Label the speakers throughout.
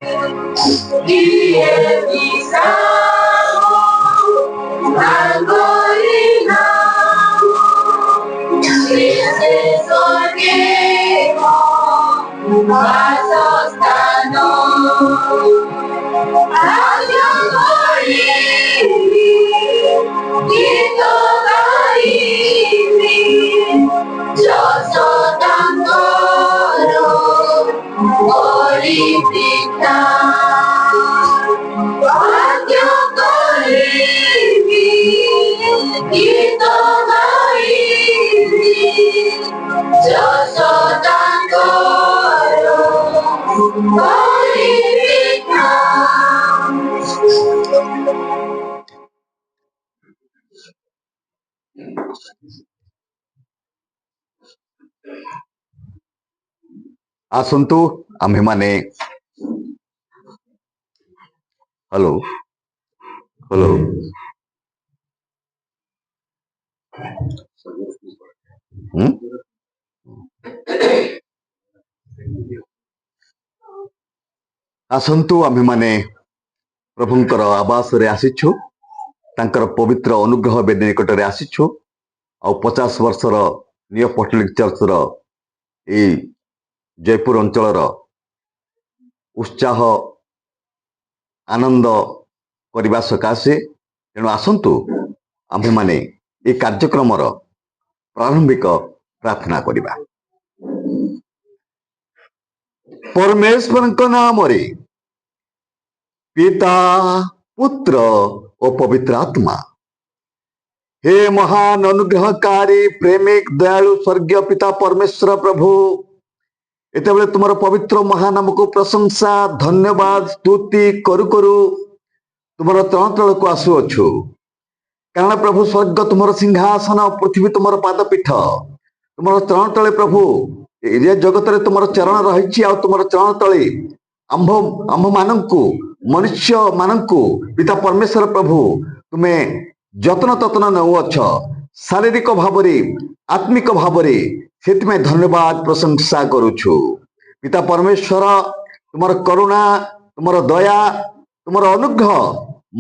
Speaker 1: Diye pisamo, algoritmo, triste sorgemo, vasostano, agiogolini, gitogaini, yo soy ancora, glorifica.
Speaker 2: आसतु आम्भे माने hello hello आसतु आम्भे माने प्रभुंकर आवास रे आसीछु तांकर पवित्र अनुग्रह बेदी निकट रे आसीछु आ 50 वर्षर नियो पोस्टलिक चर्च रो ए जयपुर अंचल उत्साह आनंद करने सकाशे तेणु आसतु आम्भे माने ए कार्यक्रम प्रारंभिक प्रार्थना करवा। परमेश्वर नाम रे पिता पुत्र और पवित्र आत्मा। हे महान अनुग्रहकारी प्रेमिक दयालु स्वर्गीय पिता परमेश्वर प्रभु, एत तुम पवित्र महानाम को प्रशंसा धन्यवाद स्तुति करू करू तुम चरण तल को आसुअछु, कारण प्रभु स्वर्ग तुम सिंहासन पृथ्वी तुम पादपीठ, तुम चरण तले प्रभु ये जगत रे तुम चरण रही तुम चरण तले आंभ आंभ मानू मनुष्य मानू पिता परमेश्वर प्रभु तुम्हें जतन ततन नौअछ शारीरिक भाव आत्मिक भाव से धन्यवाद प्रशंसा करुछु। पिता परमेश्वर तुम करुणा तुम दया तुम अनुग्रह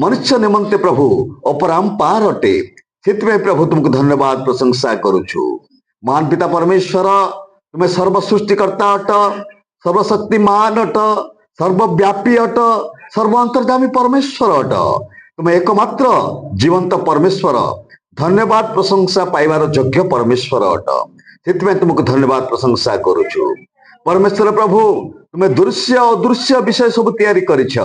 Speaker 2: मनुष्य निमंते प्रभु अपरांपार अटे, से प्रभु तुमको धन्यवाद प्रशंसा करुछु। महान पिता परमेश्वर तुम्हें सर्वसृष्टिकर्ता अट, सर्वशक्तिमान अट, सर्वव्यापी अट, सर्व अंतर्गामी परमेश्वर अट, तुम्हें एकमात्र जीवंत परमेश्वर, धन्यवाद प्रशंसा पाइबार योग्य परमेश्वर अट, से तुमको धन्यवाद प्रशंसा करुछु। परमेश्वर प्रभु तुम्हें दृश्य अदृश्य विषय सब तैयारी करिछ,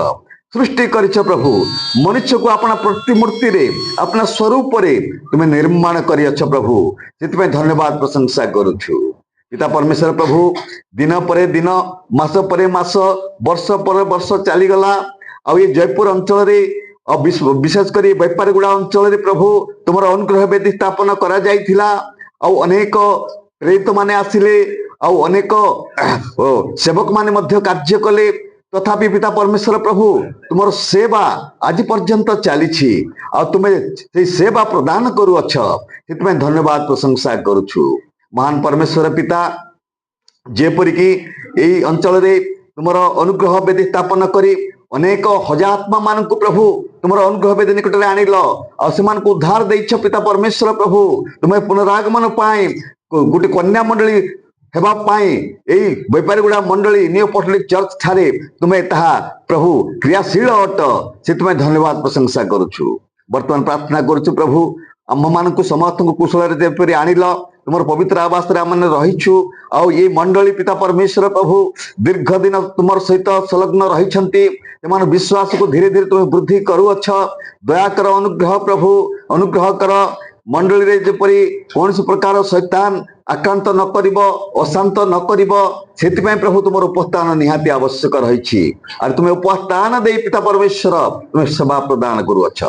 Speaker 2: सृष्टि करिछ प्रभु, मनुष्य को अपना प्रतिमूर्ति रे अपना स्वरूप रे तुम्हें निर्माण करिछ प्रभु, से धन्यवाद प्रशंसा करुछु। पिता परमेश्वर प्रभु दिन पर दिन मास पर मास वर्ष पर वर्ष चलीगला आ जयपुर अंचल रे विशेषकर बेपारगुड़ा अंचल रे प्रभु तुम अनुग्रह वेदी स्थापन करा जाइथिला, अनेक प्रेरित माने आसिले, अनेक सेवक माने मध्य कार्य कले, तथापि पिता परमेश्वर प्रभु तुम सेवा आज पर्यंत चली, तुम्हें से सेवा प्रदान करुअछ, से धन्यवाद प्रशंसा करुछु। महान परमेश्वर पिता जेपरिकी यही अंचल रे तुम अनुग्रह वेदी स्थापन करी अनेक हजात्मा मान प्रभु तुम अनुग्रह वेदी निकट में आनिल से उद्धार देछ पिता परमेश्वर प्रभु, तुम्हें पुनरागमन पाए गोटे कन्या मंडली यही बेपारीगुड़ा मंडली न्यू पोस्टलिक चर्च ठारे तुम्हें ताहा प्रभु क्रियाशील अट, से तुम्हें धन्यवाद प्रशंसा करुछु। वर्तमान प्रार्थना करुछु प्रभु आम मान समस्त कुशल आनिल तुम पवित्र आवास आम रहीछु, ये मंडली पिता परमेश्वर प्रभु दीर्घ दिन तुम सहित संलग्न रही विश्वास को धीरे धीरे तुम्हें वृद्धि करुअछ। दयाकर अनुग्रह प्रभु अनुग्रह कर मंडली रे जेपरी कौन प्रकार शैतान आक्रांत न करिब अशांत न करिब, से प्रभु तुम उपस्थान निहाती आवश्यक रही, तुम्हें उपस्थान दे पिता परमेश्वर तुम्हें सेवा प्रदान करुअछ।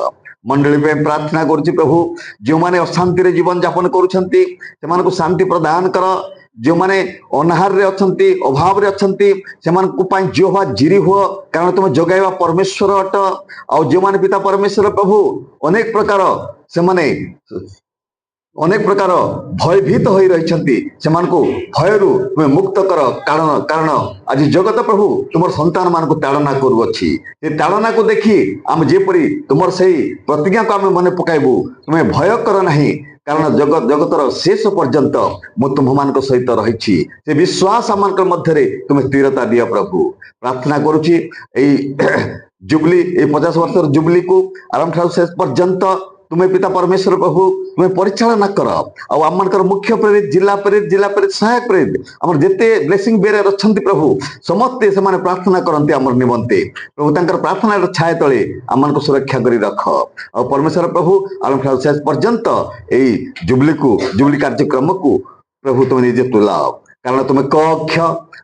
Speaker 2: मंडली पे प्रार्थना करुच्ची प्रभु जो माने अशांति रे जीवन यापन करुछंती सेमानकु शांति प्रदान कर, जो माने अनाहार रे अछंती अभाव रे अछंती सेमानकु पाई जेहोवा जिरी हुआ, कारण तुम जगाइबा परमेश्वर अट, जो माने पिता परमेश्वर प्रभु अनेक प्रकार से माने अनेक प्रकार भयभीत हो रही भयर तुम्हें मुक्त कर कारण कारण आज जगत प्रभु तुम संतान मान ताड़ना करुच्छी ताड़ना को देखी आम जेपरी तुम से प्रतिज्ञा को आम मन पकाइबू तुम्हें भय कर ना कारण जगतर शेष पर्यंत मु तुम मान सहित रही से विश्वास आम मध्य तुम्हें स्थिरता दिया प्रभु प्रार्थना करुच्ची जुबली 50 वर्ष जुबली को आरंभ ठार शेष पर्यंत तुम्हें पिता परमेश्वर प्रभु तुम्हें परिचालना कर आम मुख्य प्रेरित जिला प्रेरित सहायक प्रेरित आम जिते ब्लेसिंग बेरर अच्छा प्रभु समस्ते से प्रार्थना करते आम निमंते प्रभु तंकर प्रार्थना छाया तले आम सुरक्षा कर रख आ परमेश्वर प्रभु आरंभ ठार शेष पर्यंत यही जुबली कार्यक्रम को प्रभु तुम निजे तुलाओ कारण तुम्हें कक्ष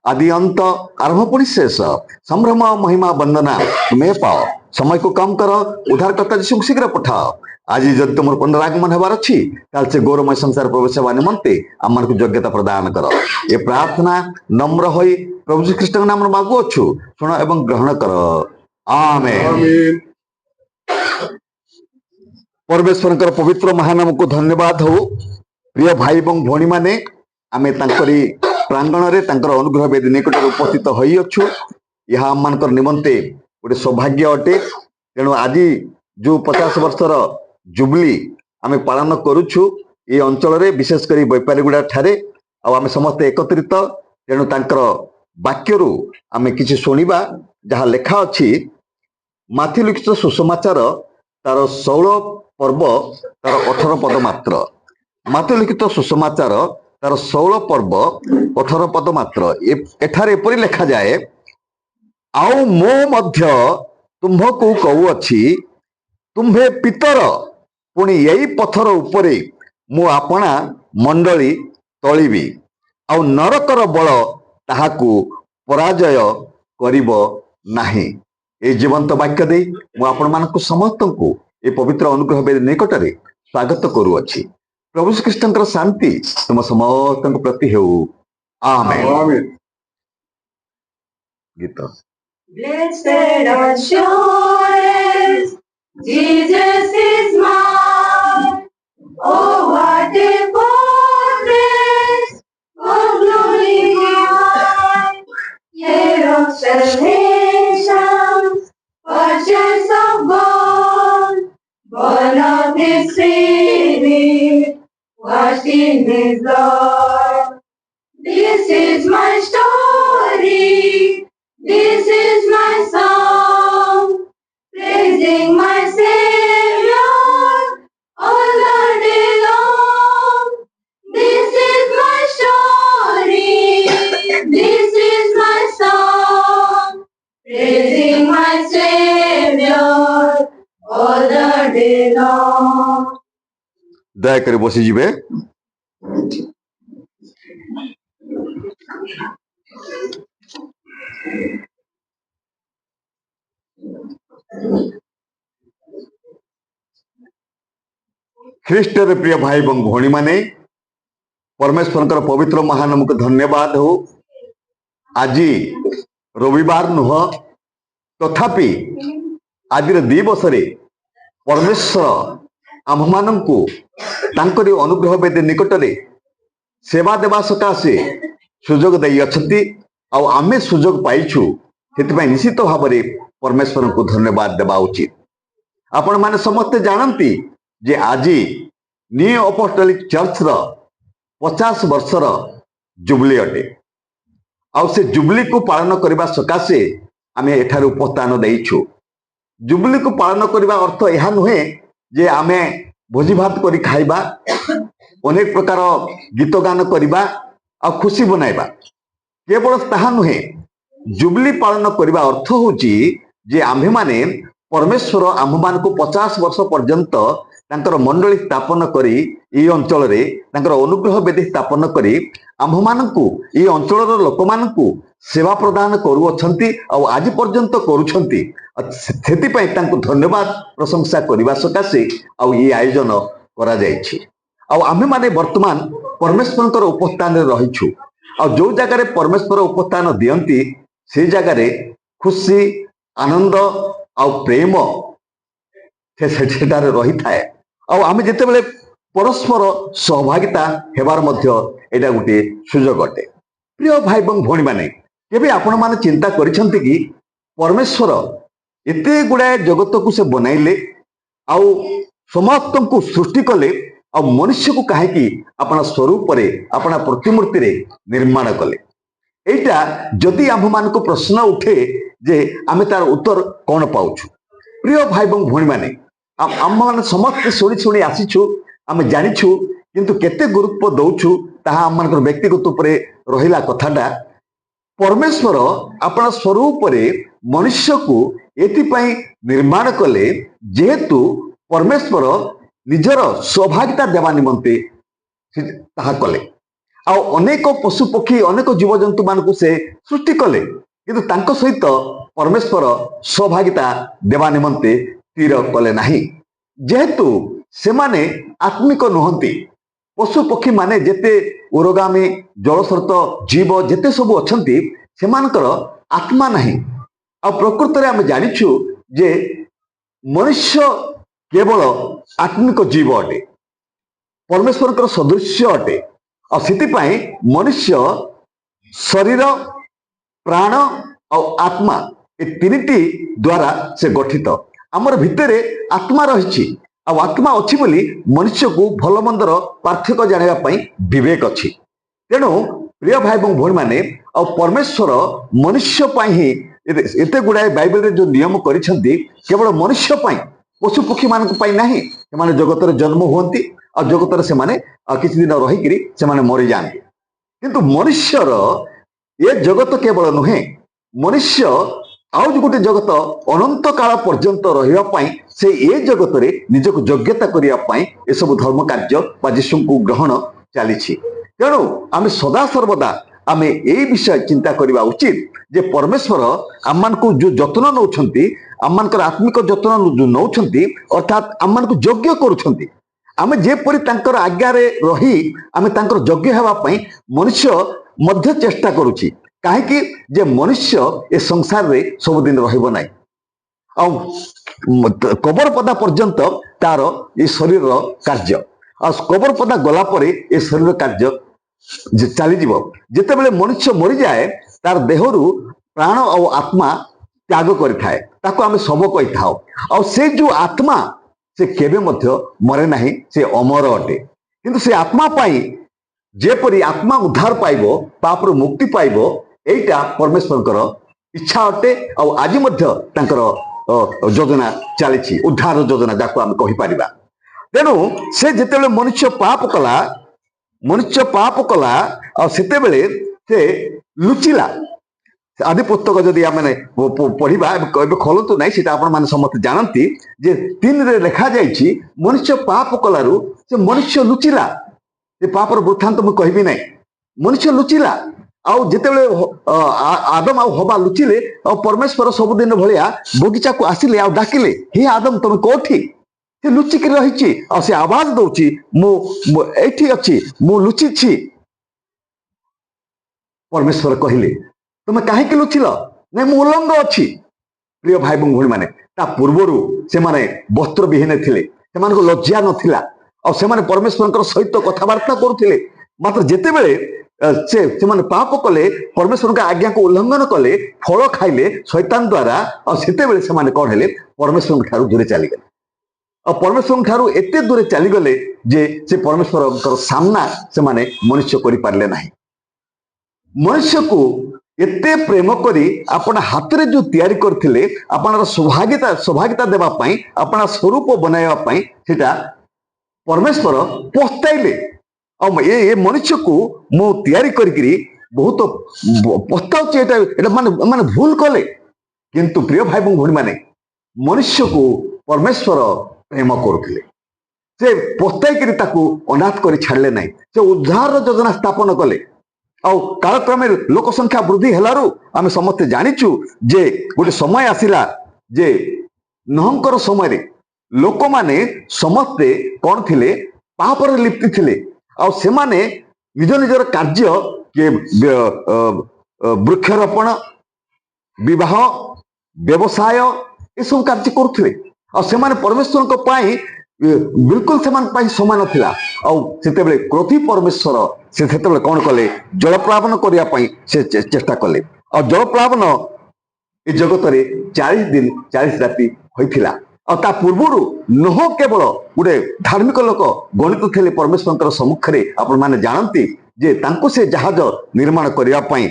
Speaker 2: आदि अंत आरंभ पुणी शेष संभ्रम महिमा वंदना तुम्हें पाओ समय को कम कर उद्धारकर्ता यीशु शीघ्र पठाओ आज जब तुम पुनरागमन होबार अच्छी से गौरवमय संसार प्रवेश होगा निमंते आम को योग्यता प्रदान कर ये प्रार्थना नम्र हो प्रभु श्री कृष्ण नाम मागु अच्छु शुण एवं ग्रहण कर आमेन। परमेश्वर पवित्र महानाम को धन्यवाद हो प्रिय भाई और भौणी माने आमे तांकरी प्रांगण रे तांकर अनुग्रह वेदी निकट उपस्थित होई अच्छु यह आम मान निमंते गोटे सौभाग्य अटे तेणु आज जो 50 वर्षर जुबली आमे पालन करुछु ये अंचल रे विशेष करी बैपारीगुड़ा ठारे आमे समस्ते एकत्रित तेणु तांकर वाक्यरू आमे किछि सुनिबा जहाँ लेखा अछि माथि लिखित सुसमाचार तार 16 पर्व तार 18 पद मात्र माथि लिखित सुसमाचार तार 16 पर्व 18 पद मात्र एठारे एपरि लेखा जाए आउ मो मध्य तुम्भकु कहूअछि तुम्भे पितर पुणी यही पथर उपरे मु आपणा मंडली तलिबी आउ नरकर बल ताहाकु पराजय करिब नाही। ए जीवंत वाक्य दे मु आपण मानकु समस्तंकु ए पवित्र अनुग्रह वेदी निकटरे स्वागत करूअछि। प्रभु श्री कृष्णकर शांति तुम समस्तंक प्रति हेउ आमेन। गीत
Speaker 1: Blessed assurance, Jesus is mine. Oh, what a fortress of glory divine. Year of salvation, purchase of God, born of His Spirit, washed in His blood. This is my story. This is my song, praising my Savior all the day long. This is my story, this is my song, praising my Savior all the day long.
Speaker 2: दयाकरी बसी जीवे। ख्रीष्ट प्रिय भाई और भौणी माने परमेश्वर पवित्र महानाम को धन्यवाद हो आज रविवार नुह तथापि आज दिवस परमेश्वर आम मान को अनुग्रह वेदी निकटरे सेवा देवा सकाशे सुजोग दे आमे सुजोग पाइछु से निश्चित भाव में परमेश्वर को धन्यवाद देवा उचित। आपण माने समस्ते जानती जे आज न्यू अपोस्टोलिक चर्च 50 वर्षर जुबली अटे आउ से जुबली को पालन करने सकाशे आम एठार उपस्थान देइछु। जुबली को पालन करने अर्थ यह नुहे जे आमे भोजी भात करी खाइबा अनेक प्रकार गीत गान करवा आ खुशी बनाइबा केवल ताहा नुहे। जुबली पालन करने अर्थ होची जे आम्भे माने परमेश्वर आम मान को 50 वर्ष पर्यंत तांकर मंडली स्थापन करी ई अंचल रे तांकर अनुग्रह वेदी स्थापन करी आम मान को ई अंचल लोक मान को सेवा प्रदान करुअछंती आ आज पर्यंत करूछंती। सेति पई तांको धन्यवाद प्रशंसा करबा सकाशे आ ई आयोजन करा जायछि। आ आम्भे माने वर्तमान परमेश्वरकर उपस्थान रे रहिछु आ जो जगह रे परमेश्वर उपस्थान दियंती से जगह रे खुशी आनंद आ प्रेम से रही थाए। आम जिते बड़े परस्पर सहभागिता हेबार मध्य एटा गोटे सुजोग अटे। प्रिय भाई एवं भौणी माने केबे आपण माने चिंता करिसंती कि परमेश्वर एते गुड़ाए जगत को से बनाइले आउ समस्त को सृष्टि कले आ मनुष्य को कहीं अपना स्वरूप अपना प्रतिमूर्ति रे निर्माण कले। एटा जदि आम मान को प्रश्न उठे जे आमे तार उत्तर कौन पाउछु। प्रिय भाई एवं भौणी माने आम मान समस्त शुणी शुणी आसीछु आमे जानिछु किंतु केते गुरुत्व दउछु ताहा आम मान व्यक्तिगत उपरे रहिला कथाटा। परमेश्वर अपना स्वरूप रे मनुष्य को एथिपाई निर्माण कले जेहेतु परमेश्वर निजर सहभागिता देवा निमंते ताहा कले। आ अनेक पशु पक्षी अनेक जीवजंतु मान से सृष्टि कले किंतु तांको सहित परमेश्वर सहभागिता देवा निमंते स्थिर कले नाही। जेहेतु सेमाने आत्मिक नुहंती पशु पक्षी माने जेते उरगामी जलस्रोत जीव जेते सब अछंती सेमानकर आत्मा नहीं। आ प्रकृत रे हम जानिछु जे मनुष्य केवल आत्मिक जीव अटे परमेश्वर सदृश्य अटे। आ सितिपाई मनुष्य शरीर प्राण और आत्मा ए तीनिटी द्वारा से गठित। आमर भितरे आत्मा रही आत्मा अच्छी बोली मनुष्य को भल मंदर पार्थक्य जाना विवेक अच्छी। तेणु प्रिय भाई और भौणी माने परमेश्वर मनुष्य ही एते गुड़ाए बाइबल रे जो नियम करिसेंती केवल मनुष्य पशु पक्षी मान नहीं। से जगत जन्म हुंती और जगत से किसी दिन रहीकि से मरी जाती किंतु मनुष्यर ये जगत केवल नुहे मनुष्य आउ गोटे जगत अनंत काल पर्यंत रही से ए जगत रे निजक योग्यता करने ये सब धर्म कार्य जीशु को ग्रहण चली। तेणु आम सदा सर्वदा आम यही विषय चिंता करने उचित जे परमेश्वर आम मान को जो जत्न नौछंती आम मान आत्मिक जत्न जो नौछंती अर्थात आम मान को योग्य करुछंती। आम जेपरी तांकर आज्ञारे रही आम तांकर योग्य हेबापई मनुष्य मध्य चेष्टा करुछि काहेकि जे मनुष्य ए संसार रे सबुदिन रहिबो नाही। आ कबर पदा पर्यंत तार ये शरीर कार्य आ कबर पदा गला परे ए शरीर कार्य चली जीव। जेते बेले मनुष्य मरी जाए तार देहरु प्राण और आत्मा त्याग करिथाए ताको आमे सब कहि थाओ। आ से जो आत्मा से केबे मध्य मरे नाही से अमर अटे किंतु से आत्मा पाई जेपरी आत्मा उद्धार पाइबो पापर मुक्ति पाइबो एटा परमेश्वर इच्छा अटे। और आज मध्य तांकर योजना चली उद्धार योजना जाको आम कहि परिबा। तेणु से जेतेबेले मनुष्य पाप कला और सेते बेले से लुचिला। आदि पुस्तक जदि आम पढ़ा खोलतु ना सीटा आपण समस्त जानती जे 3 रे लिखा जाइछि मनुष्य पाप कलारू से मनुष्य लुचिला। से पापर वृत्तांत मुझे कहबी ना मनुष्य लुचिला आउ जितेबले आदम आउ हवा लुचिले और परमेश्वर सबुदिन भलिया बगीचा को आसिले आ डाकिले हे आदम तुम कोठी से लुचिक रही से आवाज दौची मु एठी अछि मु लुचि छी। परमेश्वर कहले तुम कहीं लुचिल नहीं मु उलंग अच्छी। प्रिय भाई भौणी माने ता पूर्वरु से माने वस्त्र विहीन थिले से लज्जा नथिला और से परमेश्वर सहित कथबार्ता करुथिले मात्र जेतेबेले से माने पाप कले परमेश्वर का आज्ञा को उल्लंघन कले फल खाइले शैतान द्वारा और सेतेबेले से माने कोन हेले परमेश्वर ठारू दूरे चली गले और परमेश्वर ठारू एते दूरे चली गले जे से परमेश्वर सामना से माने मनुष्य करि पारले नाही। मनुष्य को एते प्रेम करी अपना हाथ रे जो तैयारी करथिले अपना सौभाग्यता देवा पई अपना स्वरूप बनाइबा पई सेटा परमेश्वर पस्ताइले और ये मनुष्य को मु तैयारी करी बहुत पस्ताउची एटा माने भूल कले किंतु प्रिय भाई भौणी माने मनुष्य को परमेश्वर प्रेम करुथिले से पस्ताई करी ताकू अनाथ करी छाड़ले नहीं से उद्धार योजना स्थापन कले। और कालक्रमे लोक संख्या वृद्धि हेलारू आमे समस्ते जानिचु जे गोटे समय आसिला जे नहंकर समय लोक माने समस्ते कौन थिले पाप रे लिप्ति थिले और से माने निज निजर कार्य के वृक्षरोपण विवाह व्यवसाय ये सब कार्य करुथिले और से माने परमेश्वर को पाई बिल्कुल से समय नथिला आते क्रोधी परमेश्वर से कौन कले जलप्लावन करने से चेष्टा कले आ जलप्लावन ए जगत रे 40 दिन 40 राति होइथिला आ पूर्व नोह केवल गोटे धार्मिक लोक गणित थे परमेश्वर सम्मुख में आपण मैंने जानती जे तांको से जहाज निर्माण करने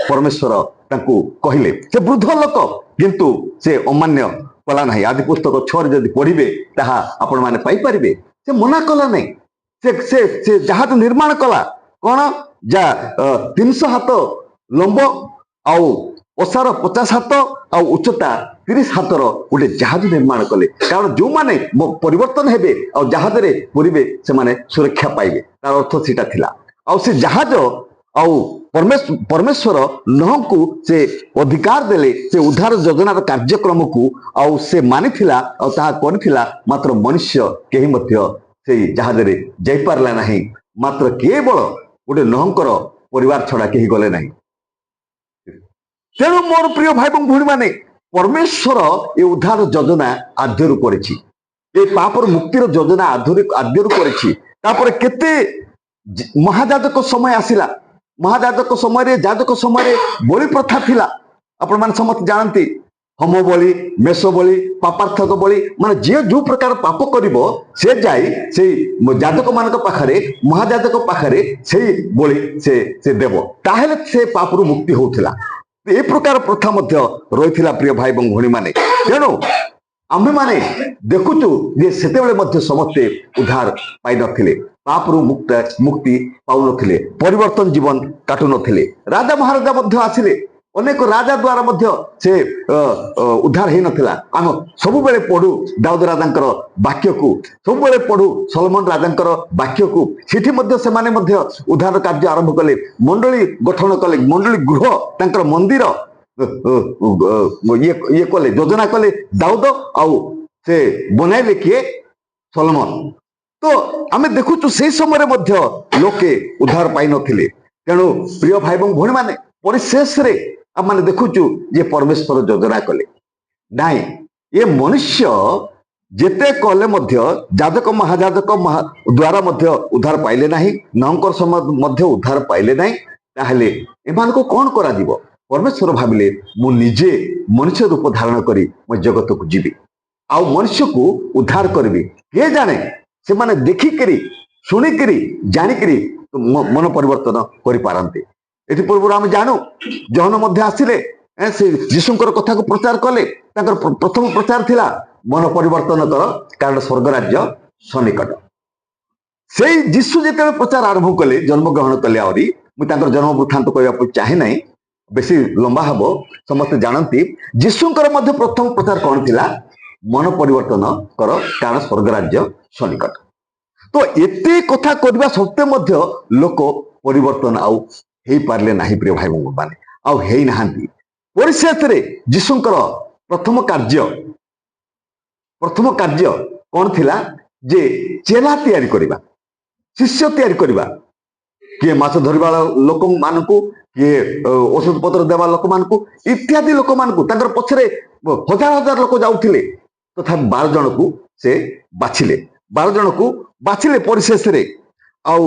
Speaker 2: परमेश्वर तांको कहले से वृद्ध लोक किंतु से अमान्य कला ना आदि पुस्तक 6 जदि पढ़े ताहा आपण माने पाई परिबे से मना कला नहीं से जहाज निर्माण कला कौन जा 300 हाथ लंब आउ ओसार 50 हाथ आ उच्चता 30 हाथर गोटे जहाज निर्माण कले कारण जो माने परिवर्तन हेबे आ जहाज रे पुरिबे से माने सुरक्षा पाइबे तार अर्थ सीटा थिला आ से जहाज आउ परमेश्वर नोह को से अधिकार देले से उद्धार योजनार कार्यक्रम को आउ से मानिथिला आ ताहा करथिला मात्र मनुष्य केही मध्य से जहाज रे जाई पारला नाही मात्र केवल गोटे नोहंकर परिवार छड़ा केही गले नाही तेणु मोर प्रिय भाई भूणी माने परमेश्वर ये उद्धार योजना आद्यरू करिछि ए पापर मुक्तिर योजना आद्यरू करिछि तापर केते महाजाजक समय आसिला महाजाजक समय जाजक समय बलि प्रथा थिला आपण माने समस्त जानती होम बलि मेष बलि पापार्थक बलि माने जे जो प्रकार पाप करिवो से जाई से जाजक मानक पाखरे महाजाजक पाखरे से बलि से देव ताहेले से पापरू मुक्ति होउथिला ए प्रकार प्रथा मध्य रही प्रिय भाई भूणी माने तेणु आम्भे माने देखुचु जे सेतेबेले मध्य समस्ते उद्धार पाई नथिले पापरू मुक्ति पाउ नथिले परिवर्तन जीवन काटु नथिले राजा महाराजा मध्य आसिले अनेक राजा द्वारा मध्य से उद्धार हे नथिला आम सब बेले पढ़ू दाऊद राजांकर वाक्य को सब बेले पढ़ू सलोमन राजांकर वाक्य को सेठी मध्य से माने मध्य उद्धार कार्य आरंभ कले मंडली गठन कले मंडली गृह तांकर मंदिर ये कले योजना कले दाऊद आउ से बनाइले किए सलोमन तो आमे देखुचु से समय मध्य लोके उद्धार पाई नथिले तेणु प्रिय भाई भूणी माने परिशेष रे आम मैंने देखुचु जे परमेश्वर योजना कले नाई ये मनुष्य जेते कले मध्य जाजक महाजाजक द्वारा मध्य उद्धार पाइले नाही नंकर समय मध्य उद्धार पाइले नाही ताहले एमान को कौन करा दिबो परमेश्वर भाबिले मु निजे मनुष्य रूप धारण करी मो जगत को जीवी आ मनुष्य को उद्धार करबी के जाने से माने देखि करी सुनी करी जानी करी मन परिवर्तन करि पारंते एथि पूर्व आम जानू जहन मध्य आसिले से जीशुंकर कथा को प्रचार कले प्रथम प्रचार थिला मन परिवर्तन कर कारण स्वर्ग राज्य सनिकट से जीशु जेते प्रचार आरंभ कले जन्म ग्रहण कले आवरी मुझे जन्म वृत्तांत कहवाक चाहे ना बेसी लंबा हम समस्ते जानती जीशुंकर मध्य प्रथम प्रचार कौन थिला मन परिवर्तन कर कारण स्वर्ग राज्य सनिकट तो एते कथा करबा सत्ते मध्य लोक परिवर्तन आउ हे पारले नाही प्रिय भाई माने आउ हे नहांती परिशेष रे जीशुंकर प्रथम कार्य कौन थिला जे चेला तैयारी करिबा शिष्य तैयारी करिबा किए माछ धरिबा लोक मानकू किए औषध पत्र देवा लोक मानकू इत्यादि लोक मानकू तांकर पछरे हजार हजार लोक जाउथिले तथा 12 जन को से बाछिले 12 जन को बाछिले परिशेष रे आउ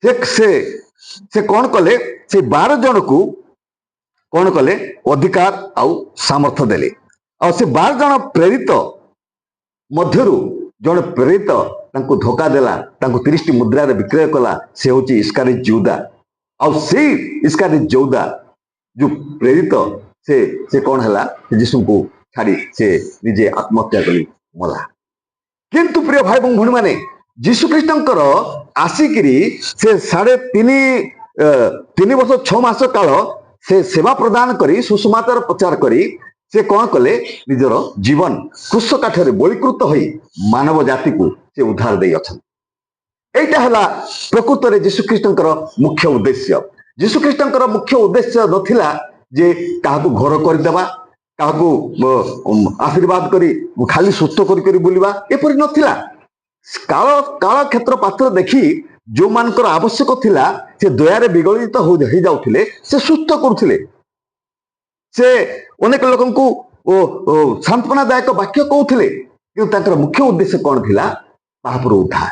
Speaker 2: से कौन कले से 12 जन को कौन कले अधिकार आउ सामर्थ्य देले आ से 12 जन प्रेरित मध्यरु जन प्रेरित तांको धोखा देला तांको 30 मुद्रा रे विक्रय कला से होची इस्कारियोत यहूदा आ से इस्कारियोत यहूदा जो प्रेरित से कौन हला यीशु को छाड़ी से निजे आत्महत्या करी मला किंतु प्रिय भाई भूणी माने जीशु ख्रीष्टंकर आसिकिरी से 3.5 वर्ष 6 मास काल से सेवा प्रदान करी सुसमाचार प्रचार करी से कौन कले निजर जीवन क्रूस काठरे बलिकृत होई मानव जाति को से उद्धार दे अछन एटा हला प्रकृत रे जीशु ख्रीष्टंकर मुख्य उद्देश्य जीशु ख्रीष्टंकर मुख्य उद्देश्य नथिला जे काहाकू घर कर देबा काहाकू आशीर्वाद करी खाली सुस्थ करी बुलिबा एपरि नथिला काल काल क्षेत्र पात्र देखी जो मानकर आवश्यक थिला से दयारे विगलित हो जाउथिले से सुस्थ करुथिले से अनेक लोकंकु सांत्वनादायक वाक्य कहउथिले କିନ୍ତୁ ତାଙ୍କର ମୁଖ୍ୟ ଉଦ୍ଦେଶ୍ୟ କଣ ଥିଲା? ପାପରୁ ଉଦ୍ଧାର,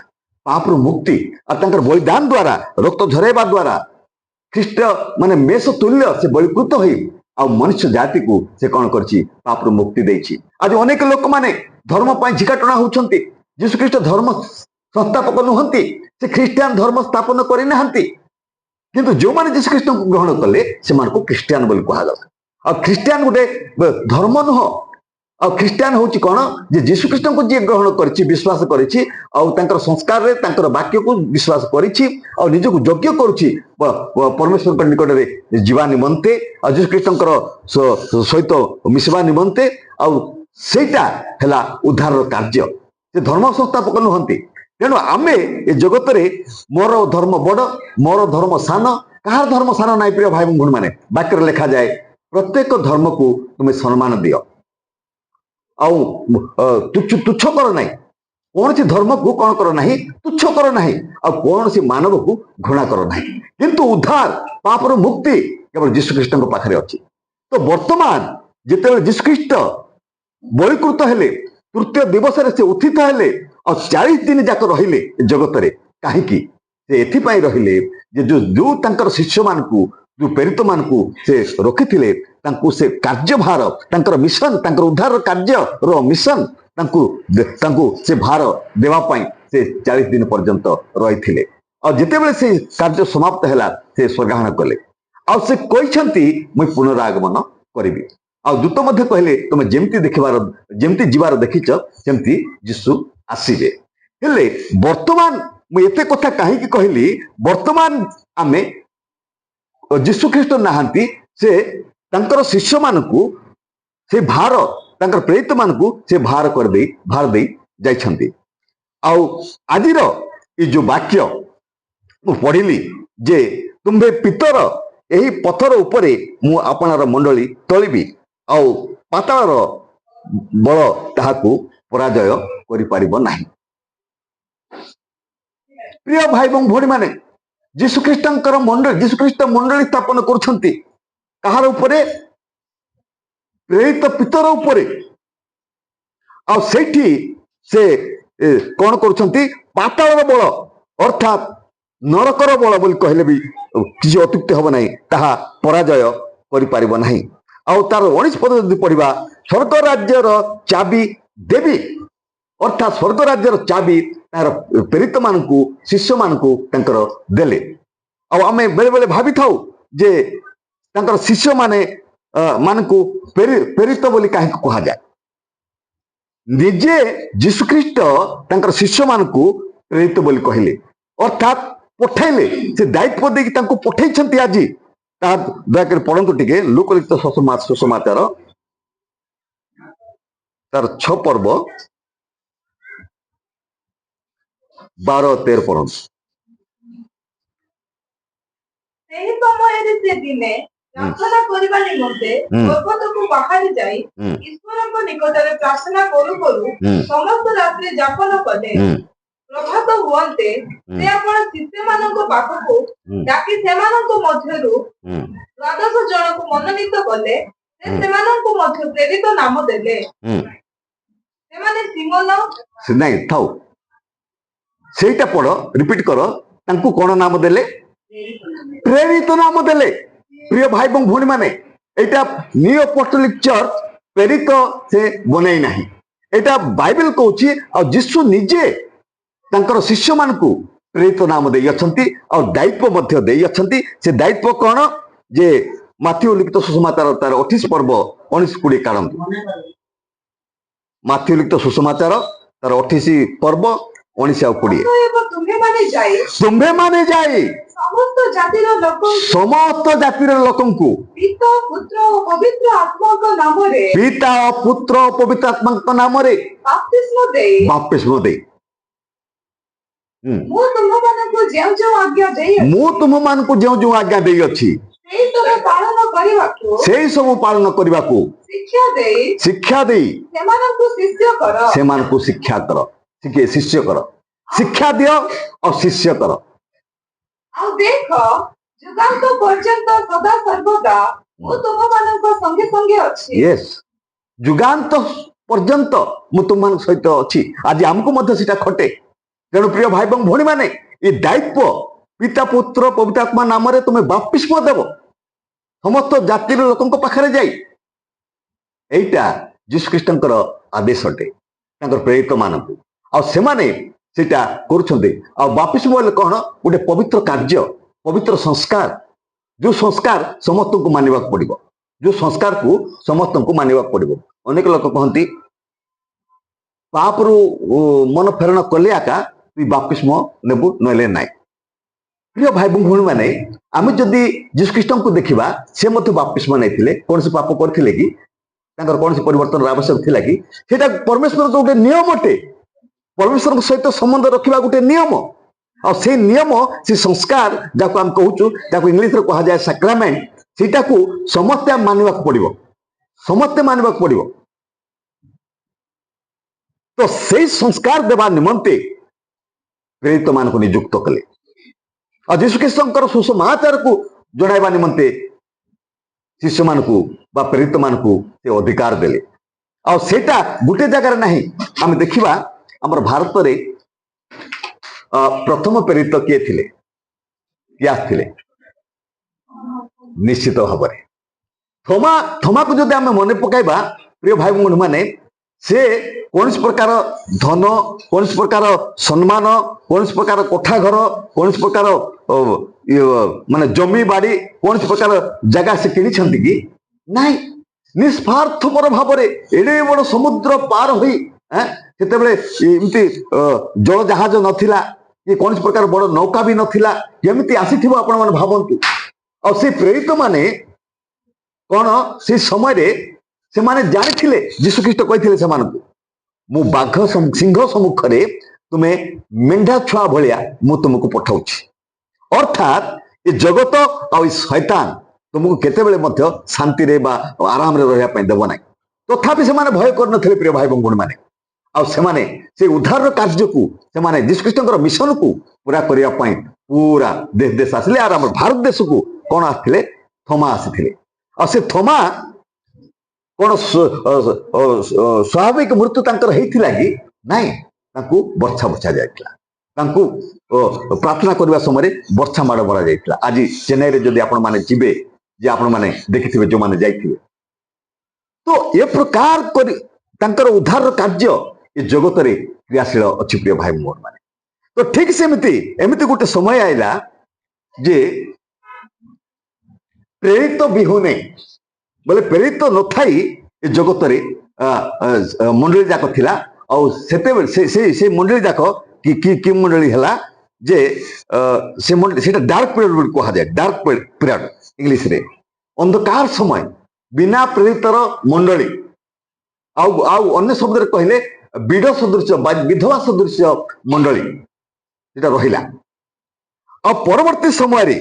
Speaker 2: ପାପରୁ ମୁକ୍ତି। ଆଉ ତାଙ୍କର ବଳିଦାନ ଦ୍ୱାରା, ରକ୍ତ ଝରାଇବା ଦ୍ୱାରା ଖ୍ରୀଷ୍ଟ ମାନେ ମେଷ ତୁଲ୍ୟ ସେ ବଳିକୃତ ହୋଇ ଆଉ ମନୁଷ୍ୟ ଜାତିକୁ ସେ କଣ କରିଛି? ପାପରୁ ମୁକ୍ତି ଦେଇଛି। ଆଜି ଅନେକ ଲୋକମାନେ ଧର୍ମ ପାଇଁ ଝିକାଟଣା ହଉଛନ୍ତି। ଯୀଶୁଖ୍ରୀଷ୍ଟ ଧର୍ମ ସଂସ୍ଥାପକ ନୁହନ୍ତି, ସେ ଖ୍ରୀଷ୍ଟିଆନ ଧର୍ମ ସ୍ଥାପନ କରିନାହାନ୍ତି। କିନ୍ତୁ ଯେଉଁମାନେ ଯୀଶୁଖ୍ରୀଷ୍ଟଙ୍କୁ ଗ୍ରହଣ କଲେ ସେମାନଙ୍କୁ ଖ୍ରୀଷ୍ଟିଆନ ବୋଲି କୁହାଗଲା। ଆଉ ଖ୍ରୀଷ୍ଟିଆନ ଗୋଟେ ଧର୍ମ ନୁହଁ। ଆଉ ଖ୍ରୀଷ୍ଟିଆନ ହଉଛି କଣ? ଯେ ଯୀଶୁଖ୍ରୀଷ୍ଟଙ୍କୁ ଯିଏ ଗ୍ରହଣ କରିଛି, ବିଶ୍ୱାସ କରିଛି, ଆଉ ତାଙ୍କର ସଂସ୍କାରରେ ତାଙ୍କର ବାକ୍ୟକୁ ବିଶ୍ୱାସ କରିଛି, ଆଉ ନିଜକୁ ଯୋଗ୍ୟ କରୁଛି ପରମେଶ୍ୱରଙ୍କ ନିକଟରେ ଯିବା ନିମନ୍ତେ, ଆଉ ଯୀଶୁଖ୍ରୀଷ୍ଟଙ୍କର ସହିତ ମିଶିବା ନିମନ୍ତେ। ଆଉ ସେଇଟା ହେଲା ଉଦ୍ଧାରର କାର୍ଯ୍ୟ। ସେ ଧର୍ମ ସଂସ୍ଥାପକ ନୁହନ୍ତି। ତେଣୁ ଆମେ ଏ ଜଗତରେ ମୋର ଧର୍ମ ବଡ, ମୋର ଧର୍ମ ସାନ, କାହାର ଧର୍ମ ସାନ ନାହିଁ? ପ୍ରିୟ ଭାଇ ଭଉଣୀ ମାନେ, ବାକ୍ୟରେ ଲେଖାଯାଏ ପ୍ରତ୍ୟେକ ଧର୍ମକୁ ତୁମେ ସମ୍ମାନ ଦିଅ, ଆଉ ତୁଚ୍ଛ କର ନାହିଁ। କୌଣସି ଧର୍ମକୁ କଣ କର ନାହିଁ? ତୁଚ୍ଛ କର ନାହିଁ। ଆଉ କୌଣସି ମାନବକୁ ଘୃଣା କର ନାହିଁ। କିନ୍ତୁ ଉଦ୍ଧାର, ପାପରୁ ମୁକ୍ତି କେବଳ ଯୀଶୁଖ୍ରୀଷ୍ଟଙ୍କ ପାଖରେ ଅଛି। ତ ବର୍ତ୍ତମାନ ଯେତେବେଳେ ଯୀଶୁଖ୍ରୀଷ୍ଟ ବଳିକୃତ ହେଲେ, ତୃତୀୟ ଦିବସରେ ସେ ଉତ୍ଥିତ ହେଲେ, ଆଉ 40 ଦିନ ଯାକ ରହିଲେ ଜଗତରେ। କାହିଁକି? ସେ ଏଥିପାଇଁ ରହିଲେ ଯେ ଯୋଉ ତାଙ୍କର ଶିଷ୍ୟମାନଙ୍କୁ, ଯୋଉ ପ୍ରେରିତମାନଙ୍କୁ ସେ ରଖିଥିଲେ, ତାଙ୍କୁ ସେ କାର୍ଯ୍ୟଭାର, ତାଙ୍କର ମିଶନ, ତାଙ୍କର ଉଦ୍ଧାର କାର୍ଯ୍ୟର ମିଶନ ତାଙ୍କୁ ସେ ଭାର ଦେବା ପାଇଁ ସେ 40 ଦିନ ପର୍ଯ୍ୟନ୍ତ ରହିଥିଲେ। ଆଉ ଯେତେବେଳେ ସେ କାର୍ଯ୍ୟ ସମାପ୍ତ ହେଲା, ସେ ସ୍ୱର୍ଗାରୋହଣ କଲେ। ଆଉ ସେ କହିଛନ୍ତି ମୁଁ ପୁନରାଗମନ କରିବି। ଆଉ ଦୂତ ମଧ୍ୟ କହିଲେ ତମେ ଯେମିତି ଯିବାର ଦେଖିଛ ସେମିତି ଯୀଶୁ ଆସିବେ। ହେଲେ ବର୍ତ୍ତମାନ ମୁଁ ଏତେ କଥା କାହିଁକି କହିଲି? ବର୍ତ୍ତମାନ ଆମେ ଯୀଶୁଖ୍ରୀଷ୍ଟ ନାହାନ୍ତି, ସେ ତାଙ୍କର ଶିଷ୍ୟମାନଙ୍କୁ ସେ ଭାର, ତାଙ୍କର ପ୍ରେରିତମାନଙ୍କୁ ସେ ଭାର ଦେଇ ଯାଇଛନ୍ତି। ଆଉ ଆଜିର ଏ ଯୋଉ ବାକ୍ୟ ମୁଁ ପଢିଲି ଯେ ତୁମ୍ଭେ ପିତର, ଏହି ପଥର ଉପରେ ମୁଁ ଆପଣାର ମଣ୍ଡଳୀ ତୋଳିବି, ଆଉ ପାତାଳର ବଳ ତାହାକୁ ପରାଜୟ କରିପାରିବ ନାହିଁ। ପ୍ରିୟ ଭାଇ ଏବଂ ଭଉଣୀ ମାନେ, ଯୀଶୁଖ୍ରୀଷ୍ଟଙ୍କର ମଣ୍ଡଳୀ, ଯୀଶୁଖ୍ରୀଷ୍ଟ ମଣ୍ଡଳୀ ସ୍ଥାପନ କରୁଛନ୍ତି କାହାର ଉପରେ? ପ୍ରେରିତ ପିତର ଉପରେ। ଆଉ ସେଇଠି ସେ କଣ କରୁଛନ୍ତି? ପାତାଳର ବଳ, ଅର୍ଥାତ ନରକର ବଳ ବୋଲି କହିଲେ ବି କିଛି ଅତ୍ୟୁକ୍ତି ହବ ନାହିଁ, ତାହା ପରାଜୟ କରିପାରିବ ନାହିଁ। ଆଉ ତାର 19 ପଦ ଯଦି ପଢିବା, ସ୍ୱର୍ଗ ରାଜ୍ୟର ଚାବି ଦେବି, ଅର୍ଥାତ୍ ସ୍ୱର୍ଗ ରାଜ୍ୟର ଚାବି ତାହାର ପ୍ରେରିତମାନଙ୍କୁ, ଶିଷ୍ୟମାନଙ୍କୁ ତାଙ୍କର ଦେଲେ। ଆଉ ଆମେ ବେଳେ ବେଳେ ଭାବିଥାଉ ଯେ ତାଙ୍କର ଶିଷ୍ୟମାନେ ମାନଙ୍କୁ ପ୍ରେରିତ ବୋଲି କାହିଁକି କୁହାଯାଏ? ନିଜେ ଯୀଶୁଖ୍ରୀଷ୍ଟ ତାଙ୍କର ଶିଷ୍ୟମାନଙ୍କୁ ପ୍ରେରିତ ବୋଲି କହିଲେ, ଅର୍ଥାତ୍ ପଠେଇଲେ। ସେ ଦାୟିତ୍ୱ ଦେଇକି ତାଙ୍କୁ ପଠେଇଛନ୍ତି। ଆଜି ତାହା ଦୟାକରି ପଢନ୍ତୁ ଟିକେ, ଲୁକ ଲିଖିତ ସୁସମାଚାର ତାର 6 ପର୍ବ 12-13 ପଢନ୍ତୁ।
Speaker 1: ସେହି ସମୟରେ ସେ ଦିନେ ପ୍ରାର୍ଥନା କରିବା ନିମନ୍ତେ ପର୍ବତକୁ ବାହାରି ଯାଇ ଈଶ୍ୱରଙ୍କ ନିକଟରେ ପ୍ରାର୍ଥନା କରୁ କରୁ ସମସ୍ତ ରାତ୍ରି ଯାପନ କଲେ। ପ୍ରଭାତ ହୁଅନ୍ତେ ସେ ଆପଣ ଶିଷ୍ୟମାନଙ୍କ ପାଖକୁ ଡାକି ସେମାନଙ୍କ ମଧ୍ୟରୁ 12 ଜଣଙ୍କୁ ମନୋନୀତ କଲେ। ସେ ସେମାନଙ୍କୁ ମଧ୍ୟ ପ୍ରେରିତ ନାମ ଦେଲେ। ସେମାନେ ସିମୋନ,
Speaker 2: ନାଇଁ ଥାଉ, ସେଇଟା ପଢ, ରିପିଟ କର। ତାଙ୍କୁ କଣ ନାମ ଦେଲେ? ପ୍ରେରିତ ନାମ ଦେଲେ। ପ୍ରିୟ ଭାଇ ଏବଂ ଭଉଣୀ ମାନେ, ଏଇଟା ନିଉ ଆପୋଷ୍ଟଲିକ ଚର୍ଚ୍ଚ ପ୍ରେରିତ ସେ ବନେଇ ନାହିଁ, ଏଇଟା ବାଇବେଲ କହୁଛି। ଆଉ ଯୀଶୁ ନିଜେ ତାଙ୍କର ଶିଷ୍ୟମାନଙ୍କୁ ପ୍ରେରିତ ନାମ ଦେଇଅଛନ୍ତି, ଆଉ ଦାୟିତ୍ୱ ମଧ୍ୟ ଦେଇଅଛନ୍ତି। ସେ ଦାୟିତ୍ୱ କଣ? ଯେ ମାଥିଉ ଲିଖିତ ସୁସମାଚାର ତାର 28 ପର୍ବ 19-20 କାଢ଼ନ୍ତୁ। ମାଥିଉ ଲିଖିତ ସୁସମାଚାର ତାର 28 ପର୍ବ 19 ଆଉ 20। ତୁମ୍ଭେମାନେ ଯାଇ
Speaker 1: ସମସ୍ତ
Speaker 2: ଜାତିର ଲୋକଙ୍କୁ
Speaker 1: ପିତା, ପୁତ୍ର ଓ ପବିତ୍ର ଆତ୍ମାଙ୍କ
Speaker 2: ନାମରେ
Speaker 1: ବାପ୍ତିସ୍ମ ଦେଇ ମୁଁ ତୁମମାନଙ୍କୁ ଯେଉଁ ଯେଉଁ
Speaker 2: ଆଜ୍ଞା ଦେଇଅଛି ସେଇ ସବୁ ପାଳନ କରିବାକୁ ଶିକ୍ଷା ଦେଇ ସେମାନଙ୍କୁ ଶିକ୍ଷା କର, ଶିଷ୍ୟ କର। ଶିକ୍ଷା ଦିଅ ଆଉ ଶିଷ୍ୟ କର।
Speaker 1: ଆଉ ଦେଖ, ଯୁଗାନ୍ତ ପର୍ଯ୍ୟନ୍ତ ସଦା ସର୍ବଦା ମୁଁ ତୁମମାନଙ୍କ ସଙ୍ଗେ ସଙ୍ଗେ ଅଛି।
Speaker 2: ଯୁଗାନ୍ତ पर्यंत मु तुम मान सहित अच्छी आज आमको मध्य सीटा खटे तेणु प्रिय भाई और भौणी माने ये दायित्व पिता पुत्र पवित्र आत्मा नाम रे तुम्हें बाप्तिस्म देव समस्त जातिर लोकंक पाखरे जाई एइटा यीशु ख्रीष्टंकर आदेश अटे तांकर प्रेरित मानकु आ सेमाने सेटा करूछन्ते आ बाप्तिस्म बोले कोन गोटे पवित्र कार्य पवित्र संस्कार जो संस्कार समस्त को मानिबा पड़िबो जो संस्कार को समस्त को मानिबा पड़िबो अनेक लोक कहंती पाप रु मन फेरण कले आका तु बाप्तिस्म नेबु नले नाय प्रिय भाई भौणी माने आमे जदि यीशु ख्रीष्ट को देखिबा से मते बाप्तिस्म नैथिले कोनसे पाप करथिले कि तांकर कोनसे परिवर्तन आवश्यक थिला कि सेटा परमेश्वर को गोटे नियम अटे परमेश्वर सहित संबंध रखिबा गोटे नियम और से नियम से संस्कार जाको हम कहूचु जाको इंग्लिश रे कहा जाय सैक्रामेंट सेटा को समस्त मानिबा पड़िबो समस्त मानिबा पड़िबो तो से संस्कार देवा निमंते प्रेरित मान को नियुक्त कले और यीशु ख्रीष्टंकर सुसमाचार को जणाइबा निमंते शिष्य मान को बा प्रेरित मान को से अधिकार देले और सेटा गुटे जगह नहीं आम देखिबा हमर भारत रे प्रथम प्रेरित किए थिले किए आथिले निश्चित भाव थोमा थोमा को जदि आम मन पकाइबा प्रिय भाई भौणी माने से कौन प्रकार धन कौन प्रकार सम्मान कौन प्रकार कोठा घर कौन प्रकार माने जमी बाड़ी कौन प्रकार जगह से किनी कि नाई निस्वार्थपर भाव एडे बड़ समुद्र पार हुई सेते जल जहाज नथिला कि कौन प्रकार बड़ नौका भी नथिला केमिति आसीथिबो आपण माने भाबंतु और से प्रेरित माने कौन से समय रे से माने जानिथिले यीशु ख्रीष्ट कहिथिले से मानकु मु बाघ सिंह सम्मुख रे तुमे मेंढा छुआ भलिया मु तुमको पठाउछि अर्थात ये जगत आ शैतान तुमको केते बेले मध्य शांति रे बा आराम रे रहया पय देबो नै तथापि से माने भय कर नथिले प्रिय भाई भौणी माने आ से माने से उद्धार कार्य को से माने यीशु ख्रीष्टंकर मिशन को पूरा करिया पय पूरा देश देश आसिले आर हमर भारत देश को कोन आथिले थोमा आसिथिले आ से थोमा कौन स्वाभाविक मृत्यु तांकर हेइथिला कि नाई तांकु बर्छा बछा जायतिला तांकु प्रार्थना करबा समय बर्छा माड़ मरा जायतिला आज चेन्नई रे जदि आपण माने जिबे जे आपण माने देखिथिबे जो माने जायथिबे तो ए प्रकार करि तांकर उद्धार कार्य ए जगत रे क्रियाशील अछि प्रिय भाई मोर माने तो ठीक सेमिति एमिति गोटे समय आइला जे प्रेरित बिहुने बोले प्रेरित न थाई जगत रे मंडली जाक थिला और से मंडली जाक कि मंडली हला जे से मंडली सेटा डार्क पीरियड बोल कहा जाए डार्क पीरियड इंग्लिश रे अंधकार समय बिना प्रेरितर मंडली आउ अन्य शब्द रे कहले विड सदृश विधवा सदृश मंडली सेटा रहिला और परवर्ती समय रे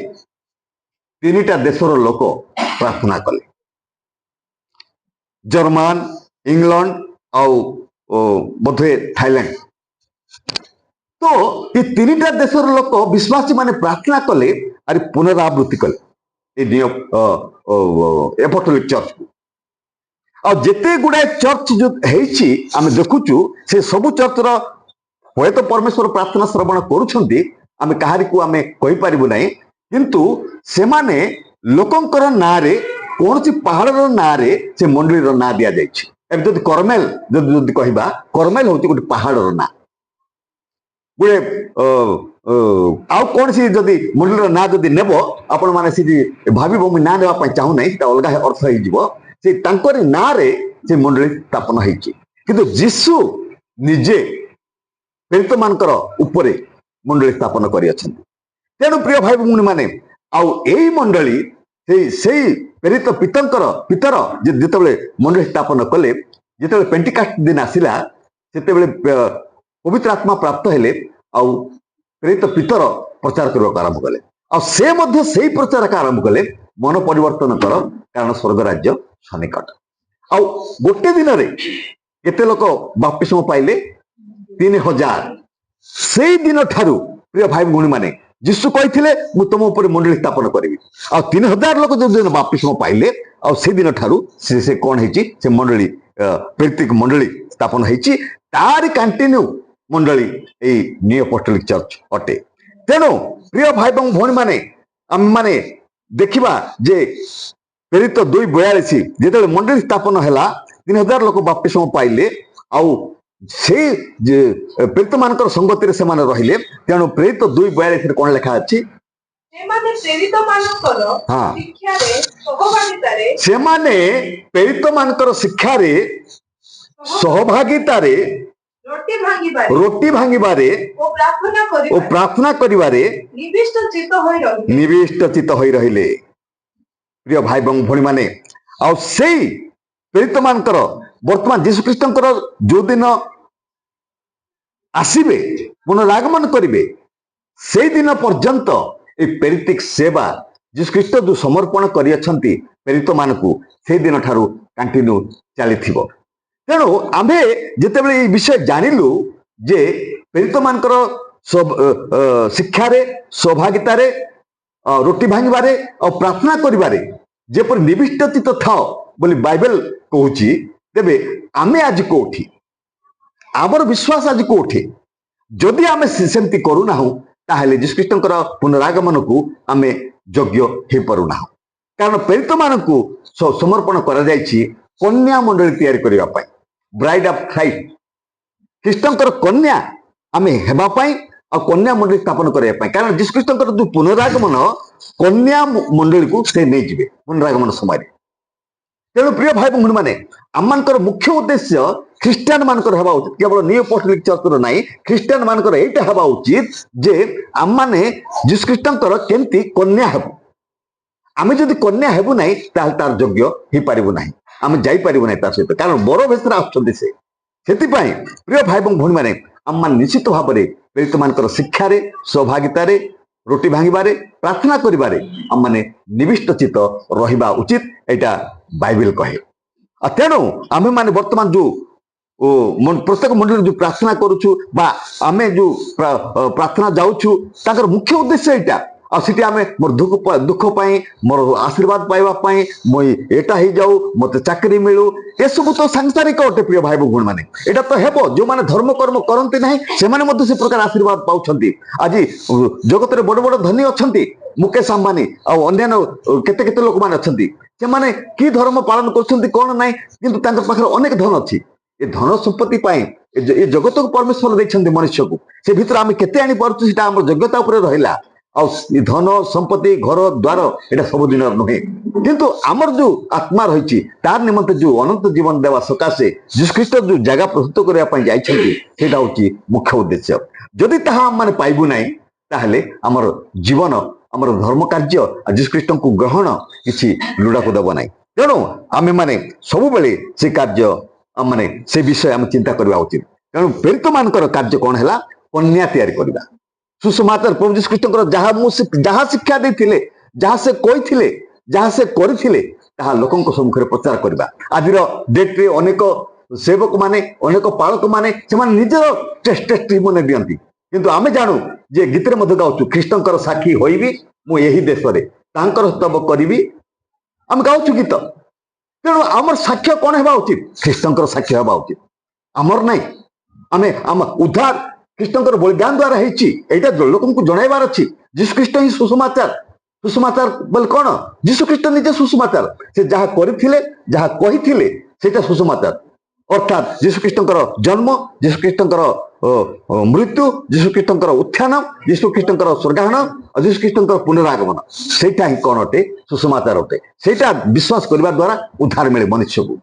Speaker 2: तीनिटा देशर लोक प्रार्थना कले जर्मन इंग्लैंड और बोधे थाईलैंड तो ये तीनिटा देशर लोक विश्वासी माने प्रार्थना कले और पुनरावृत्ति कले एपोस्टोलिक चर्च को और जेते गुड़ाए चर्च जो हेछि आमे देखुचु से सबु चर्च रो होय तो परमेश्वर प्रार्थना श्रवण करूछंती आमे कहारी को आमे कहि परिबु नै किंतु से माने लोकंकर नारे कौन सी पहाड़ ना रे से मंडली ना दिया जाए जब करमेल जब कहबा करमेल होती गोटे पहाड़ ना गोटे आउ कौन सी जदि मंडली ना जदि नेब आपण माने सी भाबिबो मु ना नेबा पय चाहू नै सेटा अलगा अर्थ होई जिवो से तांकर ना रे से मंडली स्थापन होईची किंतु यीशु निजे प्रेरित मानकर ऊपरे मंडली स्थापन करि अछंती तेणु प्रिय भाई भौणी माने आउ एई मंडली से प्रेरित पितर जितेबले मंडली स्थापन कले जितेबले पेंटिकास्ट दिन आसिला सेतेबले पवित्र आत्मा प्राप्त हेले आउ प्रेरित पितर प्रचार करने आरंभ कले आ से मध्य से प्रचार आरंभ कले मन परिवर्तन कर कारण स्वर्ग राज्य सन्निकट आउ गोटे दिन रे केते लोक बपतिस्म पाइले 3000 से दिन ठारू प्रिय भाई भौणी माने यीशु कहिथिले मु तुम ऊपर मंडली स्थापन करिवि आ 3000 लोक जो दिन बपतिस्म पाइले आ से दिन ठारू से कोन हेची से मंडली ପ୍ରେରିତିକ ମଣ୍ଡଳୀ ସ୍ଥାପନ ହେଇଛି ତାରି କଣ୍ଟିନ୍ୟୁ ମଣ୍ଡଳୀ ଏଇ ନିଉ ଆପୋଷ୍ଟୋଲିକ ଚର୍ଚ୍ଚ ଅଟେ। ତେଣୁ ପ୍ରିୟ ଭାଇ ଏବଂ ଭଉଣୀ ମାନେ ଆମେ ମାନେ ଦେଖିବା ଯେ ପ୍ରେରିତ 2:42 ଯେତେବେଳେ ମଣ୍ଡଳୀ ସ୍ଥାପନ ହେଲା 3000 ଲୋକ ବାପ୍ତିସ୍ମ ପାଇଲେ ଆଉ ସେଇ ପ୍ରେରିତ ମାନଙ୍କର ସଂଗତିରେ ସେମାନେ ରହିଲେ। ତେଣୁ ପ୍ରେରିତ 2:42 କଣ ଲେଖା ଅଛି?
Speaker 1: ସେମାନେ ପ୍ରେରିତ ମାନଙ୍କର ଶିକ୍ଷାରେ ସହଭାଗିତାରେ
Speaker 2: ସେମାନେ ପ୍ରେରିତ ମାନଙ୍କର ଶିକ୍ଷାରେ ସହଭାଗିତାରେ ରୋଟି ଭାଙ୍ଗିବାରେ ଓ ପ୍ରାର୍ଥନା କରିବାରେ ନିବିଷ୍ଟ ଚିତ୍ତ ହୋଇ ରହିଲେ। ପ୍ରିୟ ଭାଇ ଏବଂ ଭଉଣୀ ମାନେ ଆଉ ସେଇ ପ୍ରେରିତ ମାନଙ୍କର ବର୍ତ୍ତମାନ ଯୀଶୁଖ୍ରୀଷ୍ଟଙ୍କର ଯୋଉ ଦିନ ଆସିବେ ପୁନରାଗମନ କରିବେ ସେଇ ଦିନ ପର୍ଯ୍ୟନ୍ତ এই ପ୍ରେରିତିକ ସେବା ଯୀଶୁଖ୍ରୀଷ୍ଟ ଯୋଉ ସମର୍ପଣ କରିଅଛନ୍ତି ପ୍ରେରିତ ମାନଙ୍କୁ ସେଇ ଦିନ ଠାରୁ କଣ୍ଟିନ୍ୟୁ ଚାଲିଥିବ। ତେଣୁ ଆମେ ଯେତେବେଳେ এই ବିଷୟ ଜାଣିଲୁ ଯେ ପ୍ରେରିତ ମାନଙ୍କର ଶିକ୍ଷାରେ ସୌଭାଗିତାରେ ରୋଟି ଭାଙ୍ଗିବାରେ ଆଉ ପ୍ରାର୍ଥନା କରିବାରେ ଯେପରି ନିବିଷ୍ଟ ଚିତ୍ତ ଥାଅ ବୋଲି ବାଇବେଲ କହୁଛି, ତେବେ ଆମେ ଆଜି କୋଉଠି? ଆମର ବିଶ୍ୱାସ ଆଜି କୋଉଠି? ଯଦି ଆମେ ସେମିତି କରୁନାହୁଁ ତାହେଲେ ଯୀଶୁଖ୍ରୀଷ୍ଟଙ୍କର ପୁନରାଗମନକୁ ଆମେ ଯୋଗ୍ୟ ହେଇପାରୁନାହୁଁ। କାରଣ ପ୍ରେରିତ ମାନଙ୍କୁ ସମର୍ପଣ କରାଯାଇଛି କନ୍ୟା ମଣ୍ଡଳୀ ତିଆରି କରିବା ପାଇଁ, ବ୍ରାଇଡ୍ ଅଫ୍ ଖ୍ରାଇଷ୍ଟ, ଖ୍ରୀଷ୍ଟଙ୍କର କନ୍ୟା ଆମେ ହେବା ପାଇଁ ଆଉ କନ୍ୟା ମଣ୍ଡଳୀ ସ୍ଥାପନ କରିବା ପାଇଁ। କାରଣ ଯୀଶୁଖ୍ରୀଷ୍ଟଙ୍କର ଯୋଉ ପୁନରାଗମନ କନ୍ୟା ମଣ୍ଡଳୀକୁ ସେ ନେଇଯିବେ ପୁନରାଗମନ ସମୟରେ। ତେଣୁ ପ୍ରିୟ ଭାଇ ଭଉଣୀ ମାନେ ଆମମାନଙ୍କର ମୁଖ୍ୟ ଉଦ୍ଦେଶ୍ୟ ଖ୍ରୀଷ୍ଟିଆନ ମାନଙ୍କର ହେବା ଉଚିତ, କେବଳ ନିଉ ଆପୋଷ୍ଟୋଲିକ ଚର୍ଚ୍ଚର ନାହିଁ, ଖ୍ରୀଷ୍ଟିଆନ ମାନଙ୍କର ଏଇଟା ହେବା ଉଚିତ ଯେ ଆମମାନେ ଯୀଶୁଖ୍ରୀଷ୍ଟଙ୍କର କେମିତି କନ୍ୟା ହେବୁ। ଆମେ ଯଦି କନ୍ୟା ହେବୁ ନାହିଁ ତାହେଲେ ତାର ଯୋଗ୍ୟ ହେଇପାରିବୁ ନାହିଁ, ଆମେ ଯାଇପାରିବୁ ନାହିଁ ତା ସହିତ, କାରଣ ବର ବେଶରେ ଆସୁଛନ୍ତି ସେ। ସେଥିପାଇଁ ପ୍ରିୟ ଭାଇ ଏବଂ ଭଉଣୀ ମାନେ ଆମମାନେ ନିଶ୍ଚିତ ଭାବରେ ପ୍ରେରିତ ମାନଙ୍କର ଶିକ୍ଷାରେ ସୌଭାଗିତାରେ ରୋଟି ଭାଙ୍ଗିବାରେ ପ୍ରାର୍ଥନା କରିବାରେ ଆମମାନେ ନିବିଷ୍ଟ ଚିତ୍ତ ରହିବା ଉଚିତ, ଏଇଟା ବାଇବେଲ କହେ। ତେଣୁ ଆମେ ମାନେ ବର୍ତ୍ତମାନ ଯୋଉ ପ୍ରତ୍ୟେକ ମଣ୍ଡଳୀରେ ଯୋଉ ପ୍ରାର୍ଥନା କରୁଛୁ ବା ଆମେ ଯୋଉ ପ୍ରାର୍ଥନା ଯାଉଛୁ ତାଙ୍କର ମୁଖ୍ୟ ଉଦ୍ଦେଶ୍ୟ ଏଇଟା। ଆଉ ସେଠି ଆମେ ମୋର ଦୁଃଖ ପାଇଁ, ମୋର ଆଶୀର୍ବାଦ ପାଇବା ପାଇଁ, ମୁଁ ଏଟା ହେଇଯାଉ, ମତେ ଚାକିରି ମିଳୁ, ଏସବୁ ତ ସାଂସାରିକ ଅଟେ ପ୍ରିୟ ଭାଇ ଭଉଣୀ ମାନେ। ଏଇଟା ତ ହେବ ଯୋଉମାନେ ଧର୍ମକର୍ମ କରନ୍ତି ନାହିଁ ସେମାନେ ମଧ୍ୟ ସେ ପ୍ରକାର ଆଶୀର୍ବାଦ ପାଉଛନ୍ତି। ଆଜି ଜଗତରେ ବଡ ବଡ ଧନୀ ଅଛନ୍ତି, ମୁକେଶ ଅମ୍ବାନୀ ଆଉ ଅନ୍ୟାନ୍ୟ କେତେ କେତେ ଲୋକମାନେ ଅଛନ୍ତି, ସେମାନେ କି ଧର୍ମ ପାଳନ କରୁଛନ୍ତି କଣ ନାହିଁ, କିନ୍ତୁ ତାଙ୍କ ପାଖରେ ଅନେକ ଧନ ଅଛି। ଏ ଧନ ସମ୍ପତ୍ତି ପାଇଁ ଏ ଜଗତକୁ ପରମେଶ୍ୱର ଦେଇଛନ୍ତି ମନୁଷ୍ୟକୁ, ସେ ଭିତରେ ଆମେ କେତେ ଆଣିପାରୁଛୁ ସେଟା ଆମର ଯୋଗ୍ୟତା ଉପରେ ରହିଲା। ଆଉ ଧନ ସମ୍ପତ୍ତି ଘର ଦ୍ୱାର ଏଇଟା ସବୁଦିନ ନୁହେଁ, କିନ୍ତୁ ଆମର ଯୋଉ ଆତ୍ମା ରହିଛି ତାର ନିମନ୍ତେ ଯୋଉ ଅନନ୍ତ ଜୀବନ ଦେବା ସକାଶେ ଯୀଶୁଖ୍ରୀଷ୍ଟ ଯୋଉ ଜାଗା ପ୍ରସ୍ତୁତ କରିବା ପାଇଁ ଯାଇଛନ୍ତି ସେଇଟା ହଉଛି ମୁଖ୍ୟ ଉଦ୍ଦେଶ୍ୟ। ଯଦି ତାହା ଆମମାନେ ପାଇବୁ ନାହିଁ ତାହେଲେ ଆମର ଜୀବନ, ଆମର ଧର୍ମ କାର୍ଯ୍ୟ ଯୀଶୁଖ୍ରୀଷ୍ଟଙ୍କୁ ଗ୍ରହଣ କିଛି ଲୁଡ଼ାକୁ ଦେବ ନାହିଁ। ତେଣୁ ଆମେ ମାନେ ସବୁବେଳେ ସେ କାର୍ଯ୍ୟ ମାନେ ସେ ବିଷୟ ଆମେ ଚିନ୍ତା କରିବା ଉଚିତ। ତେଣୁ ପ୍ରେରିତ ମାନଙ୍କର କାର୍ଯ୍ୟ କଣ ହେଲା? କନ୍ୟା ତିଆରି କରିବା। ସୁସମାଚାର ପ୍ରଭୁ ଯୀଶୁଖ୍ରୀଷ୍ଟଙ୍କର ଯାହା ଶିକ୍ଷା ଦେଇଥିଲେ, ଯାହା ସେ କହିଥିଲେ, ଯାହା ସେ କରିଥିଲେ ତାହା ଲୋକଙ୍କ ସମ୍ମୁଖରେ ପ୍ରଚାର କରିବା। ଆଜିର ଡେଟ୍ରେ ଅନେକ ସେବକ ମାନେ, ଅନେକ ପାଳକ ମାନେ ସେମାନେ ନିଜର ଟେଷ୍ଟିମୋନି ଦିଅନ୍ତି, କିନ୍ତୁ ଆମେ ଜାଣୁ ଯେ ଗୀତରେ ମଧ୍ୟ ଗାଉଛୁ, ଖ୍ରୀଷ୍ଟଙ୍କର ସାକ୍ଷୀ ହୋଇବି ମୁଁ ଏହି ଦେଶରେ, ତାଙ୍କର ସ୍ତବ କରିବି, ଆମେ ଗାଉଛୁ ଗୀତ। ତେଣୁ ଆମର ସାକ୍ଷ୍ୟ କଣ ହେବା ଉଚିତ? ଖ୍ରୀଷ୍ଟଙ୍କର ସାକ୍ଷ୍ୟ ହେବା ଉଚିତ, ଆମର ନାହିଁ। ଆମେ ଆମ ଉଦ୍ଧାର ଖ୍ରୀଷ୍ଟଙ୍କର ବଳିଦାନ ଦ୍ୱାରା ହେଇଛି ଏଇଟା ଲୋକଙ୍କୁ ଜଣାଇବାର ଅଛି। ଯୀଶୁଖ୍ରୀଷ୍ଟ ହିଁ ସୁସମାଚାର। ସୁସମାଚାର ବୋଲେ କଣ? ଯୀଶୁଖ୍ରୀଷ୍ଟ ନିଜେ ସୁସମାଚାର। ସେ ଯାହା କରିଥିଲେ, ଯାହା କହିଥିଲେ ସେଇଟା ସୁସମାଚାର। ଅର୍ଥାତ୍ ଯୀଶୁଖ୍ରୀଷ୍ଟଙ୍କର ଜନ୍ମ, ଯୀଶୁଖ୍ରୀଷ୍ଟଙ୍କର ମୃତ୍ୟୁ, ଯୀଶୁଖ୍ରୀଷ୍ଟଙ୍କର ଉତ୍ଥାନ, ଯୀଶୁଖ୍ରୀଷ୍ଟଙ୍କର ସ୍ୱର୍ଗାରୋହଣ ଆଉ ଯୀଶୁଖ୍ରୀଷ୍ଟଙ୍କର ପୁନରାଗମନ, ସେଇଟା ହିଁ କଣ ଅଟେ? ସୁସମାଚାର ଅଟେ। ସେଇଟା ବିଶ୍ୱାସ କରିବା ଦ୍ୱାରା ଉଦ୍ଧାର ମିଳେ ମନୁଷ୍ୟକୁ।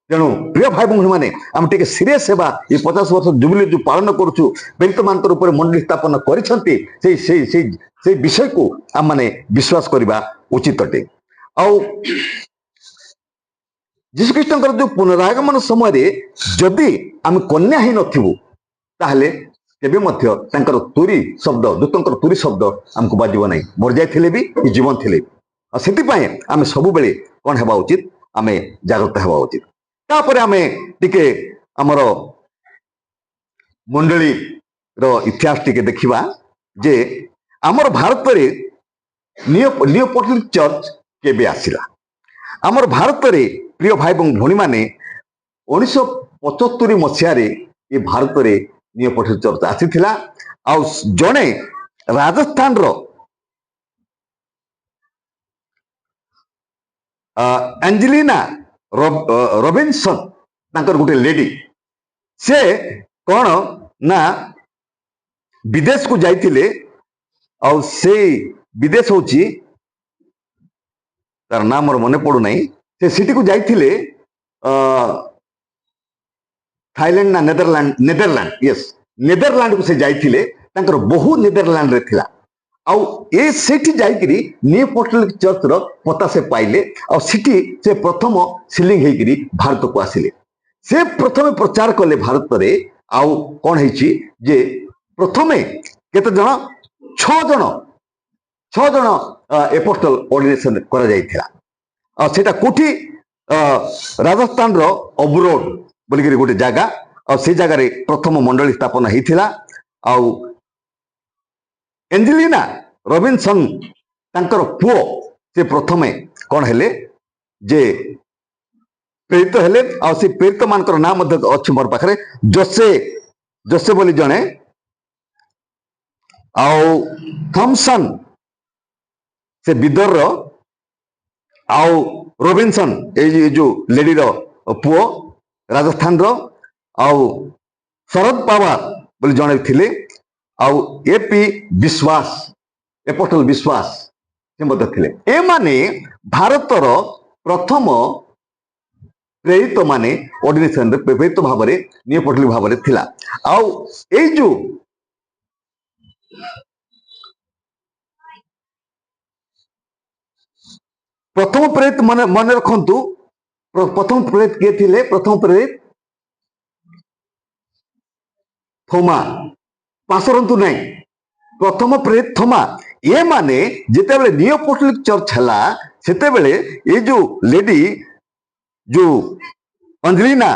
Speaker 2: ତେଣୁ ପ୍ରିୟ ଭାଇ ଭଉଣୀ ମାନେ ଆମେ ଟିକେ ସିରିୟସ ହେବା। ଏ 50 ବର୍ଷ ଜୁବିଲି ଯୋଉ ପାଳନ କରୁଛୁ, ପ୍ରେରିତ ମାନଙ୍କର ଉପରେ ମଣ୍ଡଳୀ ସ୍ଥାପନ କରିଛନ୍ତି, ସେଇ ବିଷୟକୁ ଆମମାନେ ବିଶ୍ୱାସ କରିବା ଉଚିତ ଅଟେ। ଆଉ ଯୀଶୁଖ୍ରୀଷ୍ଟଙ୍କର ଯୋଉ ପୁନରାଗମନ ସମୟରେ ଯଦି ଆମେ କନ୍ୟା ହେଇନଥିବୁ ତାହେଲେ କେବେ ମଧ୍ୟ ତାଙ୍କର ତୁରୀ ଶବ୍ଦ, ଦୂତଙ୍କର ତୁରୀ ଶବ୍ଦ ଆମକୁ ବାଜିବ ନାହିଁ, ମରିଯାଇଥିଲେ ବି ଜୀବନ ଥିଲେ ବି। ଆଉ ସେଥିପାଇଁ ଆମେ ସବୁବେଳେ କଣ ହେବା ଉଚିତ? ଆମେ ଜାଗ୍ରତ ହେବା ଉଚିତ। ତାପରେ ଆମେ ଟିକେ ଆମର ମଣ୍ଡଳୀର ଇତିହାସ ଟିକେ ଦେଖିବା ଯେ ଆମର ଭାରତରେ ନିଉ ଆପୋଷ୍ଟୋଲିକ ଚର୍ଚ୍ଚ କେବେ ଆସିଲା। ଆମର ଭାରତରେ ପ୍ରିୟ ଭାଇ ଏବଂ ଭଉଣୀ ମାନେ 1975 मसीह ये भारत में नियो पटल चर्च आसीथिला आउ जणे राजस्थान रो एंजेलिना रॉबिन्सन तांकर गोटे लेडी से कौन ना विदेश को जाइथिले आउ से विदेश होची तार नाम मोर मने पड़ू नहीं से सिटी को जाइथिले थाईलैंड ना नेदरलैंड यस नेदरलैंड को से जाइथिले तांकर बहु नेदरलैंड रे थिला आउ ए सेठी जाइकरी न्यू अपोस्टोलिक चर्च रो पता से पाइले आउ सिटी से प्रथम सिलिंग हेकरी भारत को आसिले से प्रथम प्रचार कले भारत रे आउ कोन हेची जे प्रथमे केते जण 6 जण एपोस्टल ऑर्डिनेशन करा जाइथिला आ सेटा कोठी राजस्थान रो अब्रोड बोलिकरी गोटे जगह आ से जगह रे प्रथम मंडली स्थापना हेथिला आउ एंजेलिना रॉबिन्सन तांकर पुओ से प्रथमे कौन हेले जे प्रेरित हेले आ से प्रेरित मानकर नाम मध्य अछि मोर पाखरे जोसे बोली जणे आउ थॉमसन से बिदर रो आउ रॉबिन्सन ए जो लेडी रो पुओ राजस्थान रो आउ शरद पवार बोली जणे थिले आउ एपी विश्वास एपोस्टल विश्वास से मध्य थिले ए माने भारतर प्रथम प्रेरित माने ऑर्डिनेशन रे प्रेरित भाव रे नियो पटली भाव रे थिला आउ ए जो प्रथम प्रेरित मन रखंतु प्रथम प्रेरित के थिले प्रथम प्रेरित थोमा पासरंतु नहीं प्रथम प्रेरित थोमा ये माने जिते बेले नियो अपोस्टोलिक चर्च हला सेते बेले ये जो लेडी जो एंजेलिना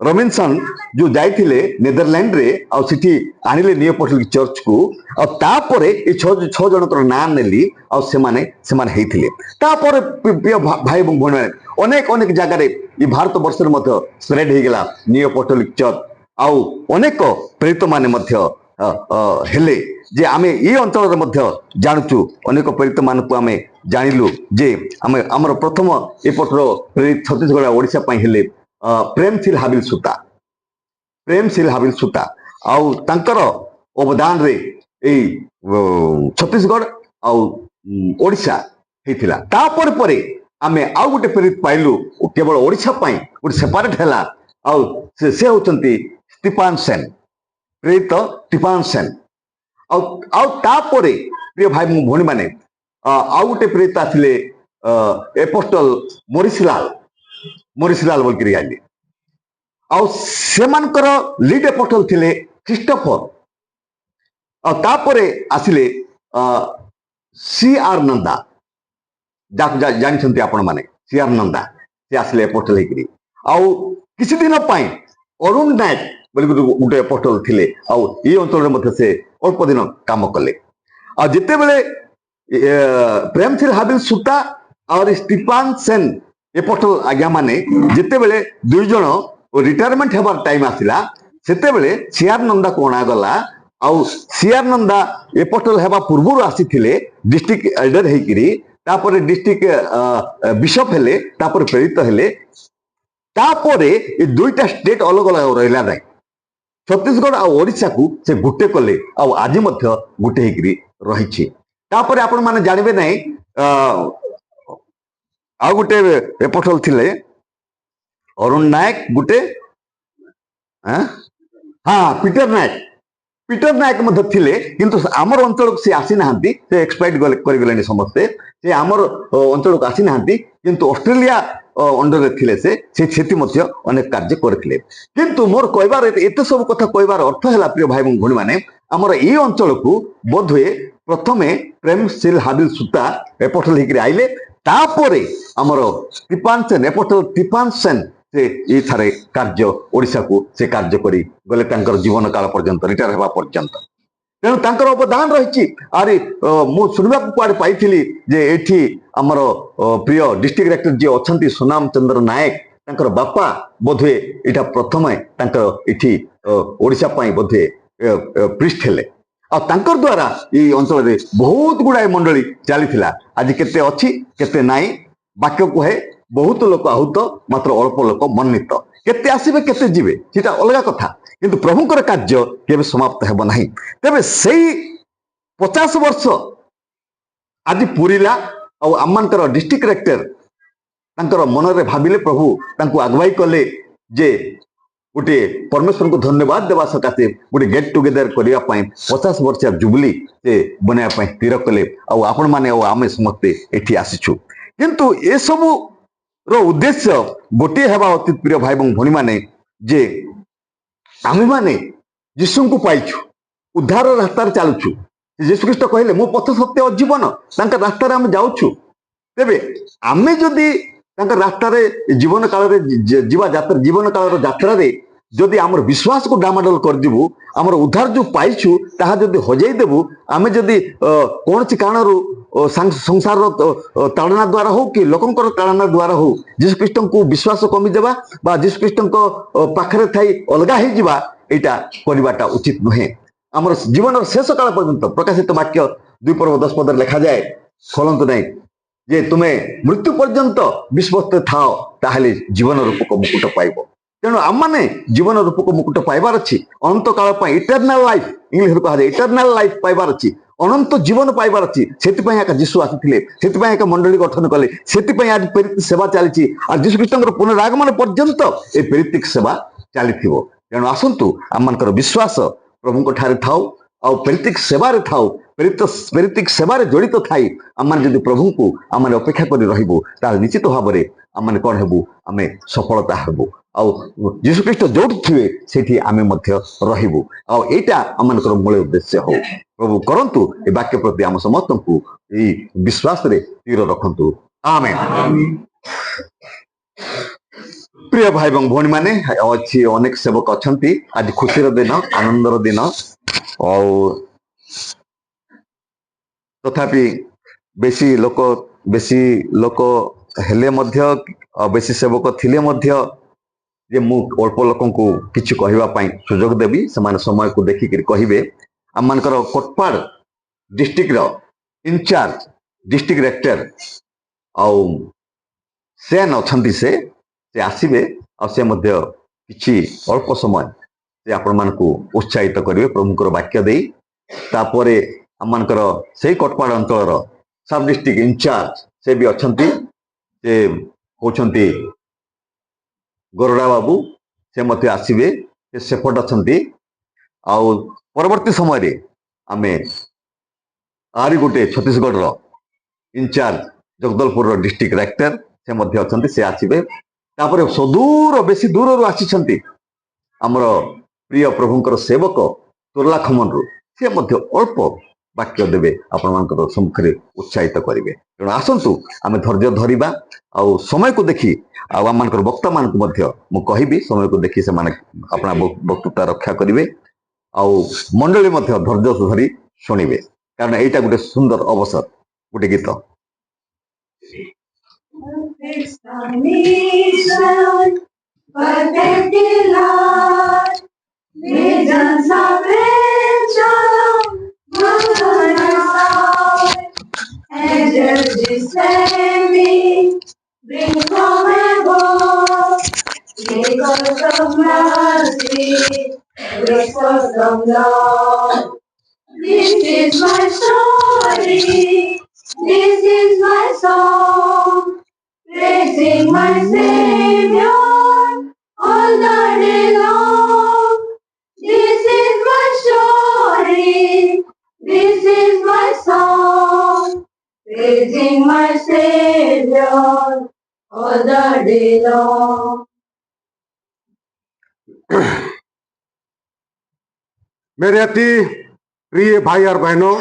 Speaker 2: रॉबिन्सन जो जाइथिले नेदरलैंड रे आ सिटी आनिले नियो अपोस्टोलिक चर्च को आ तापरे ए 6 जनकर नाम नेली आ सेमाने हेथिले तापरे प्रिय भाई बहन माने अनेक जगह रे ई भारत वर्ष रे मध्य स्प्रेड हे गेला नियो अपोस्टोलिक चर्च आउ अनेक प्रेरित माने मध्य हेले जे आमे ई अंचल रे मध्य जानचु अनेक प्रेरित मान को आमे जानिलु जे आमे हमर प्रथम एपटरो प्रेरित छत्तीसगढ़ ओडिसा पई हेले प्रेमशील हाबिल सुता आउ तांकर अवदान रे ए छत्तीसगढ़ आउ ओडिसा हेतिला तापर परे आमे आउ गोटे प्रेरित पाइलु केवल ओडिसा पई गोटे सेपरेट हेला आउ से होचंती स्टीफन सेन प्रेरित स्टीफन सेन आउ तापरे प्रिय भाई भौणी माने आउ गोटे प्रेरित आथिले एपोस्टल मोरिसलाल बोलकरी आइले आउ सेमानकर लीड एपोस्टल थिले क्रिस्टोफर आ तापरे आसिले सीआर नंदा जानिछंती आपण माने सीआर नंदा से आसिले एपोस्टल हेकरी आउ किछि दिन पई अरुण नायक बोली गोटे एपोस्टल थिले आउ ई अंचल मध्य से अल्प दिन काम कले आ जिते बेले प्रेमशील हाबिल सुता और स्टीफन सेन एपोस्टल आज्ञा माने जिते बेले दुई जन रिटायरमेंट हेबार टाइम आसिला सेते बेले सीआर नंदा को अणा गला आउ सीआर नंदा एपोस्टल हेबा पूर्वरु आसीथिले डिस्ट्रिक्ट एल्डर हेकिरी तापरे डिस्ट्रिक्ट बिशप हेले तापरे प्रेरित हेले तापरे ए दुईटा स्टेट अलग अलग रहिला नाही छत्तीसगढ़ आ ओडिशा को से गुटे कले आ आज मध्य गुटे हेकरी रहिछि तापरे आपण माने जानिबे नाही आ गुटे एपोस्टल थिले अरुण नायक गुटे हाँ पीटर नायक मध्य थिले किंतु आमर अंचल को से आसी नाहंती से एक्सपायर्ड कर गलेनी समस्ते से आमर अंचल को आसी नाहंती किंतु ऑस्ट्रेलिया अंडर थिले से सेति मध्य अनेक कार्य करथिले किंतु मोर कहबार एते सब कथा कहबार अर्थ हैला प्रिय भाई भौणी माने हमर ई अंचल को बोधवे प्रथमे प्रेमशील हाबिल सुता एपोस्टल हेकरी आइले तापरे हमर Stephen Sen apostle Stephen Sen से ई थारे कार्य ओडिसा को से कार्य करी गले तांकर जीवन काल पर्यंत रिटायर हेबा पर्यंत तेणु तांकर अवदान रही आरे मु सुनवा कुआडे पाइथिली जे एठी हमर प्रिय डिस्ट्रिक्ट डायरेक्टर जे अछंती सुनाम चंद्र नायक ତାଙ୍କର ବାପା ବୋଧେ ଏଇଟା ପ୍ରଥମେ ତାଙ୍କର ଏଠି ଓଡ଼ିଶା ପାଇଁ ବୋଧେ ପ୍ରିଷ୍ଟ ହେଲେ ଆଉ ତାଙ୍କର ଦ୍ୱାରା ଏଇ ଅଞ୍ଚଳରେ ବହୁତ ଗୁଡ଼ାଏ ମଣ୍ଡଳୀ ଚାଲିଥିଲା। ଆଜି କେତେ ଅଛି କେତେ ନାହିଁ ବାକ୍ୟ କୁହେ ବହୁତ ଲୋକ ଆହୁତ ମାତ୍ର ଅଳ୍ପ ଲୋକ ମନୋନୀତ। କେତେ ଆସିବେ କେତେ ଯିବେ ସେଟା ଅଲଗା କଥା, କିନ୍ତୁ ପ୍ରଭୁଙ୍କର କାର୍ଯ୍ୟ କେବେ ସମାପ୍ତ ହେବ ନାହିଁ। ତେବେ ସେଇ 50 ବର୍ଷ ଆଜି ପୁରିଲା ଆଉ ଆମମାନଙ୍କର ଡିଷ୍ଟ୍ରିକ୍ଟ ରେକ୍ଟର ତାଙ୍କର ମନରେ ଭାବିଲେ, ପ୍ରଭୁ ତାଙ୍କୁ ଆଗୁଆଇ କଲେ ଯେ गोटे परमेश्वर को धन्यवाद देवा सकाशे गोटे गेट टुगेदर करने 50 वर्षिया जुबली से बनवाई स्थिर कले आपण मैंने आम समस्ते ये आसीचु। किंतु ए सबू रो उद्देश्य गोटे हेबा अति प्रिय भाई भौणी माने जे आमे माने यीशु को पाइछु उद्धार रास्तार चलुछु। यीशु ख्रीष्ट कहले मो पथ सत्य और जीवन तांका रास्तार आम जाउछु। तेबे आमे जदि तांका रास्तार जीवन काल जीवन काल यात्रा जदि आमर विश्वास को डामाडोल करदेबू आमर उद्धार जो पाइछु ताहा जदि हजई देबू आमे जदि कौन सी कारण संसार ताड़ना द्वारा हो कि लोकंकर ताड़ना द्वारा हो जीशु ख्रीष्ट को विश्वास कमी देबा बा जीशु ख्रीष्ट पाखरे थाई अलगा ही जीवा एटा करबाटा उचित नुहे। आमर जीवन शेष काल पर्यंत प्रकाशित वाक्य 2 पर्व 10 पद लिखा जाए खोलंतु नहीं जे तुम्हें मृत्यु पर्यंत विश्वस्त थाओ ताहले जीवन रूपक मुकुट पाइब। तेणु आम मैंने जीवन रूपक मुकुट पाइबार अच्छी अनंत काल इटरनाल लाइफ इंग्लिश कहा जाए इटरनाल लाइफ पाइबार अच्छी अनंत जीवन पाइबार अच्छी। से जीशु आसी से मंडली गठन कले से आज प्रेरित सेवा चली और जीशु ख्रीष्ट पुनरागमन पर्यंत ये प्रेरित सेवा चली। तेणु आसतु आम विश्वास प्रभु ठारे थाऊ आ प्रेरित सेवार थाऊ प्रेरित सेवार जड़ित थाई आम जब प्रभु को आम अपेक्षा कर रही निश्चित भाव में आम कौन हेबू आम सफलता हेबू आ जीशु ख्रीष्ट जोटी थे से आम रही आईटा आम मूल उद्देश्य हो। प्रभु करंतु ए वाक्य प्रति आम समस्त को विश्वास रे तीर रखंतु आमेन। प्रिय भाई भौणी माने अच्छी अनेक सेवक अच्छा आज खुशी दिन आनंदर दिन तथापि बेसी लोक हेले मध्य बेसी सेवक थिले मध्य जे मु अल्प लोक को किछि कहवा पाई सुजोग देबी समान समय को देखिक कहिबे। आम मानकर कोटपाड़ डिस्ट्रिक्ट रो इंचार्ज डिस्ट्रिक्ट रेक्टर आउ सेन अछंती से आसीबे आ से मध्य किछि अल्प समय से आपण मानकु उत्साहित करिवे प्रभुकर वाक्य देई। तापरे आम मानकर सेही कोटपाड़ अंचल सब डिस्ट्रिक्ट इंचार्ज से भी अछंती से होछंती गोरडा बाबू से मत आसवे सेपट अच्छा आउ परवर्ती समय आमे आरी गोटे Chhattisgarh incharge Jagdalpur district rector से मध्य अच्छा से आसवे। तापर सदूर बेसी दूर आसी आमर प्रिय प्रभुंकर सेवक तुर्ला खमनरू से मध्य अल्प वाक्य देवे आपण सम्मुखें उत्साहित करेंगे। तेणु आसतु आम धैर्य धरिबा आउ समय को देखी आम वक्ता मान कहि समय को देखी से अपना वक्तृता रक्षा करेंगे आउ मंडली धैर्य धरी शुणिबे कारण एटा गोटे सुंदर अवसर गोटे गीत
Speaker 1: Angels descending, bring from above, miracles of mercy, whispers of love. This is my story, this is my song, praising my Savior all the day long. This is my story, this is my song, praising my Savior all the day long.
Speaker 3: मेरे अति प्रिय भाई और बहनों,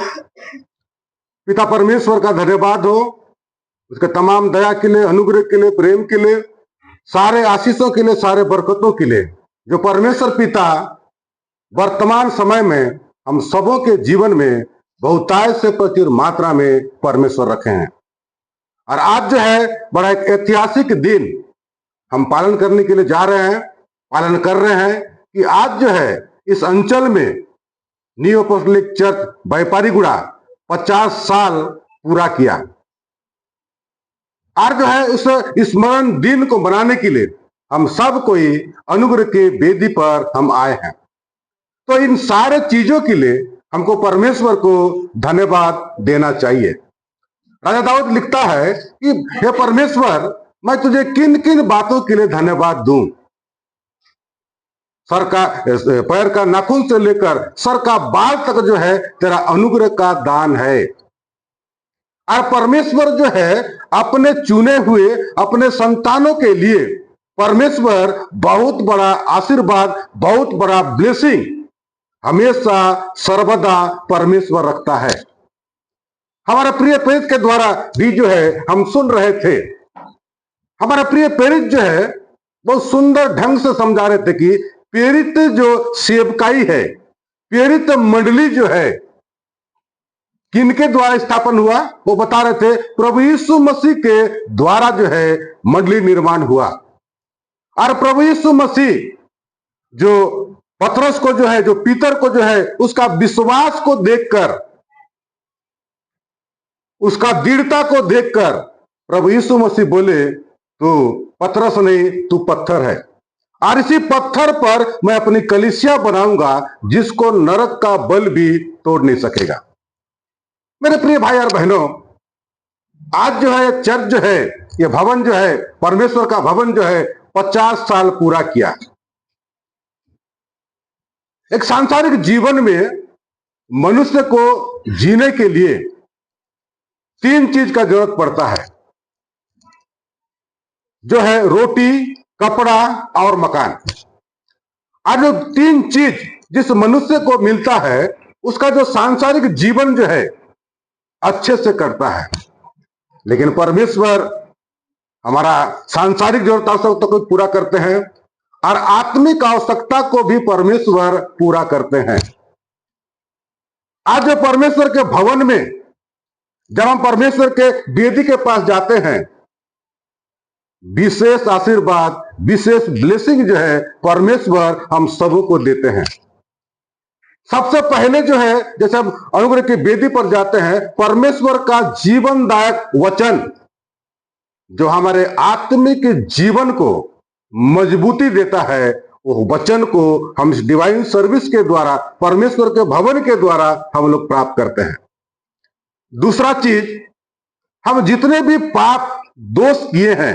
Speaker 3: पिता परमेश्वर का धन्यवाद हो उसके तमाम दया के लिए, अनुग्रह के लिए, प्रेम के लिए, सारे आशीषों के लिए, सारे बरकतों के लिए जो परमेश्वर पिता वर्तमान समय में हम सबों के जीवन में बहुतायत से प्रचुर मात्रा में परमेश्वर रखे हैं। और आज जो है बड़ा एक ऐतिहासिक दिन हम पालन करने के लिए जा रहे हैं, पालन कर रहे हैं कि आज जो है इस अंचल में न्यू अपोस्टोलिक चर्च व्यापारीगुड़ा 50 साल पूरा किया। और जो है उस स्मरण दिन को मनाने के लिए हम सब कोई अनुग्रह के वेदी पर हम आए हैं। तो इन सारे चीजों के लिए हमको परमेश्वर को धन्यवाद देना चाहिए। राजा दाऊद लिखता है कि हे परमेश्वर, मैं तुझे किन किन बातों के लिए धन्यवाद दूं। सर का पैर का नाखून से लेकर सर का बाल तक जो है तेरा अनुग्रह का दान है। और परमेश्वर जो है अपने चुने हुए अपने संतानों के लिए परमेश्वर बहुत बड़ा आशीर्वाद, बहुत बड़ा ब्लेसिंग हमेशा सर्वदा परमेश्वर रखता है। हमारे प्रिय प्रेरित के द्वारा भी जो है हम सुन रहे थे, हमारा प्रिय प्रेरित जो है बहुत सुंदर ढंग से समझा रहे थे कि प्रेरित जो सेवकाई है, प्रेरित मंडली जो है किनके द्वारा स्थापन हुआ वो बता रहे थे। प्रभु यीशु मसीह के द्वारा जो है मंडली निर्माण हुआ। और प्रभु यीशु मसीह जो पतरस को जो है, जो पीतर को जो है उसका विश्वास को देखकर, उसका दृढ़ता को देखकर प्रभु यीशु मसीह बोले तू पतरस नहीं, तू पत्थर है और इसी पत्थर पर मैं अपनी कलीसिया बनाऊंगा जिसको नरक का बल भी तोड़ नहीं सकेगा। मेरे प्रिय भाई और बहनों, आज जो है चर्च जो है, ये भवन जो है, परमेश्वर का भवन जो है 50 साल पूरा किया। एक सांसारिक जीवन में मनुष्य को जीने के लिए 3 चीज का जरूरत पड़ता है, जो है रोटी, कपड़ा और मकान। और जो 3 चीज जिस मनुष्य को मिलता है उसका जो सांसारिक जीवन जो है अच्छे से करता है। लेकिन परमेश्वर हमारा सांसारिक जरूरत आवश्यकता को पूरा करते हैं और आत्मिक आवश्यकता को भी परमेश्वर पूरा करते हैं। आज परमेश्वर के भवन में जब हम परमेश्वर के वेदी के पास जाते हैं, विशेष आशीर्वाद, विशेष ब्लेसिंग जो है परमेश्वर हम सबों को देते हैं। सबसे पहले जो है जैसे हम अनुग्रह की वेदी पर जाते हैं, परमेश्वर का जीवनदायक वचन जो हमारे आत्मिक जीवन को मजबूती देता है, वो वचन को हम इस डिवाइन सर्विस के द्वारा, परमेश्वर के भवन के द्वारा हम लोग प्राप्त करते हैं। दूसरा चीज, हम जितने भी पाप दोष किए हैं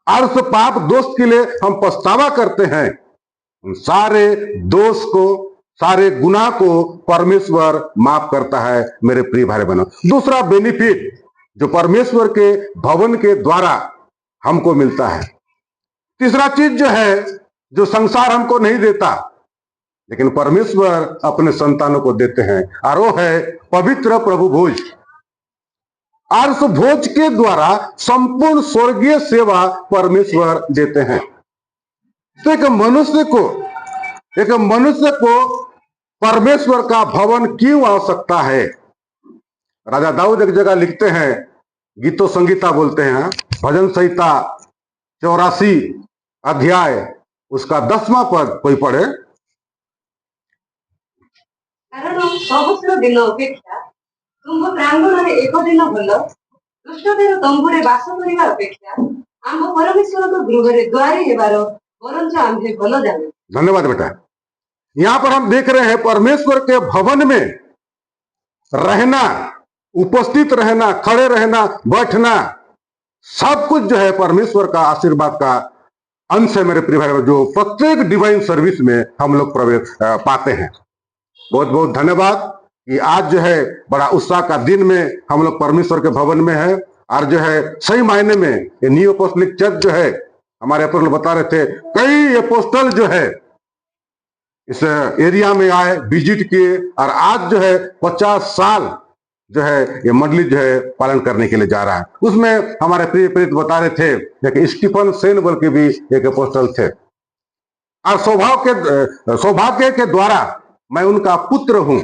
Speaker 3: और उस पाप दोष के लिए हम पछतावा करते हैं, उन सारे दोष को, सारे गुनाह को परमेश्वर माफ करता है। मेरे प्रिय भाई बहनों, दूसरा बेनिफिट जो परमेश्वर के भवन के द्वारा हमको मिलता है। तीसरा चीज जो है, जो संसार हमको नहीं देता लेकिन परमेश्वर अपने संतानों को देते हैं, और वो है पवित्र प्रभु भोज। और उस भोज के द्वारा संपूर्ण स्वर्गीय सेवा परमेश्वर देते हैं। तो एक मनुष्य को परमेश्वर का भवन क्यों आवश्यकता है? राजा दाऊद एक जगह लिखते हैं, गीतो संगीता बोलते हैं, भजन संहिता 84 अध्याय उसका 10वां पद कोई पढ़े।
Speaker 1: କାରଣ ସହସ୍ର ଦିନ ଅପେକ୍ଷା ତୁମ୍ଭ ପ୍ରାଙ୍ଗଣରେ ଏକ ଦିନ ଭଲ, ଦୁଷ୍ଟତାର ତମ୍ବୁରେ ବାସ କରିବା ଅପେକ୍ଷା ଆମ ପରମେଶ୍ୱରଙ୍କ ଗୃହରେ ଦ୍ୱାରୀ ହେବାର ବରଞ୍ଚ ଆମ୍ଭେ ଭଲ ଜାଣୁ।
Speaker 3: धन्यवाद बेटा। यहां पर हम देख रहे हैं परमेश्वर के भवन में रहना, उपस्थित रहना, खड़े रहना, बैठना, सब कुछ जो है परमेश्वर का आशीर्वाद का अंश है। मेरे प्रिय भाई, जो प्रत्येक डिवाइन सर्विस में हम लोग प्रवेश पाते हैं। बहुत बहुत धन्यवाद कि आज जो है बड़ा उत्साह का दिन में हम लोग परमेश्वर के भवन में है। और जो है सही मायने में ये न्यू अपोस्टोलिक चर्च जो है, हमारे अपोस्टल बता रहे थे, कई अपोस्टल जो है इस एरिया में आए, विजिट किए, और आज जो है 50 साल जो है ये मंडली जो है पालन करने के लिए जा रहा है। उसमें हमारे प्रिय प्रेरित बता रहे थे कि स्टीफन सेन बोल के भी एक अपोस्टल थे, और सौभाग्य के द्वारा मैं उनका पुत्र हूं।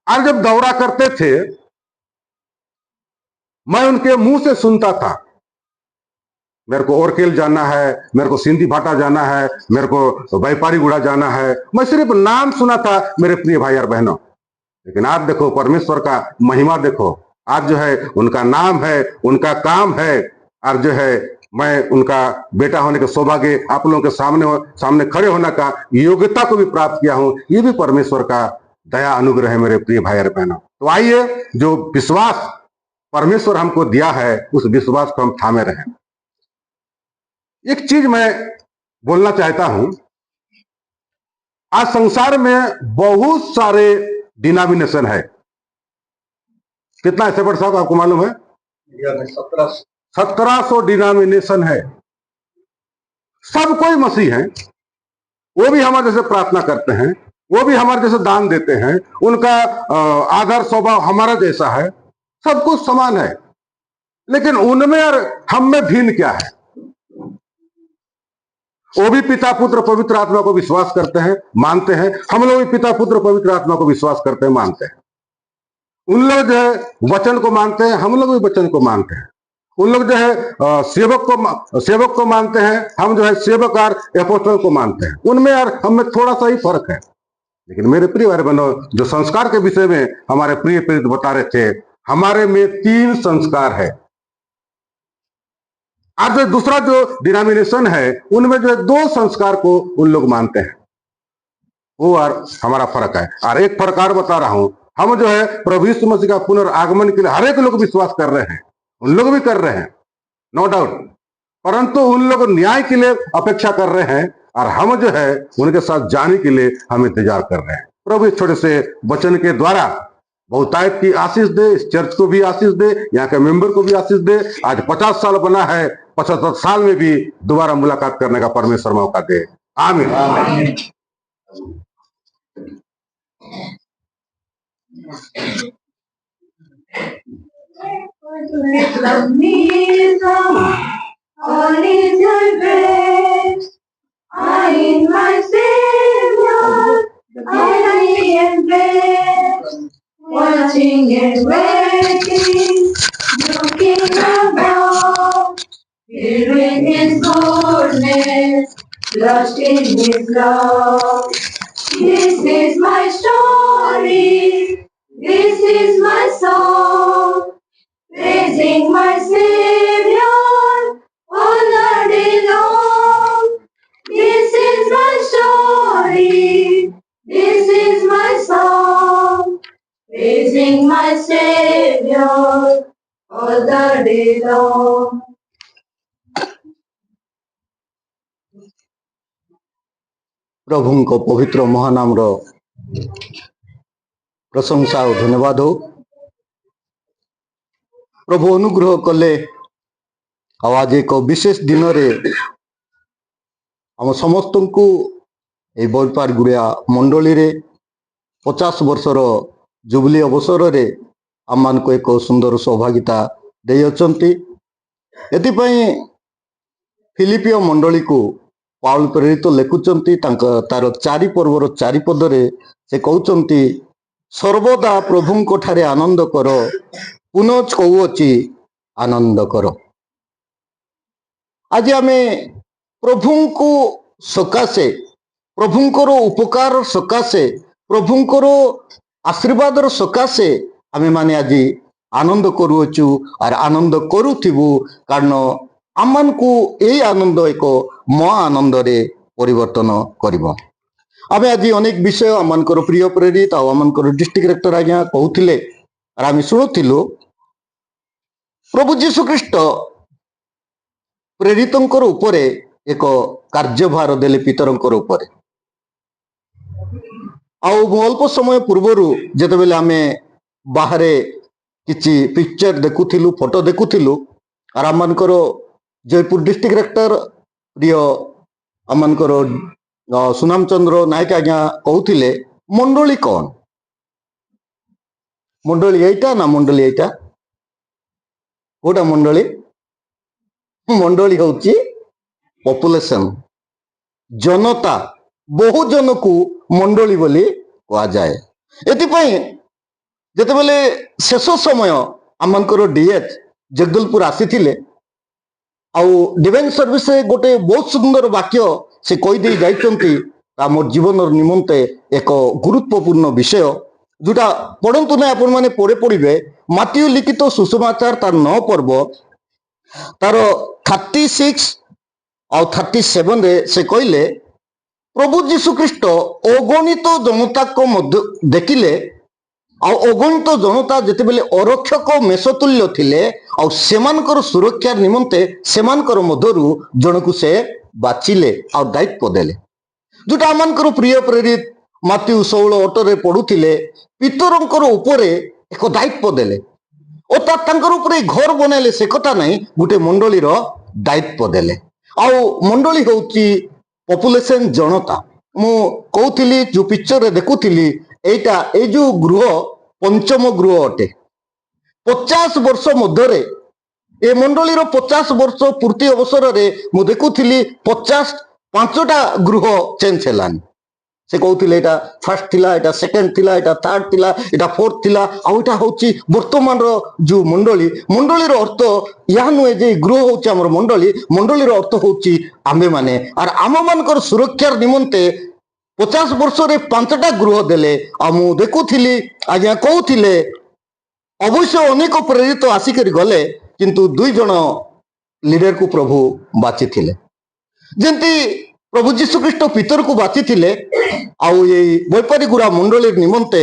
Speaker 3: और जब दौरा करते थे मैं उनके मुंह से सुनता था। मेरे को ओरकेल जाना है, मेरे को सिंधी भाटा जाना है, मेरे को व्यापारीगुड़ा जाना है। मैं सिर्फ नाम सुना था मेरे प्रिय भाई और बहनों, लेकिन आज देखो परमेश्वर का महिमा देखो। आज जो है उनका नाम है, उनका काम है, और जो है मैं उनका बेटा होने के सौभाग्य आप लोगों के सामने खड़े होने का योग्यता को भी प्राप्त किया हूं। ये भी परमेश्वर का दया अनुग्रह है मेरे प्रिय भाई और बहनों। तो आइए, जो विश्वास परमेश्वर हमको दिया है उस विश्वास को हम थामे रहें। एक चीज मैं बोलना चाहता हूं, आज संसार में बहुत सारे डिनोमिनेशन है। कितना है सेपट साहब, आपको मालूम है? 1700 डिनोमिनेशन है। सब कोई मसीह है, वो भी हमारे जैसे प्रार्थना करते हैं, वो भी हमारे जैसे दान देते हैं, उनका आदर स्वभाव हमारा जैसा है, सब कुछ समान है। लेकिन उनमें और हम में भिन्न क्या है? वो भी पिता पुत्र पवित्र आत्मा को विश्वास करते हैं, मानते हैं। हम लोग भी पिता पुत्र पवित्र आत्मा को विश्वास करते हैं, मानते हैं। उन लोग जो है वचन को मानते हैं, हम लोग भी वचन को मानते हैं। उन लोग जो है सेवक को मानते हैं, हम जो है सेवक और अपोस्तल को मानते हैं। उनमें और हम में थोड़ा सा ही फर्क है। लेकिन मेरे प्रिय भाई बहनों, जो संस्कार के विषय में हमारे प्रिय प्रेरित बता रहे थे, हमारे में 3 संस्कार है। आज जो दूसरा जो डिनोमिनेशन है उनमें जो है 2 संस्कार को उन लोग मानते हैं, वो और हमारा फर्क है। और एक फर्क और बता रहा हूं, हम जो है प्रभु यीशु मसीह का पुनर्आगमन के लिए हर एक लोग विश्वास कर रहे हैं, उन लोग भी कर रहे हैं, नो डाउट। परंतु उन लोग न्याय के लिए अपेक्षा कर रहे हैं, और हम जो है उनके साथ जाने के लिए हम इंतजार कर रहे हैं। प्रभु इस छोटे से वचन के द्वारा बहुतायत की आशीष दे, इस चर्च को भी आशीष दे, यहाँ के मेंबर को भी आशीष दे। आज 50 साल बना है, 75 साल में भी दोबारा मुलाकात करने का परमेश्वर मौका दे। आमीन।
Speaker 1: All is your grace. I in my Savior, I am blessed. Watching and waiting, looking above, hearing His goodness, lost in His love. This is my story, this is my song, praising my Savior all the day long. This is my story, this is my song, praising my Savior all the day long.
Speaker 2: प्रभु को पवित्र महानाम रो प्रशंसा और धन्यवाद हो। प्रभु अनुग्रह कले आज एक विशेष दिन रे आम समस्त को ये बैपार गुड़िया मंडली रे 50 वर्षर जुबली अवसर रे आम मान को एक सुंदर सौभाग्यता दे अछंती। एथिपाई फिलिपियो मंडली को पाउल प्रेरित लिखुचंती तार 4 पर्वर 4 पदरे से कहउचंती, सर्वदा प्रभु को ठारे आनंद कर, पुनः कहउची आनंद कर। आज आमे प्रभु को सकाशे, प्रभुंकर उपकार सकाशे, प्रभुंकर आशीर्वाद सकाशे आमे माने आज आनंद करूचु और आनंद करूथिबु, कारण आमान को यही आनंद एक महा आनंद रे परिवर्तन करिबो। आमे आज अनेक विषय आमानकर प्रिय प्रेरित आमानकर डिस्ट्रिक्ट डायरेक्टर आज्ञा कहउथिले और आमे सुनुथिलु। प्रभु जीशु ख्रीष्ट प्रेरितंकर उपरे एक कार्यभार देले पितरंकर उपरे। अल्प समय पूर्वरु जेतेबेले आमे बाहरे किछि पिक्चर देखुथिलु, फोटो देखुथिलु, और आमानकर जयपुर डिस्ट्रिक्ट डायरेक्टर प्रिय आमानकर सुनाम चंद्र नायक आज्ञा कहउथिले, मंडली कौन? मंडली एटा ना मंडली एटा कोटा मंडली? मंडली होची पॉपुलेशन, जनता, बहुजन को मंडली बोली कहा जाए। एथिपाई जेतेबेले शेष समय आमानकर डीएच जगदलपुर आसीथिले,
Speaker 4: आउ डिवाइन सर्विस गोटे बहुत सुंदर वाक्य से कहीदे जाइछंती मोर जीवन निमंते एक गुरुत्वपूर्ण विषय जोटा पढ़ंतु ना आपण माने पढ़े पढ़िबे माथ्यू लिखित सुसमाचार तार 9 पर्व तार 36 और 37 रे से कहले प्रभु जीशु ख्रीष्ट अगणित जनता को मध्य देखिले आ अगणित जनता जिते बेले अरक्षक मेषतुल्य थिले आ सेमानकर सुरक्षा निमंते सेमानकर मध्यरु जनकु से बाचिले आ दायित्व देले जोटा आमनकर प्रिय प्रेरित माथ्यू 16:8 रे पढुथिले पितरंकर उपरे एक दायित्व देले ओ तांकर उपरे घर बनाइले से कथा नहीं गोटे मंडलीर दायित्व देले आ मंडली होउची पॉपुलेशन जनता मु कहूली जो पिक्चर देखुली एटा ए जो गृह पंचम गृह अटे 50 वर्ष मध्य ए मंडलीर 50 वर्ष पूर्ति अवसर रे मु देखुली 5टा गृह चेंज हेलानी से कहते एटा फर्स्ट थिला एटा सेकंड थिला एटा थर्ड थिला एटा फोर्थ थिला आ एटा होची वर्तमान रो जो मंडलीर अर्थ या नुहे जे गृह होची हमर मंडलीर अर्थ होची आमे माने और आम मानकर सुरक्षार निमंते 50 वर्ष रे 5टा गृह देले आ मु देखुथिली आज्ञा कहूथिले अवश्य अनेक प्रेरित आसिक गले किंतु 2 जण लीडर को प्रभु बाची थिले जेंती प्रभु जीशु ख्रीष्ट पितर को बाची थिले आउ ये बैपारीगुड़ा मंडली निमंते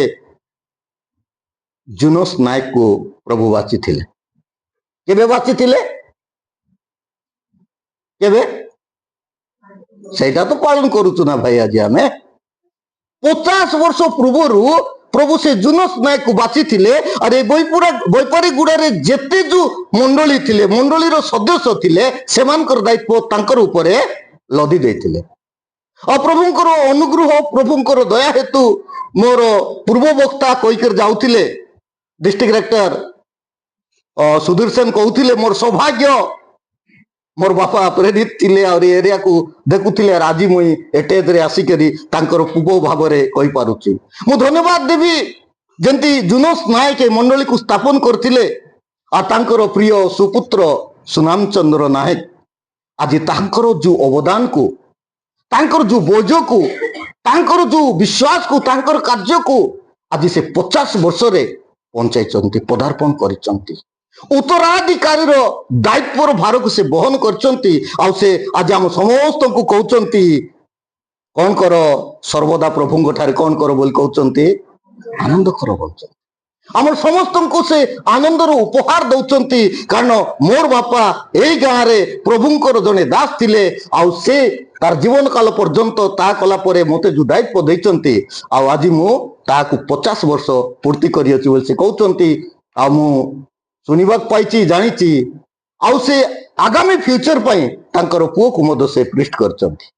Speaker 4: जुनस नायक को प्रभु बाची थिले केबे बाची थिले केबे सेटा तो पालन करूचु ना भाई आज आमे 50 वर्ष पूर्वरु प्रभु से जुनस नायक को बाची थिले अरे बैपारीगुड़ा रे जेते जो मंडली थिले मंडलीर सदस्य थिले सेमानकर दायित्व तांकर उपरे लदी देथिले और प्रभुंकर अनुग्रह प्रभुंकर दया हेतु मोर पूर्व वक्ता कहीकर जाउथिले डिस्ट्रिक्ट डायरेक्टर सुधीर सेन कहउथिले मोर सौभाग्य मोर बापा प्रेरित थिले और एरिया को देखुथिले आज मुई एटेज रे आसिकरी तांकर पूर्व भाव रे कहि पारुची मु धन्यवाद देवी जेंती जुनस नायक मंडली को स्थापन करथिले आ तांकर प्रिय सुपुत्र सुनाम चंद्र नायक आज तांकर जो अवदान को तांकर जो बोझ को तांकर जो विश्वास को तांकर कार्य को आज से 50 वर्ष रे पहुंचाई पदार्पण करिसंती उत्तराधिकारी दायित्वर भार को से बहन करचंती आ से आज हम समस्त को कहउचंती कौन कर सर्वदा प्रभु ठारे कौन कर बोल कहउचंती आनंद कर बोलचंती आम समस्त को से आनंदर उपहार दौरान कारण मोर बापा यही गाँव में प्रभुंकर जड़े दास थिले आउ से तार जीवन काल पर्यंत ता कला परे मते जो दायित्व देइचंती आ आज मु ताकू 50 वर्ष पूर्ति करियछि बोल से कहउचंती आ मु सुनिबाक पाइछि जानिछि आ से आगामी फ्यूचर पई तांकर पुओ को मदो से पृष्ठ करचंती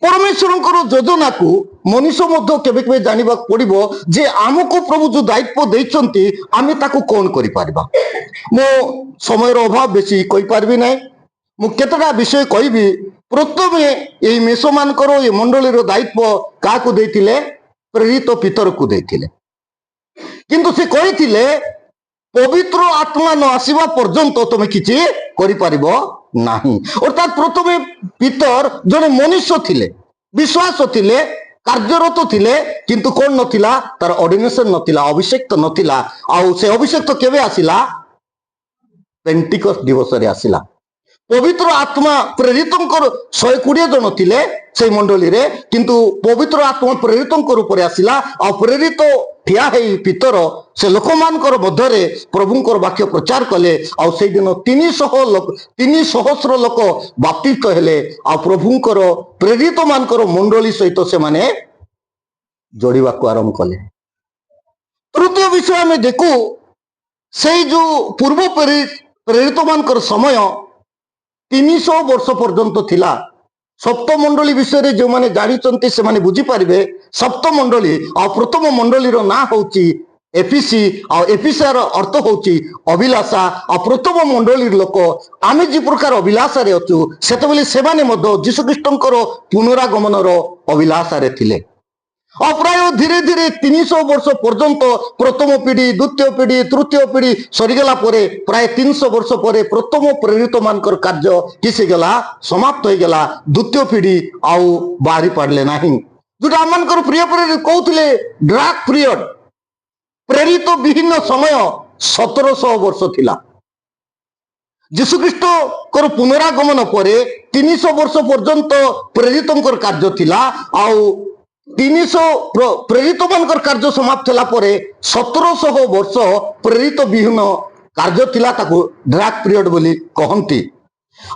Speaker 4: परमेश्वर योजना को मनुष्य मध्य केबे केबे जानिबा पड़िबो जे आमको प्रभु जो दायित्व देइचंती आमे ताकू कोन करि पारबा मो समय रो अभाव बेसी कहि पारबी नै मु केतटा विषय कहबी प्रथमे एई मेषो मानकर ए मंडली रो दायित्व का को देथिले प्रेरित पितर को देथिले किंतु से कहिथिले पवित्र आत्मा न आसीबा पर्यंत तमे किछि करि पारिबो नाही अर्थात प्रथमे पितर जने मनुष्य थिले विश्वास थिले कार्यरत थिले किंतु कोन नथिला तार ऑर्डिनेशन नथिला अभिषेक नथिला आ से अभिषेक केबे आसिला पेंटिकस्ट दिवस रे आसिला पवित्र आत्मा प्रेरितंकर 120 जन थिले से मंडली रे किंतु पवित्र आत्मा प्रेरितंकर ऊपर आसिला आ प्रेरित ठिया हेई पितर से लोकमानकर मध्यरे प्रभुंकर वाक्य प्रचार कले आ से दिन 300 लोक बाप्तिस्त हेले आ प्रभुंकर प्रेरित मानकर मंडली सहित से माने जोड़िबा को आरंभ कले तृतीय विषय में देखू से जो पूर्व प्रेरित मानकर समय 300 वर्ष पर्यंत थिला सप्त मंडली विषय जो माने जानिचंती से माने बुझी पारिबे सप्त मंडली आ प्रथम मंडली रो ना होची एफिसी आ एफिसी रो अर्थ होची अभिलाषा आ प्रथम मंडली लोक आमे जे प्रकार अभिलाषा रे अछु सेतबेले से माने मध्य यीशु ख्रीष्टंकर पुनरागमन रो अभिलाषा रे थिले और प्राय धीरे धीरे 300 वर्ष पर्यंत प्रथम पीढ़ी द्वितीय पीढ़ी तृतीय पीढ़ी सरीगला परे प्राय 300 वर्ष परे प्रथम प्रेरित मानकर कार्य किसी गला समाप्त हो गला द्वितीय पीढ़ी आउ बाहरी पाड़ले नहीं जोटा आमर प्रिय प्रेरित कहते ड्राक पीरियड प्रेरित विहीन समय 1700 वर्ष थिला जीशुख्रीष्ट पुनरागमन पर 300 वर्ष पर्यंत प्रेरित कार्य थिला आउ 300 प्रेरित मान कार्य समाप्त होला परे 1700 वर्ष प्रेरित विहीन कार्य थिला ताको ड्राक पीरियड बोली कहंती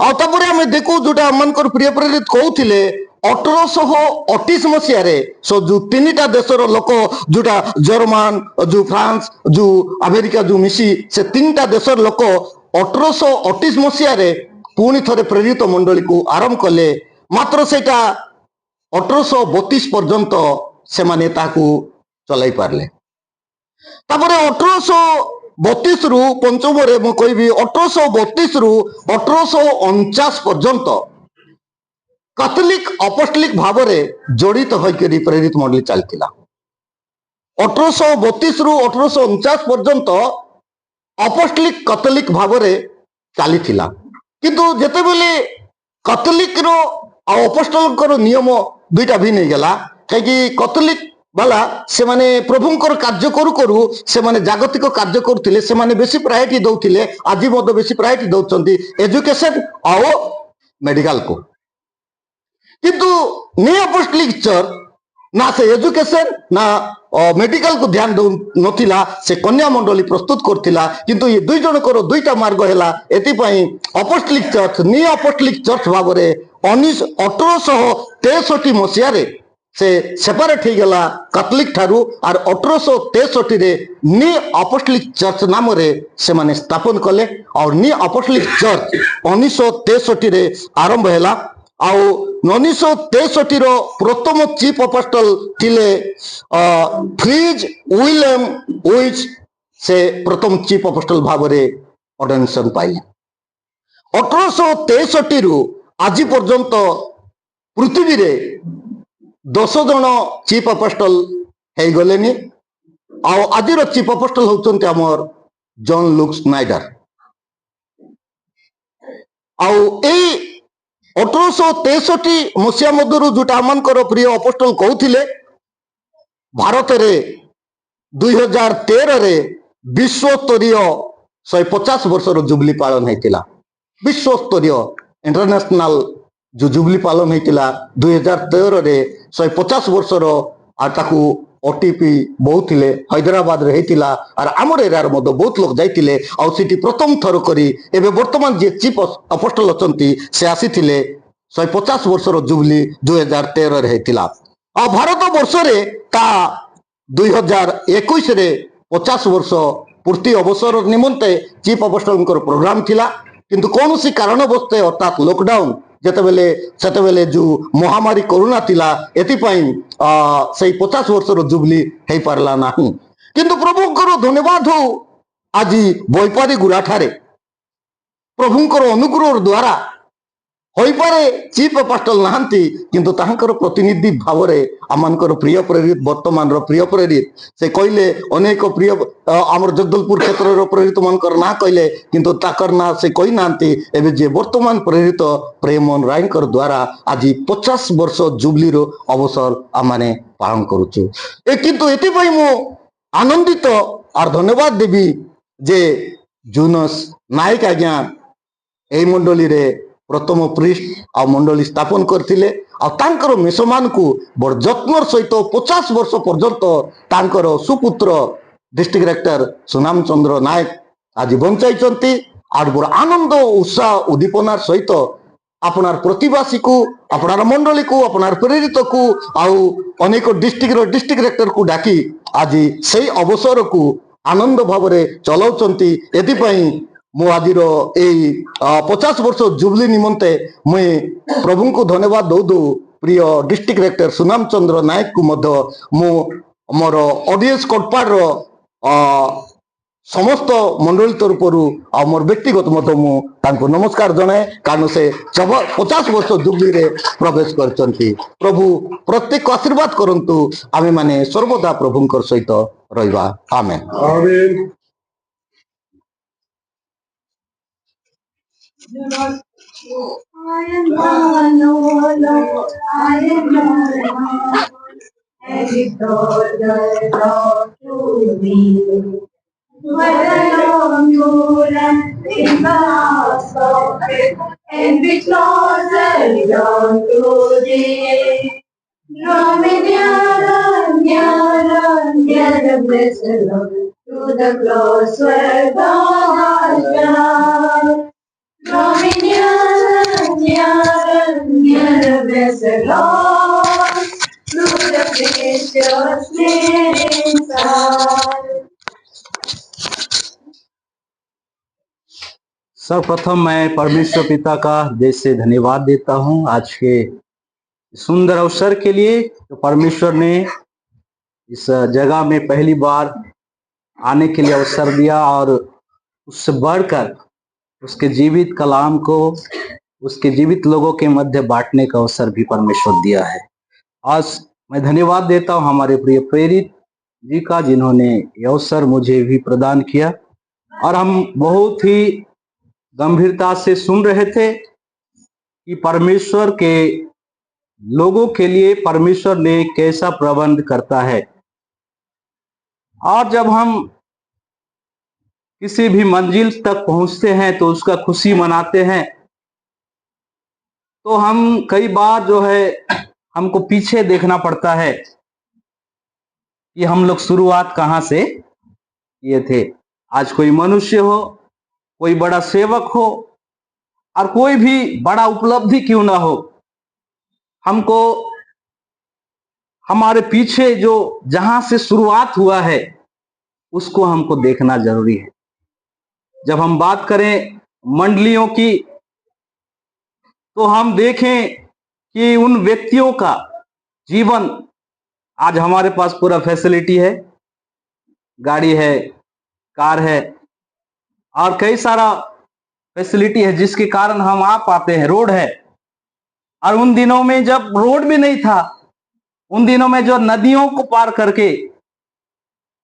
Speaker 4: आ तापरे हमें देखू जोटा आमर प्रिय प्रेरित कहते 1838 मसीह सो जो तीनटा देशर लोक जोटा जर्मन जो फ्रांस जो अमेरिका जो मिसी से तीनटा देशर लोक 1838 मसीह पुणी थे प्रेरित मंडली को आरंभ कले मात्र सेटा 1832 पर्यंत से माने ताकू चलाई पारले तापरे 1832 रु पंचम रे मु कहबी 1832 रु 1849 पर्यंत कैथोलिक अपोस्टलिक भाव में जड़ित होकर प्रेरित मंडली चलता 1832 रु 1849 पर्यंत अपोस्टलिक कैथोलिक भाव में चली किंतु जेतेबेले कैथोलिक रो अपोस्टल नियम दुईटा भी नहीं गला कहीं कैथोलिक वाला से माने प्रभुंकर कार्य करू करू से माने जागतिक कार्य करुले से माने बेसी प्रायोरिटी दौथिले आज मत बेसी प्रायोरिटी दौरान एजुकेशन और मेडिकल को किंतु न्यू अपोस्टलिक चर्च ना से एजुकेशन ना मेडिकल को ध्यान दौ नथिला से कन्या मंडली प्रस्तुत करथिला किंतु ये दुई जनकर दुईटा मार्ग हैला एतिपई अपोस्टलिक चर्च न्यू अपोस्टलिक चर्च भाव में 1863 मसीह से सेपरेट हो गला कैथोलिक ठारू और 1863 रे न्यू अपोस्टलिक चर्च नाम रे से माने स्थापन कले और न्यू अपोस्टलिक चर्च 1963 रे आरंभ हैला आउ 1963 रो प्रथम चीफ अपोस्टल थिले फ्रीज विलियम विच से प्रथम चीफ अपोस्टल भाव में ऑर्डिनेशन पाइले 1863 रु आज पर्यंत पृथ्वी रे 10 जन चीफ अपोस्टल हो गले आज चीफ अपोस्टल होचंते हमर जॉन लुक स्नाइडर आउ 1863 मसीहा मध्य जोटा आमर प्रिय अपोस्टल कहते भारत में 2013 रे विश्व स्तरीय 150 वर्षर जुबली पालन होता विश्व स्तरीय इंटरनेशनल जो जुबली पालन होता 2013 रे 150 वर्षर आताकू ओटीपी बहुत थिले हैदराबाद रे हेतिला और आमर एरिया मध्य बहुत लोग जाइतिले आ सिटी प्रथम थर करी एबे वर्तमान जे चीफ अपोस्टल अछंती से आसीथिले 150 वर्षर जुबली 2013 रे हेतिला आ भारत वर्ष रे ता 2021 रे 50 वर्ष पूर्ति अवसर निमंते चीफ अपोस्टल प्रोग्राम थिला किंतु कौन सी कारण बस्ते अर्थात लॉकडाउन सेतेबेले जो महामारी कोरोना थिला एतिपई से 50 वर्षर जुबली हो पारला नहीं किंतु प्रभुंकर धन्यवाद हो आज बैपारी गुराठारे प्रभुंकर अनुग्रह द्वारा हो पारे चीफ अपोस्टल नहांती किंतु ताहांकर प्रतिनिधि भाव में आमर प्रिय प्रेरित वर्तमान प्रिय प्रेरित से कहले अनेक प्रिय आमर जगदलपुर क्षेत्र प्रेरित मानकर ना कहले किंतु ताकर ना से कही नांती एबे जे वर्तमान प्रेरित प्रेमन रायकर द्वारा आज 50 वर्ष जुबली रो अवसर आमाने पालन करूछु किंतु एतिपई मु आनंदित और धन्यवाद देवी जे जुनस नायक आज्ञा एई मंडली रे प्रथम प्रिस्ट आ मंडली स्थापन करथिले आ तांकर मेसमान को बड़ जत्नर सहित 50 वर्ष पर्यंत तांकर सुपुत्र डिस्ट्रिक्ट डायरेक्टर सुनाम चंद्र नायक आज बंचाई और बड़ आनंद उत्साह उद्दीपनार सहित अपनार प्रतिवासी को अपनार मंडली को अपनार प्रेरित को आउ अनेक डिस्ट्रिक्ट डायरेक्टर को डाकी आज से अवसर को आनंद भाव में चलाउचंती एतिपई मु आज 50 वर्ष जुबली निमंते मुई प्रभु को धन्यवाद दौ दौ प्रिय डिस्ट्रिक्ट डायरेक्टर सुनाम चंद्र नायक को मध्य मु मोर ऑडियंस कोटपाड़ समस्त मंडली तरफर आ मोर व्यक्तिगत मत मु नमस्कार जनाए कारण से 50 वर्ष जुबली रे प्रवेश करचंती। प्रभु प्रत्येक आशीर्वाद करंतु आमे माने सर्वदा प्रभुंकर सहित रहिबा। आमेन।
Speaker 3: आमीन।
Speaker 1: I am one, oh Lord, I am one, and it all belongs to me. But I long to rest in the arms of faith and be closer down to thee. Draw me nearer, nearer, nearer, blessed Lord, to the close where thou art found. Draw me nearer, nearer, nearer, blessed Lord, to the precious living Son.
Speaker 5: सर्वप्रथम मैं परमेश्वर पिता का दिल से धन्यवाद देता हूं आज के सुंदर अवसर के लिए। तो परमेश्वर ने इस जगह में पहली बार आने के लिए अवसर दिया और उससे बढ़कर उसके जीवित कलाम को उसके जीवित लोगों के मध्य बांटने का अवसर भी परमेश्वर दिया है। आज मैं धन्यवाद देता हूं हमारे प्रिय प्रेरित जी का, जिन्होंने ये अवसर मुझे भी प्रदान किया। और हम बहुत ही गंभीरता से सुन रहे थे कि परमेश्वर के लोगों के लिए परमेश्वर ने कैसा प्रबंध करता है। और जब हम किसी भी मंजिल तक पहुंचते हैं तो उसका खुशी मनाते हैं, तो हम कई बार जो है हमको पीछे देखना पड़ता है कि हम लोग शुरुआत कहां से किए थे। आज कोई मनुष्य हो, कोई बड़ा सेवक हो और कोई भी बड़ा उपलब्धि क्यों ना हो, हमको हमारे पीछे जो जहां से शुरुआत हुआ है उसको हमको देखना जरूरी है। जब हम बात करें मंडलियों की तो हम देखें कि उन व्यक्तियों का जीवन, आज हमारे पास पूरा फैसिलिटी है, गाड़ी है, कार है और कई सारा फैसिलिटी है जिसके कारण हम आ पाते हैं, रोड है। और उन दिनों में जब रोड भी नहीं था, उन दिनों में जो नदियों को पार करके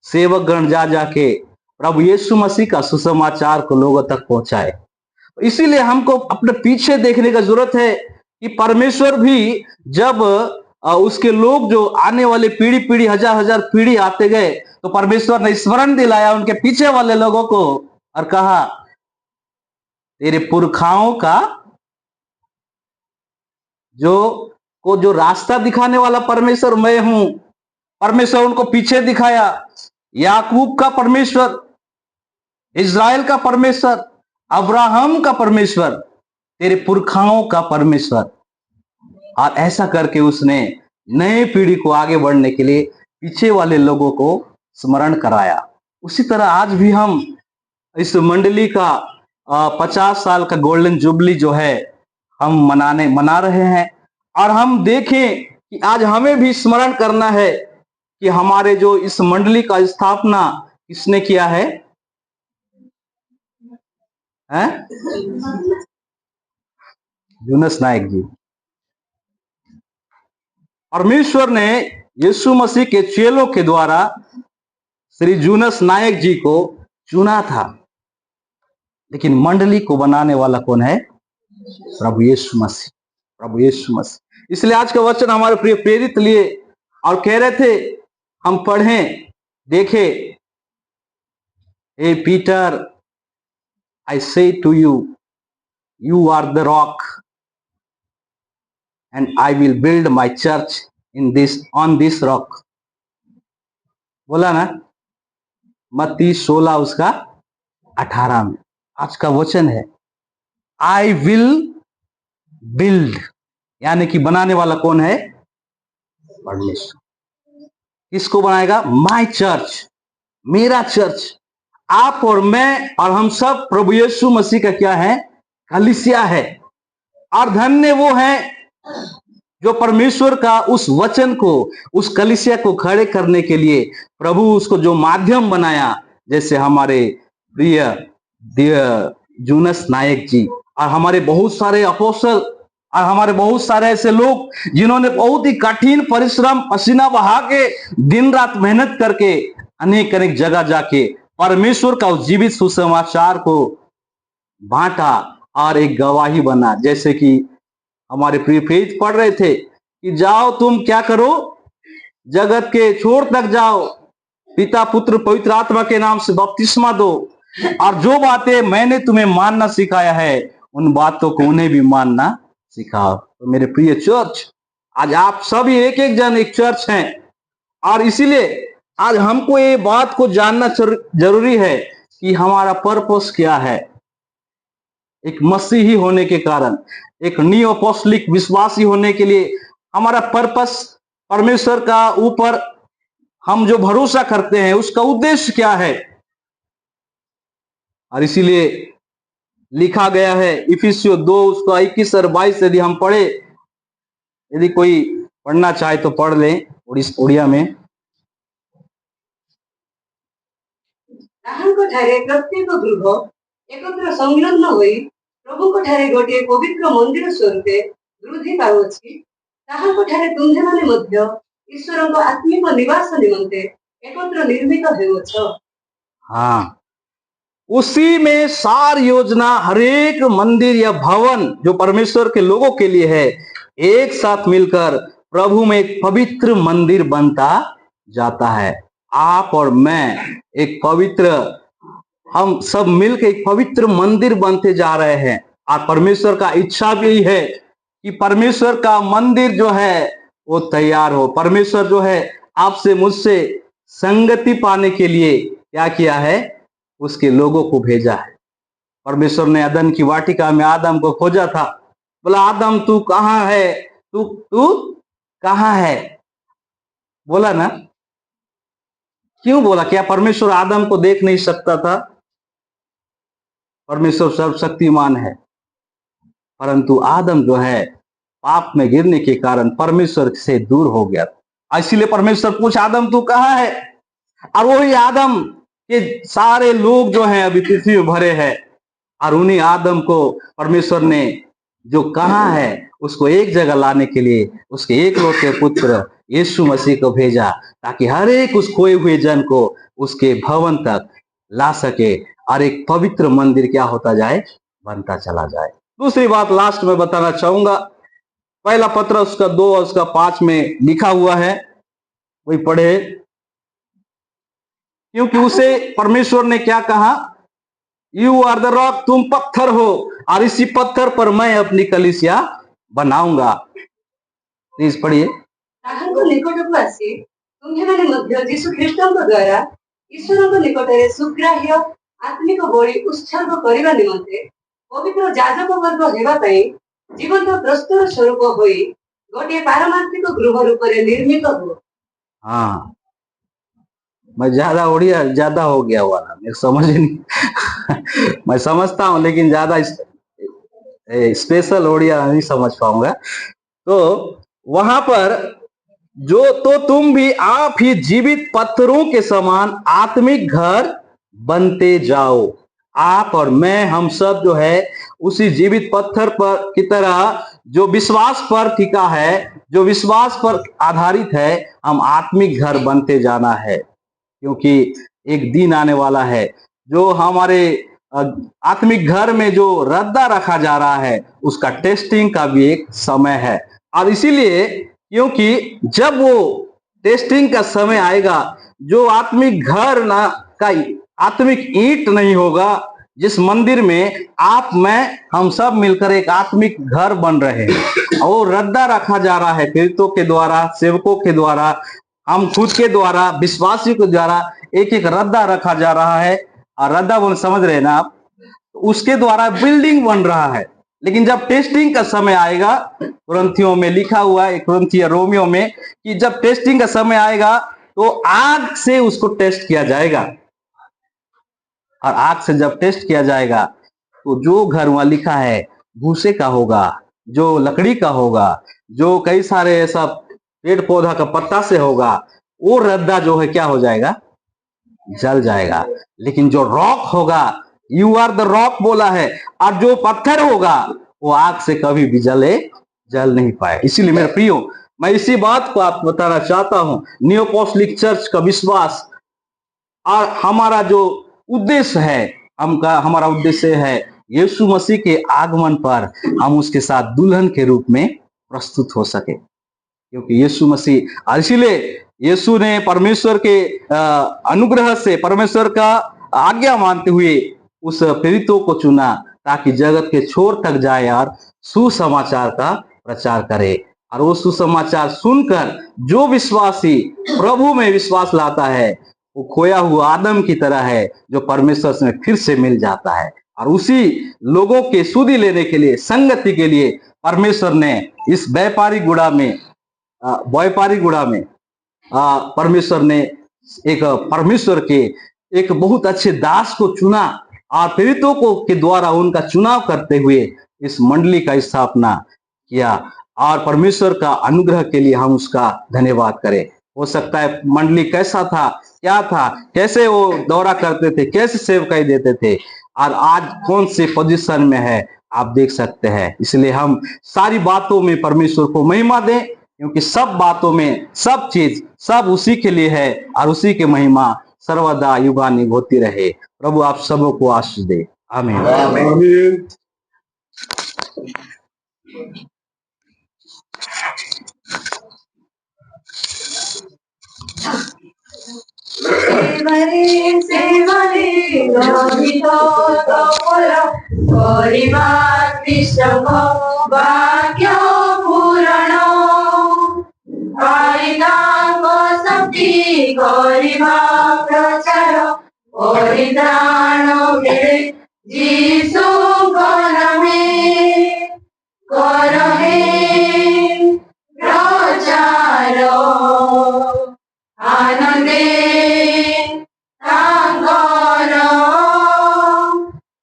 Speaker 5: सेवक गण जा जाके प्रभु यीशु मसीह का सुसमाचार को लोगों तक पहुंचाए। इसीलिए हमको अपने पीछे देखने का जरूरत है कि परमेश्वर भी जब उसके लोग जो आने वाले पीढ़ी पीढ़ी हजार हजार पीढ़ी आते गए तो परमेश्वर ने स्मरण दिलाया उनके पीछे वाले लोगों को और कहा तेरे पुरखाओं का जो रास्ता दिखाने वाला परमेश्वर मैं हूं। परमेश्वर उनको पीछे दिखाया, याकूब का परमेश्वर, इज़राइल का परमेश्वर, अब्राहम का परमेश्वर, तेरे पुरखाओं का परमेश्वर। और ऐसा करके उसने नए पीढ़ी को आगे बढ़ने के लिए पीछे वाले लोगों को स्मरण कराया। उसी तरह आज भी हम इस मंडली का 50 साल का गोल्डन जुबली जो है हम मना रहे हैं। और हम देखें कि आज हमें भी स्मरण करना है कि हमारे जो इस मंडली का स्थापना किसने किया है? जूनस नायक जी। परमेश्वर ने यीशु मसीह के चेलों के द्वारा श्री जूनस नायक जी को चुना था, लेकिन मंडली को बनाने वाला कौन है? प्रभु यीशु मसीह, प्रभु यीशु मसीह। इसलिए आज का वचन हमारे प्रिय प्रेरित लिए और कह रहे थे हम पढ़ें, देखें। हे Peter, I say to you, you are the rock, and I will build my church on this rock. बोला ना, मत्ती 16 उसका 18 में। आज का वचन है I will build, यानी कि बनाने वाला कौन है? परमेश्वर। किसको बनाएगा? माय चर्च, मेरा चर्च। आप और मैं और हम सब प्रभु यीशु मसीह का क्या है? कलीसिया है। और धन्य वो है जो परमेश्वर का उस वचन को, उस कलीसिया को खड़े करने के लिए प्रभु उसको जो माध्यम बनाया, जैसे हमारे प्रिय जूनस नायक जी और हमारे बहुत सारे अपोस्टल और हमारे बहुत सारे ऐसे लोग जिन्होंने बहुत ही कठिन परिश्रम पसीना बहा के दिन रात मेहनत करके अनेक अनेक जगह जाके परमेश्वर का उस जीवित सुसमाचार को बांटा और एक गवाही बना। जैसे कि हमारे प्रिय फेज पढ़ रहे थे कि जाओ तुम क्या करो, जगत के छोर तक जाओ, पिता पुत्र पवित्र आत्मा के नाम से बपतिस्मा दो, और जो बातें मैंने तुम्हें मानना सिखाया है उन बातों को उन्हें भी मानना सिखाओ। तो मेरे प्रिय चर्च, आज आप सभी एक एक जन एक चर्च हैं, और इसीलिए आज हमको ये बात को जानना जरूरी है कि हमारा पर्पस क्या है। एक मसीही होने के कारण, एक नियो अपोस्टलिक विश्वासी होने के लिए हमारा पर्पस, परमेश्वर का ऊपर हम जो भरोसा करते हैं उसका उद्देश्य क्या है। और इसीलिए लिखा गया है इफिसियों 2 उसका 21 और 22, यदि हम पढ़े, यदि कोई पढ़ना चाहे तो पढ़ लें उड़िया में।
Speaker 1: ତାହାଙ୍କ ଠାରେ ପ୍ରତ୍ୟେକ ଗୃହ ଏକତ୍ର ସଂଲଗ୍ନ ହୋଇ ପ୍ରଭୁଙ୍କ ଠାରେ ଗୋଟିଏ ପବିତ୍ର ମନ୍ଦିର ସ୍ୱରୂପେ ବୃଦ୍ଧି ପାଉଅଛି। ତାହାଙ୍କ ଠାରେ ତୁମ୍ଭେମାନେ ମଧ୍ୟ ଈଶ୍ୱରଙ୍କ ଆତ୍ମିକ ନିବାସ ନିମନ୍ତେ ଏକତ୍ର ନିର୍ମିତ ହେଉଅଛ।
Speaker 5: हाँ, उसी में सारी योजना, हरेक मंदिर या भवन जो परमेश्वर के लोगों के लिए है, एक साथ मिलकर प्रभु में एक पवित्र मंदिर बनता जाता है। आप और मैं एक पवित्र, हम सब मिलकर एक पवित्र मंदिर बनते जा रहे हैं। और परमेश्वर का इच्छा भी यही है कि परमेश्वर का मंदिर जो है वो तैयार हो। परमेश्वर जो है आपसे मुझसे संगति पाने के लिए क्या किया है, उसके लोगों को भेजा है। परमेश्वर ने अदन की वाटिका में आदम को खोजा था, बोला आदम तू कहाँ है, तू कहाँ है, बोला ना। क्यों बोला? क्या परमेश्वर आदम को देख नहीं सकता था? परमेश्वर सर्वशक्तिमान है, परंतु आदम जो है पाप में गिरने के कारण परमेश्वर से दूर हो गया। इसीलिए परमेश्वर पूछा आदम तू कहाँ है, और वही आदम के सारे लोग जो हैं अभी पृथ्वी में भरे हैं, और उन्हीं आदम को परमेश्वर ने जो कहा है उसको एक जगह लाने के लिए उसके एकलौते पुत्र यीशु मसीह को भेजा, ताकि हर एक उस खोए हुए जन को उसके भवन तक ला सके और एक पवित्र मंदिर क्या होता जाए, बनता चला जाए। दूसरी बात लास्ट में बताना चाहूंगा, पहला पत्र उसका 2 और उसका 5 में लिखा हुआ है, वही पढ़े। क्योंकि उसे परमेश्वर ने क्या कहा, यू आर द रॉक, तुम पत्थर हो और इसी पत्थर पर मैं अपनी कलीसिया बनाऊंगा। प्लीज पढ़िए।
Speaker 1: ତାହାଙ୍କ ନିକଟକୁ ଆସି ତୁମ୍ଭେମାନେ ମଧ୍ୟ ଯୀଶୁ ଖ୍ରୀଷ୍ଟଙ୍କ ଦ୍ୱାରା ଈଶ୍ୱରଙ୍କ ନିକଟରେ ସୁଗ୍ରାହ୍ୟ ଆତ୍ମିକ ବଳି ଉତ୍ସର୍ଗ କରିବା ନିମନ୍ତେ ପବିତ୍ର ଯାଜକ ବର୍ଗ ହେବା ପାଇଁ ଜୀବନ୍ତ ପ୍ରସ୍ତର ସ୍ୱରୂପ ହୋଇ ଗୋଟିଏ ପାରମାର୍ଥିକ ଗୃହ ରୂପରେ ନିର୍ମିତ ହୁଅ।
Speaker 5: हाँ, मैं ज्यादा उड़िया ज्यादा हो गया वाला, मैं समझ नहीं मैं समझता हूं लेकिन ज्यादा स्पेशल उड़िया नहीं समझ पाऊंगा। तो वहां पर जो, तो तुम भी आप ही जीवित पत्थरों के समान आत्मिक घर बनते जाओ। आप और मैं, हम सब जो है उसी जीवित पत्थर पर की तरह जो विश्वास पर टिका है, जो विश्वास पर आधारित है, हम आत्मिक घर बनते जाना है। क्योंकि एक दिन आने वाला है जो हमारे आत्मिक घर में जो रद्दा रखा जा रहा है उसका टेस्टिंग का भी एक समय है। और इसीलिए क्योंकि जब वो टेस्टिंग का समय आएगा, जो आत्मिक घर ना का आत्मिक ईंट नहीं होगा, जिस मंदिर में आप मैं हम सब मिलकर एक आत्मिक घर बन रहे हैं, और रद्दा रखा जा रहा है प्रेरितों के द्वारा, सेवकों के द्वारा, हम खुद के द्वारा, विश्वासियों के द्वारा एक एक रद्दा रखा जा रहा है। और रद्दा बोल समझ रहे हैं ना आप, उसके द्वारा बिल्डिंग बन रहा है। लेकिन जब टेस्टिंग का समय आएगा, कुरिन्थियों में लिखा हुआ है, कुरिन्थियों रोमियो में, कि जब टेस्टिंग का समय आएगा तो आग से उसको टेस्ट किया जाएगा, और आग से जब टेस्ट किया जाएगा तो जो घर वहां लिखा है भूसे का होगा, जो लकड़ी का होगा, जो कई सारे ऐसा पेड़ पौधा का पत्ता से होगा, वो रद्दा जो है क्या हो जाएगा, जल जाएगा। लेकिन जो रॉक होगा, यू आर द रॉक बोला है, और जो पत्थर होगा वो आग से कभी भी जल नहीं पाए। इसीलिए मेरे प्रियो, मैं इसी बात को आप बताना चाहता हूं। न्यू अपोस्टलिक चर्च का विश्वास और हमारा जो उद्देश्य है, हमारा उद्देश्य है यीशु मसीह के आगमन पर हम उसके साथ दुल्हन के रूप में प्रस्तुत हो सके। क्योंकि यीशु मसीह, और इसीलिए यीशु ने परमेश्वर के अनुग्रह से, परमेश्वर का आज्ञा मानते हुए उस प्रेरितों को चुना ताकि जगत के छोर तक जाए और सुसमाचार का प्रचार करे। और वो सुसमाचार सुनकर जो विश्वासी प्रभु में विश्वास लाता है वो खोया हुआ आदम की तरह है, जो परमेश्वर से फिर से मिल जाता है। और उसी लोगों के सुधि लेने के लिए, संगति के लिए परमेश्वर ने इस व्यापारी गुड़ा में परमेश्वर ने परमेश्वर के एक बहुत अच्छे दास को चुना और प्रेरितों को के द्वारा उनका चुनाव करते हुए इस मंडली का स्थापना किया। और परमेश्वर का अनुग्रह के लिए हम उसका धन्यवाद करें। हो सकता है मंडली कैसा था, क्या था, कैसे वो दौरा करते थे, कैसे सेवकाई देते थे, और आज कौन से पोजीशन में है आप देख सकते हैं। इसलिए हम सारी बातों में परमेश्वर को महिमा दें, क्योंकि सब बातों में सब चीज सब उसी के लिए है और उसी की महिमा सर्वदा युगानुग होती रहे। प्रभु आप सबों को आशीष दे। आमीन।
Speaker 3: आमीन।
Speaker 1: सेवरे लोहित कपल କରିବା ଖ୍ରୀଷ୍ଟଙ୍କ ବାକ୍ୟ ପୂରଣ, ପାଇତାଙ୍କ ଶକ୍ତି କରିବା ପ୍ରଚାର, ପରିତ୍ରାଣ ମିଳେ ଯୀଶୁଙ୍କ ନାମେ, କର ହେ ପ୍ରଚାର ଆନନ୍ଦେ ତାଙ୍କର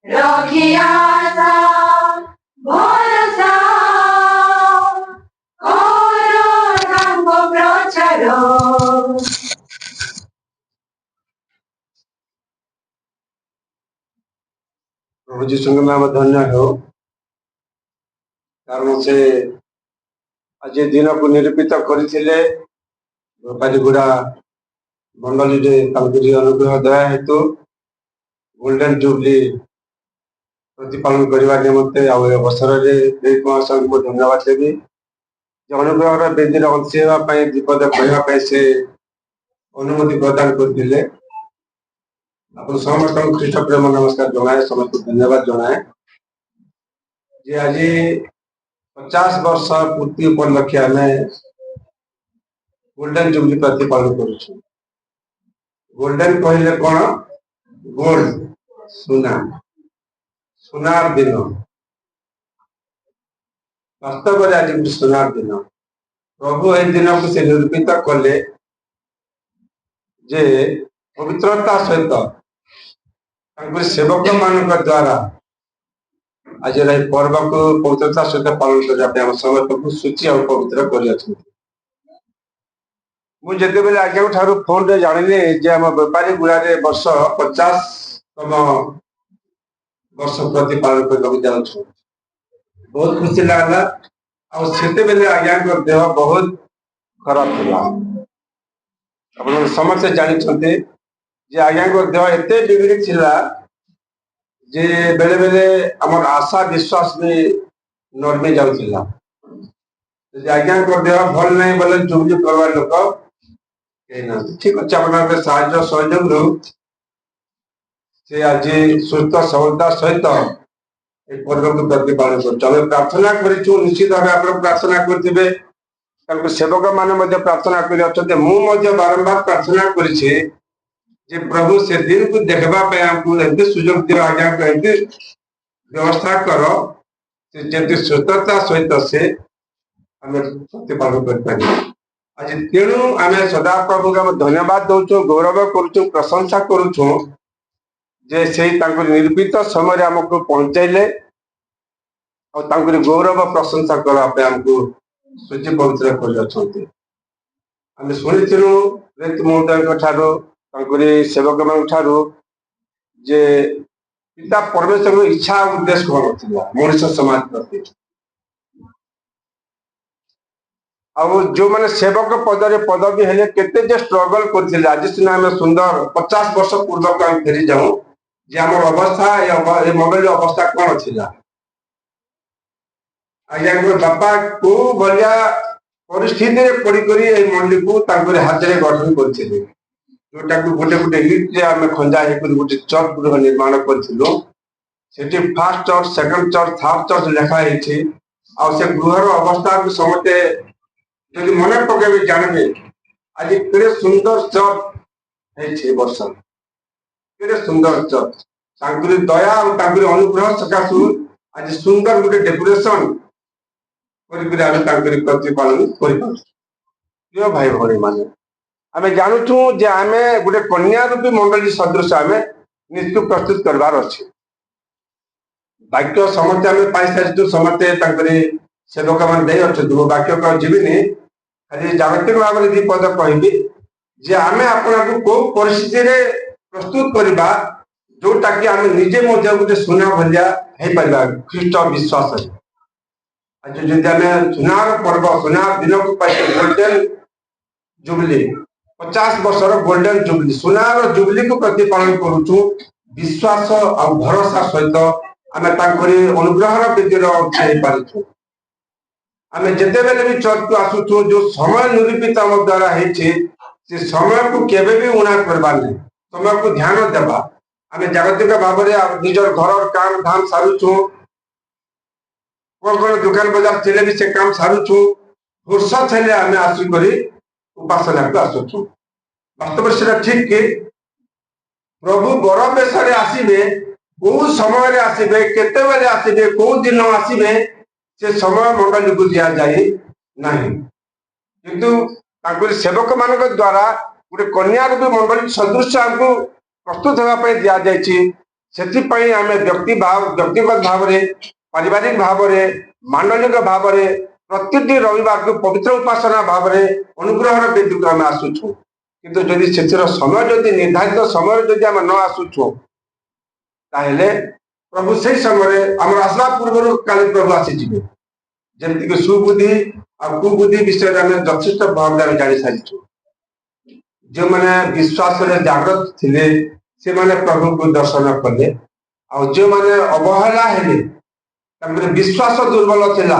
Speaker 1: ରଖିଆ ଭରସା, କର ତାଙ୍କ ପ୍ରଚାର।
Speaker 3: प्रभु जीशुଙ୍କ नाम धन्य हो, कारण से आज दिन को निरूपित करते बेपारीगुड़ा मंडली अनुग्रह दया हेतु गोल्डन जुबली प्रतिपालन करने निमंते अवसर में धन्यवाद देवी। अनुग्रह बेदी अंशी होगापी विपद कहवाई से अनुमति प्रदान करते। आप समस्त ख्रीष्ट प्रेम नमस्कार जनाए, समस्त धन्यवाद जनाए जे आज 50 वर्ष पूर्ति उपलक्षे आम गोल्डन जुबली प्रतिपालन करुँ। गोल्डन कहले कौन? गोल्ड, सुना, सुनार दिन। वास्तव में आज सुनार दिन। प्रभु ए दिन को से निरूपित कले जे पवित्रता सहित सेवक मान द्वारा आज पर्व को पवित्रता सहित पालन करने समस्त को सूची और पवित्र कर। मुझे आज्ञा ठार फोन रे जानी जे आम बेपारी गुड़ा वर्ष 50तम वर्ष प्रतिपालन करने जाऊँ। बहुत खुशी लगला। आज्ञा देह बहुत खराब था। आप समस्ते जानते जे आज्ञा देह एत बिगड़ी थिला जे बेले बेले आमर आशा विश्वास भी नर्मी जाऊला। आज्ञा देह भल नहीं बोले जुबली करवार लोक ठीक अच्छे अपना साहय सहयोग से आज सुस्थ सबलता सहित पर्व को प्रतिपालन कर प्रार्थना कर। निश्चित भाव आप प्रार्थना करेंगे, सेवक मैंने प्रार्थना कर बारंबार प्रार्थना कर प्रभु से दिन को देखापी आमको सुजोग दियो, आज्ञा व्यवस्था कर जमी सुस्थता सहित से आम प्रतिपालन कर। आज तेणु आम सदा प्रभु को धन्यवाद दौचु, गौरव करुचु, प्रशंसा करुचु जे से निरूपित समय आमको पहुंचाइले और गौरव प्रशंसा करने आमको सूची पवित्र कर। शुणु रेत महोदय ठार सेवक मान ठारू जे पिता परमेश्वर इच्छा उद्देश्य कौन था मनुष्य समाज प्रति ଆଉ ଯୋଉମାନେ ସେବକ ପଦରେ ପଦବୀ ହେଲେ କେତେ ଯେ ଷ୍ଟ୍ରଗଲ କରିଥିଲେ ଆଜି ସିନା ଆମେ ସୁନ୍ଦର 50 ବର୍ଷ ପୂର୍ବକୁ ଆମେ ଫେରି ଯାଉ ଯେ ଆମର ଅବସ୍ଥା ଏ ମୋବାଇଲ ଅବସ୍ଥା କଣ ଥିଲା ଆଜ୍ଞା ବାପା କୋଉ ଭଳିଆ ପରିସ୍ଥିତିରେ ପଡିକରି ଏଇ ମଣ୍ଡିକୁ ତାଙ୍କର ହାତରେ ଗଠନ କରିଥିଲେ ଯୋଉଟାକୁ ଗୋଟେ ଗୋଟେ ଇଟ୍ରେ ଆମେ ଖଞ୍ଜା ହେଇକରି ଗୋଟେ ଚର୍ଚ୍ଚ ଗୃହ ନିର୍ମାଣ କରିଥିଲୁ ସେଠି first church second church third church ଲେଖା ହେଇଛି ଆଉ ସେ ଗୃହର ଅବସ୍ଥାକୁ ସମସ୍ତେ ଯଦି ମନେ ପକେଇବେ ଜାଣିବେ ଆଜି କେତେ ସୁନ୍ଦର ଚର୍ଚ୍ଚ ହେଇଛି ବର୍ଷ କେତେ ସୁନ୍ଦର ଚର୍ଚ୍ଚ ତାଙ୍କର ଦୟା ଆଉ ତାଙ୍କର ଅନୁଗ୍ରହ ସକାଶୁ ଆଜି ସୁନ୍ଦର ଗୋଟେ ଡେକୋରେସନ କରିକିରି ଆମେ ତାଙ୍କର ପ୍ରତିପାଳନ କରିପାରୁଛୁ ପ୍ରିୟ ଭାଇ ଭଉଣୀ ମାନେ ଆମେ ଜାଣୁଛୁ ଯେ ଆମେ ଗୋଟେ କନ୍ୟା ରୂପୀ ମଣ୍ଡଳୀ ସଦୃଶ ଆମେ ନିଜକୁ ପ୍ରସ୍ତୁତ କରିବାର ଅଛି ବାକ୍ୟ ସମସ୍ତେ ଆମେ ପାଇସାରିଛୁ ସମସ୍ତେ ତାଙ୍କର ସେବକ ମାନେ ଦେଇ ଅଛନ୍ତି ମୁଁ ବାକ୍ୟ ଯିବିନି ଖାଲି ଜାଗତିକ ଭାବରେ ଦି ପଦ କହିବି ଯେ ଆମେ ଆପଣଙ୍କୁ କୋଉ ପରିସ୍ଥିତିରେ ପ୍ରସ୍ତୁତ କରିବା ଯୋଉଟା କି ଆମେ ନିଜେ ମଧ୍ୟ ଗୋଟେ ସୁନା ଭଳିଆ ହେଇପାରିବା ଖ୍ରୀଷ୍ଟ ବିଶ୍ୱାସରେ ଆଜି ଯଦି ଆମେ ସୁନାର ପର୍ବ ସୁନାର ଦିନକୁ ପାଇଛେ ଗୋଲ୍ଡେନ ଜୁବଲି 50 ବର୍ଷର ଗୋଲ୍ଡେନ ଜୁବଲି ସୁନାର ଜୁବଲିକୁ ପ୍ରତିପାଳନ କରୁଛୁ ବିଶ୍ୱାସ ଆଉ ଭରସା ସହିତ ଆମେ ତାଙ୍କରି ଅନୁଗ୍ରହର ବିଧିର ଅଂଶ ହେଇପାରିଛୁ ଆମେ ଯେତେବେଳେ ବି ଚର୍ଚ୍ଚକୁ ଆସୁଛୁ ଯୋଉ ସମୟ ନିରୂପିତ ଆମ ଦ୍ୱାରା ହେଇଛି ସେ ସମୟକୁ କେବେ ବି ଉଣା କରିବା ନାହିଁ ସମୟକୁ ଧ୍ୟାନ ଦେବା ଆମେ ଜାଗତିକ ଭାବରେ ନିଜର ଘରର କାମ ଧାମ ସାରୁଛୁ କଣ ଦୋକାନ ବଜାର ଥିଲେ ବି ସେ କାମ ସାରୁଛୁ ଫୁର୍ସତ ହେଲେ ଆମେ ଆସିକରି ଉପାସନାକୁ ଆସୁଛୁ ବାସ୍ତବରେ ସେଟା ଠିକ କି ପ୍ରଭୁ ବଡ ବେଶରେ ଆସିବେ କୋଉ ସମୟରେ ଆସିବେ କେତେବେଳେ ଆସିବେ କୋଉ ଦିନ ଆସିବେ ସେ ସମୟ ମଣ୍ଡଳୀକୁ ଦିଆଯାଏ ନାହିଁ କିନ୍ତୁ ତାଙ୍କର ସେବକ ମାନଙ୍କ ଦ୍ୱାରା ଗୋଟେ କନ୍ୟା ରୂପୀ ମଣ୍ଡଳୀ ସଦୃଶ ଆମକୁ ପ୍ରସ୍ତୁତ ହେବା ପାଇଁ ଦିଆଯାଇଛି ସେଥିପାଇଁ ଆମେ ବ୍ୟକ୍ତିଗତ ଭାବରେ ପାରିବାରିକ ଭାବରେ ମାଣ୍ଡଳିକ ଭାବରେ ପ୍ରତିଟି ରବିବାରକୁ ପବିତ୍ର ଉପାସନା ଭାବରେ ଅନୁଗ୍ରହର ବେଦୀକୁ ଆମେ ଆସୁଛୁ କିନ୍ତୁ ଯଦି ସେଥିର ସମୟ ଯଦି ନିର୍ଦ୍ଧାରିତ ସମୟରେ ଯଦି ଆମେ ନ ଆସୁଛୁ ତାହେଲେ ପ୍ରଭୁ ସେଇ ସମୟରେ ଆମର ଆସିବା ପୂର୍ବରୁ କାଲି ପ୍ରଭୁ ଆସିଯିବେ ଯେମିତିକି ସୁବୁଦ୍ଧି ଆଉ କୁବୁଦ୍ଧି ବିଷୟରେ ଆମେ ଯଥେଷ୍ଟ ଭାବରେ ଆମେ ଜାଣିସାରିଛୁ ଯେଉଁମାନେ ବିଶ୍ୱାସରେ ଜାଗ୍ରତ ଥିଲେ ସେମାନେ ପ୍ରଭୁଙ୍କୁ ଦର୍ଶନ କଲେ ଆଉ ଯେଉଁମାନେ ଅବହେଳା ହେଲେ ତାଙ୍କର ବିଶ୍ୱାସ ଦୁର୍ବଳ ଥିଲା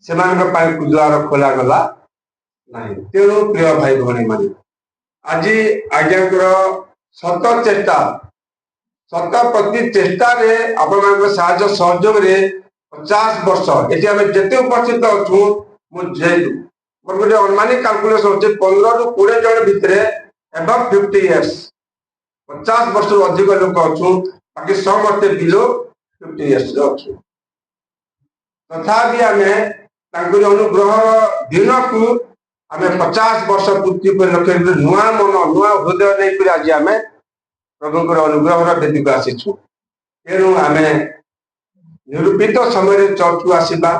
Speaker 3: ସେମାନଙ୍କ ପାଇଁ ଦ୍ୱାର ଖୋଲାଗଲା ନାହିଁ ତେଣୁ ପ୍ରିୟ ଭାଇ ଭଉଣୀ ମାନେ ଆଜି ଆଜ୍ଞାଙ୍କର ସତ ପ୍ରତି ଚେଷ୍ଟାରେ ଆପଣମାନଙ୍କ ସାହାଯ୍ୟ ସହଯୋଗରେ 50 ବର୍ଷ ଏଠି ଆମେ ଯେତେ ଉପସ୍ଥିତ ଅଛୁ ମୁଁ ମୋର ଗୋଟେ ଅନୁମାନିକ କାଲକୁଲେସନ ଅଛି 15 ରୁ 20 ଜଣ ଭିତରେ ଏଭବ 50 ଇୟର୍ସ 50 ବର୍ଷରୁ ଅଧିକ ଲୋକ ଅଛୁ ବାକି ସମସ୍ତେ ବିଲୋ 50 ଇୟର୍ସ ଅଛୁ ତଥାପି ଆମେ ତାଙ୍କର ଅନୁଗ୍ରହ ଦିନକୁ ଆମେ 50 ବର୍ଷ ପୂର୍ତ୍ତି କରି ଲକ୍ଷ୍ୟ ନୂଆ ମନ ନୂଆ ହୃଦୟ ନେଇକରି ଆଜି ଆମେ ପ୍ରଭୁଙ୍କର ଅନୁଗ୍ରହର ବେଦୀକୁ ଆସିଛୁ ତେଣୁ ଆମେ ନିରୂପିତ ସମୟରେ ଚର୍ଚ୍ଚକୁ ଆସିବା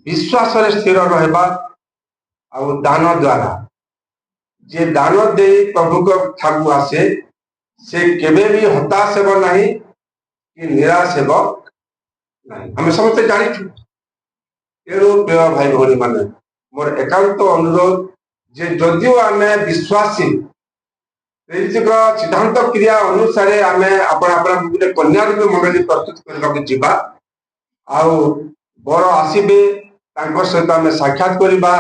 Speaker 3: ବିଶ୍ୱାସରେ ସ୍ଥିର ରହିବା ଆଉ ଦାନ ଦ୍ୱାରା ଯେ ଦାନ ଦେଇ ପ୍ରଭୁଙ୍କ ଠାକୁ ଆସେ ସେ କେବେ ବି ହତାଶ ହେବ ନାହିଁ କି ନିରାଶ ହେବ ନାହିଁ ଆମେ ସମସ୍ତେ ଜାଣିଛୁ ତେଣୁ ପ୍ରିୟ ଭାଇ ଭଉଣୀ ମାନେ ମୋର ଏକାନ୍ତ ଅନୁରୋଧ ଯେ ଯଦିଓ ଆମେ ବିଶ୍ୱାସୀ ସିଦ୍ଧାନ୍ତ କ୍ରିୟା ଅନୁସାରେ ଆମେ ଆପଣଙ୍କୁ ଗୋଟେ କନ୍ୟା ରୂପେ ମଣ୍ଡଳୀ ପ୍ରସ୍ତୁତ କରିବାକୁ ଯିବା ଆଉ ବର ଆସିବେ ତାଙ୍କ ସହିତ ଆମେ ସାକ୍ଷାତ କରିବା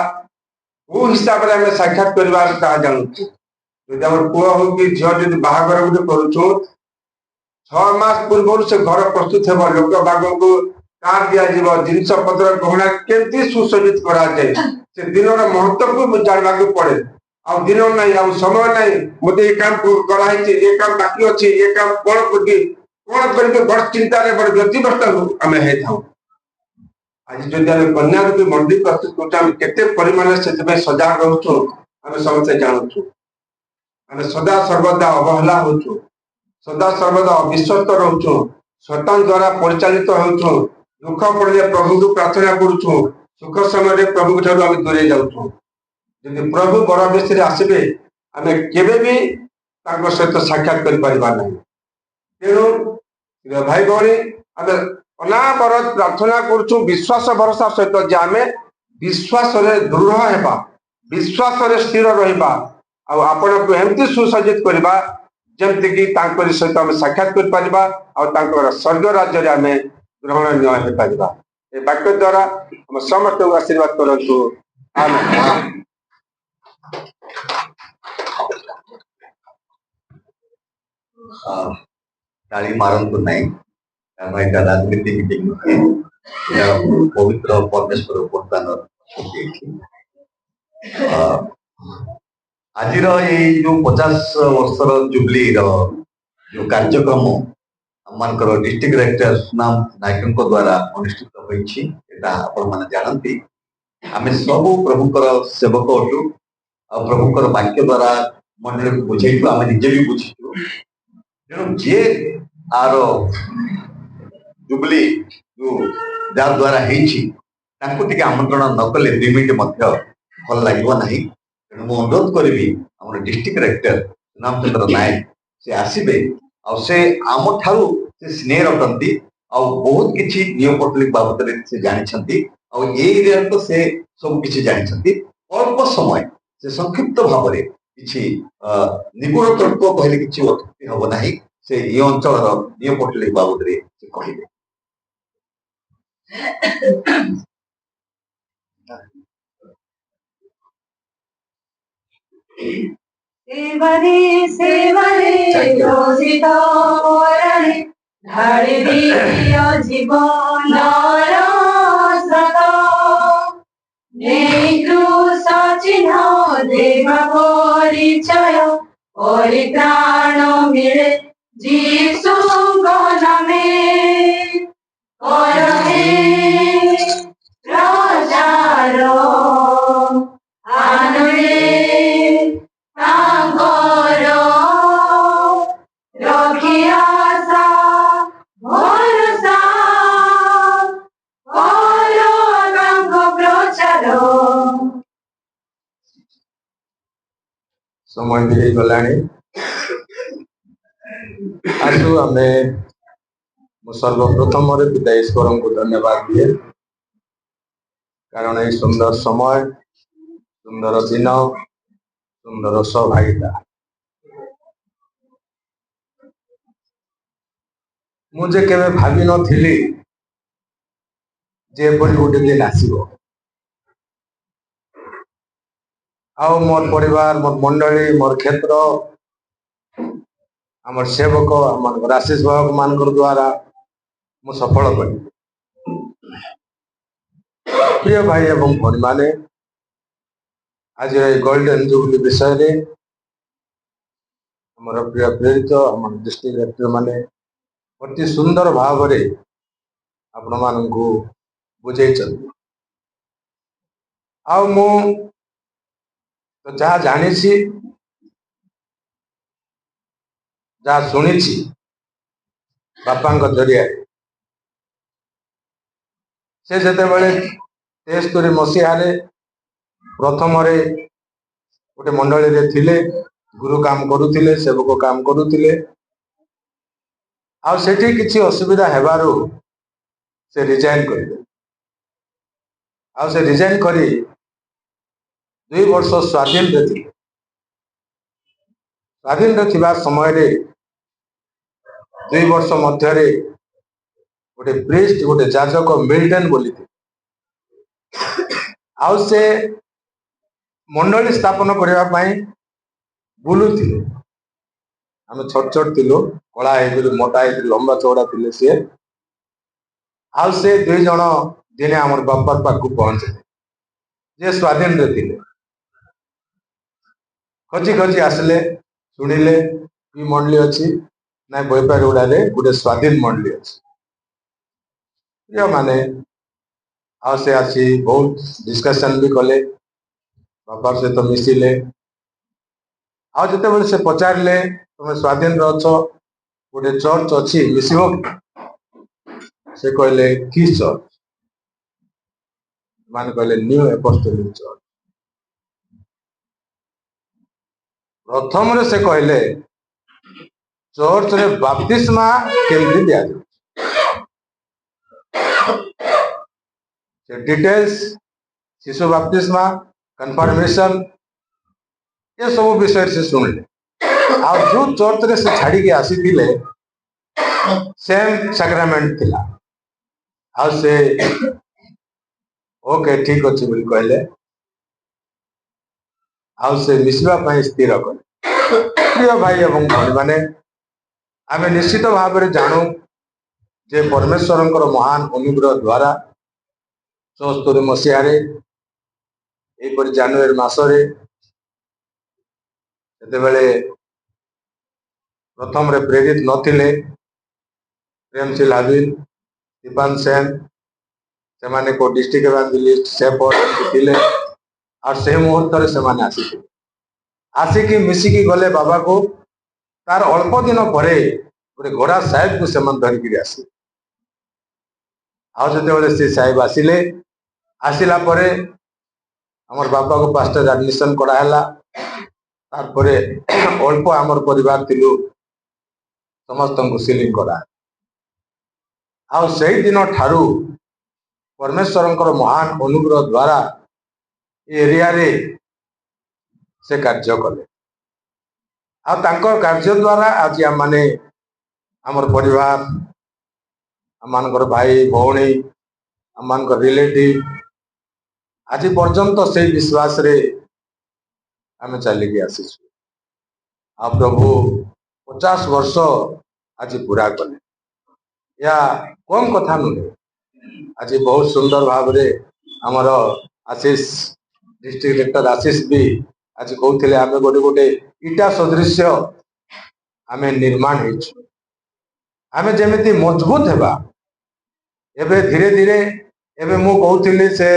Speaker 3: କୋଉ ହିସାବରେ ଆମେ ସାକ୍ଷାତ କରିବା ତାହା ଜାଣୁଛୁ ଯଦି ଆମର ପୁଅ ହଉ କି ଝିଅ ଯଦି ବାହାଘର ଗୋଟେ କରୁଛୁ 6 ମାସ ପୂର୍ବରୁ ସେ ଘର ପ୍ରସ୍ତୁତ ହେବ ଲୋକ ବାଗକୁ କାର୍ ଦିଆଯିବ ଜିନିଷ ପତ୍ର ଗହଣା କେମିତି ସୁସଜ୍ଜିତ କରାଯାଏ ସେ ଦିନର ମହତ୍ଵକୁ ଜାଣିବାକୁ ପଡେ ଆଉ ଦିନ ନାହିଁ ଆଉ ସମୟ ନାହିଁ ମତେ ଏ କାମ କରାହେଇଛି ଏ କାମ ବାକି ଅଛି ଏ କାମ କଣ କରିବି ବଡ ଚିନ୍ତାରେ ବଡ ବ୍ୟତିବ୍ୟସ୍ତ ଆମେ ହେଇଥାଉ ଆଜି ଯଦି ଆମେ କନ୍ୟା ରୂପୀ ମଣ୍ଡଳୀ ପ୍ରସ୍ତୁତ କରୁଛୁ ଆମେ କେତେ ପରିମାଣରେ ସେଥିପାଇଁ ସଜାଗ ରହୁଛୁ ଆମେ ସମସ୍ତେ ଜାଣୁଛୁ ଆମେ ସଦା ସର୍ବଦା ଅବହେଳା ହଉଛୁ ସଦା ସର୍ବଦା ଅବିଶ୍ୱସ୍ତ ରହୁଛୁ ଶୈତାନ ଦ୍ୱାରା ପରିଚାଳିତ ହେଉଛୁ ଦୁଃଖ ପଡ଼ିଲେ ପ୍ରଭୁଙ୍କୁ ପ୍ରାର୍ଥନା କରୁଛୁ ସୁଖ ସମୟରେ ପ୍ରଭୁଙ୍କ ଠାରୁ ଆମେ ଦୂରେଇ ଯାଉଛୁ ଯଦି ପ୍ରଭୁ ବଡ ବେଶରେ ଆସିବେ आमे केबे भी तांको सहित साक्षात कर परिबा नहीं। तेणु भाई भौणी आमे अनाबरत प्रार्थना करूछु विश्वास भरोसा सहित जे आमे विश्वास रे दृढ़ हेबा, विश्वास रे स्थिर रहिबा आ आपण को एमती सुसज्जित करबा जेमति कि तांकर सहित आमे साक्षात कर परिबा आ तांकर स्वर्ग राज्य रे आमे ग्रहणीय हे परिबा। ए वाक्य द्वारा हम समस्त को आशीर्वाद करंतु। आमेन।
Speaker 2: ताली मारंतु नहीं, कारण एटा राजनीति मीटिंग नुहे, पवित्र परमेश्वर वरदान आज जो 50 वर्षर जुबली जो कार्यक्रम आमर डिस्ट्रिक्ट डायरेक्टर सुनाम नायक द्वारा अनुष्ठित होती जानती आम सब प्रभुकर सेवक अटू आ प्रभुकर वाक्य द्वारा मंडल को बुझेलु आम निजे भी बुझीचु। तेणु जे आर जुबली जो जार द्वारा आमंत्रण न कले 2 मिनिट भल लगे ना। तेणु मुझे अनुरोध करी आम डिस्ट्रिक्ट डायरेक्टर सुनाम चंद्र नायक से आसबे से आम ठारू से स्नेह रखती आ बहुत किसी नियम पटलिक बाबद से जानते एरिया तो से सब किसी जानते। अल्प समय से संक्षिप्त भाव में किसी निपुण तत्व कहले किसी अत्युक्ति हम ना से ये अंचल नियम पटलिक बाबद से कहे।
Speaker 1: सेवरे योजित रणे ढाळी दिय जीवनर स्रोत नेकृष चिन्ह देव परिचय परित्राण मिले जीसुଙ୍କ नामे करहे प्रचार आनंदे तांकर रखी आशा भरोसा कर तांको प्रचार।
Speaker 3: समय भी गलानी आसु आमे सर्वप्रथम पिता ईश्वर को धन्यवाद दिए, कारण ये सुंदर समय सुंदर दिन सुंदर सहभागिता मुझे केवे भावी नथिली जे गोटे दिन आसो आओ मोर परिवार मोर मंडली मोर क्षेत्र आम सेवक आम आशीष भावक मान द्वारा मु सफल कर। प्रिय भाई एवं भौणी माने आज गोल्डन जुबली विषय आमर प्रिय प्रेरित आम डिस्ट्रिक्ट डायरेक्टर माने अति सुंदर भाव आपण मान बुझे आ मु तो जहाँ जानी जहाँ शुणी बापा जरिया से जो 73 मसीह प्रथम गोटे मंडली रे थिले गुरु काम करुले सेवक काम करुले आठी किसी असुविधा हेबारु से रिजाइन कर रिजाइन करी 2 वर्ष स्वाधीन रे थी। स्वाधीन थिबा समय रे 2 वर्ष मध्य गोटे प्रीस्ट गोटे जाजक मिल्टन बोली से मंडली स्थापन करने बुलूले आम छोट छोट थिलु कला मोटा लंबा चौड़ा थे सी से 2 जन दिने आम बापा पाक पहुंचे जे स्वाधीन रे थिले खोजी खोजी आसले शुणिले कि मंडली अच्छी ना बैपार गुड़ा गोटे स्वाधीन मंडली अच्छी प्रिय माने से आसी बहुत डिस्कशन भी कले बापा सहित मिसिले आते से पचारे तुम स्वाधीन अच्छ गोटे चर्च अच्छी मिसब से कहले कि चर्च मान कहले न्यू एपोस्टोलिक चर्च प्रथम रे से कहले चर्च रे बाप्तिस्मा केमती दिया से डिटेल्स शिशु बाप्तिस्मा कन्फर्मेशन ये सब विषय से सुनले आ जो चर्च रे से छाड़ी के आसी थिले सेम सैक्रामेंट थिला आ से ओके ठीक अछि बोली कहले आ से मिसवा पई स्थिर कले प्रिय भाई एवं भणी माने आमे निश्चित भाव में जानू जे परमेश्वरंकर महान अनुग्रह द्वारा 74 मसीह जानुआरी मासरे प्रथम रे प्रेरित नथिले प्रेमशील हाबिल दीपान सेन से माने को डिस्ट्रिक्ट इवांजेलिस्ट सेपर्ड थिले और से मुहूर्त रे से माने आसिकी मिसिकी गले बाबा को तार अल्प दिन परे गोटे घोड़ा साहेब को सेमान धरिकी आसी आज जो से साहेब आसिले आसिला परे हमर बाबा को पास्टर एडमिशन कराला तार परे अल्प हमर परिवार थिलु समस्त को सीलिंग करा आ सही दिन ठारू परमेश्वरंकर महान अनुग्रह द्वारा एरिया रे से कार्य कले आ तांकर कार्य द्वारा आज हम माने हमर परिवार आमर भाई भौणी आम रिलेटिव आज पर्यंत से विश्वास रे आम चलिकी आसी आ प्रभु 50 वर्ष आज पूरा कले या कम कथा नुहे आज बहुत सुंदर भाव रे आमर आशीष डिस्ट्रिक्ट डायरेक्टर आशीष भी आज कहते आम गोटे गोटे इटा सदृश आम निर्माण आम जमी मजबूत हेबा एबे धीरे धीरे एबे मु कहूली से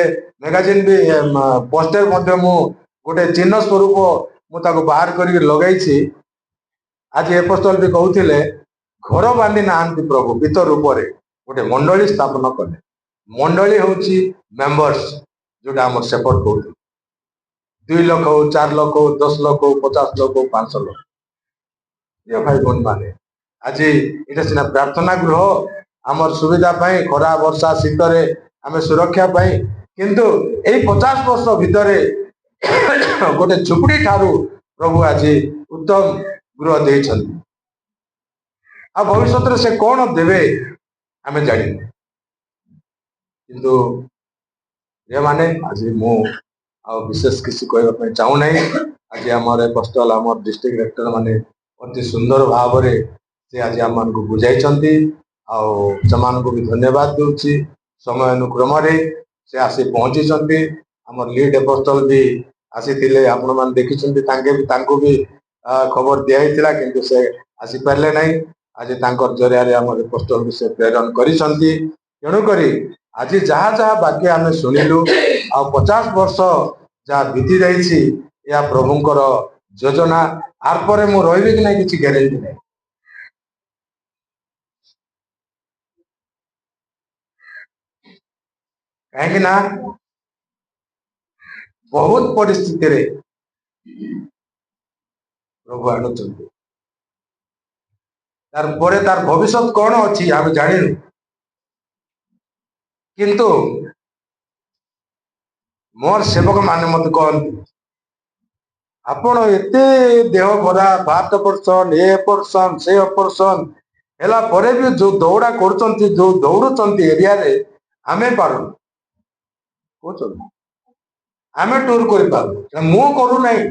Speaker 3: मैगजीन भी पोस्टर मध्य मु गोटे चिन्ह स्वरूप मुझे बाहर कर लगे आज एपोस्टल भी कहते घर बांधि ना प्रभु भीतर रूप से गोटे मंडली स्थापन कले मंडली हूँ मेंबर्स जोटा आम सेपट कहते 2 लाख हो 4 लाख हो 10 लाख हो 50 लाख हो 500 लाख ये भाई बहन माने आज ये सीना प्रार्थना गृह आमर सुविधा पाई खरा वर्षा शीत आम सुरक्षा पाई किंतु यही 50 वर्ष भितर गोटे झुपड़ी ठारू प्रभु आज उत्तम गृह दे भविष्य से कौन देवे आम जान किंतु ये माने आज मु विशेष किसी कहवाई चाहूना आज आम एपोस्टल आम डिस्ट्रिक्ट डायरेक्टर माने अति सुंदर भाव से आज आम को बुझाई आमान को भी धन्यवाद दूची समय अनुक्रम से आसी पहुंची आम लीड एपोस्टल भी आसी आपण मैंने देखी भी खबर दिया किंतु से आसी पारे ना आज जरिया आम एपोस्टल भी से प्रेरण करुक आज जहाँ जहाँ बाकी आम शुणिलु आ 50 वर्ष जहाँ बीती जाइए या प्रभुंकर योजना आर पर मु रही कि नहीं किसी ग्यारेंटी नहीं कहीं ना बहुत परिस्थिति रे प्रभु आणुंट तार भविष्य कौन अच्छी आम जानु किंतु मोर सेवक माने मत कहते आपण एते देह भरा बात पर्सन ए पर्सन से पर्सन हेला परे भी जो दौड़ा कर जो दौड़ एरिया रे आमे पारू आमे टूर कर मु करू नहीं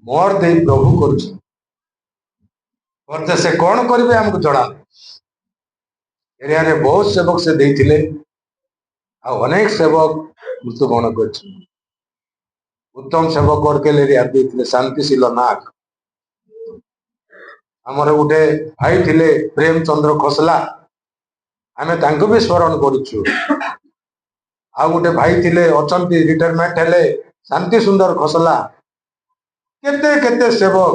Speaker 3: मोर दे प्रभु कर से कौन करेंगे आमको जड़ा एरिया रे बहुत सेवक से देथिले आ अनेक सेवक मृत्युवरण कर उत्तम सेवक करके शांतिशील नाग आमर गोटे भाई थिले प्रेमचंद्र खोसला आमे तांको भी स्मरण करूछु आ गोटे भाई थिले अचंती रिटायरमेंट हेले शांति सुंदर खोसला केते केते सेवक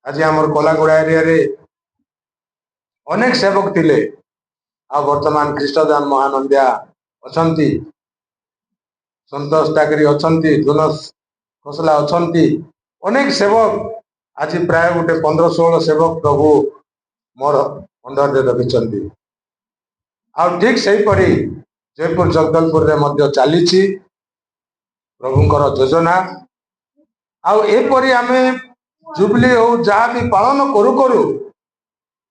Speaker 3: आज आमर कोलागुड़ा एरिया रे अनेक सेवक थिले आ वर्तमान कृष्णदान महानंदिया अचंती संतोष टाकरी अचंती जुनस ଖୋସଲା ଅଛନ୍ତି ଅନେକ ସେବକ ଆଜି ପ୍ରାୟ ଗୋଟେ 15-16 ସେବକ ପ୍ରଭୁ ମୋର ଅଣ୍ଡରରେ ରଖିଛନ୍ତି। ଆଉ ଠିକ ସେହିପରି ଜୟପୁର ଜଗଦଲପୁରରେ ମଧ୍ୟ ଚାଲିଛି ପ୍ରଭୁଙ୍କର ଯୋଜନା। ଆଉ ଏପରି ଆମେ ଜୁବଲି ହଉ ଯାହା ବି ପାଳନ କରୁ କରୁ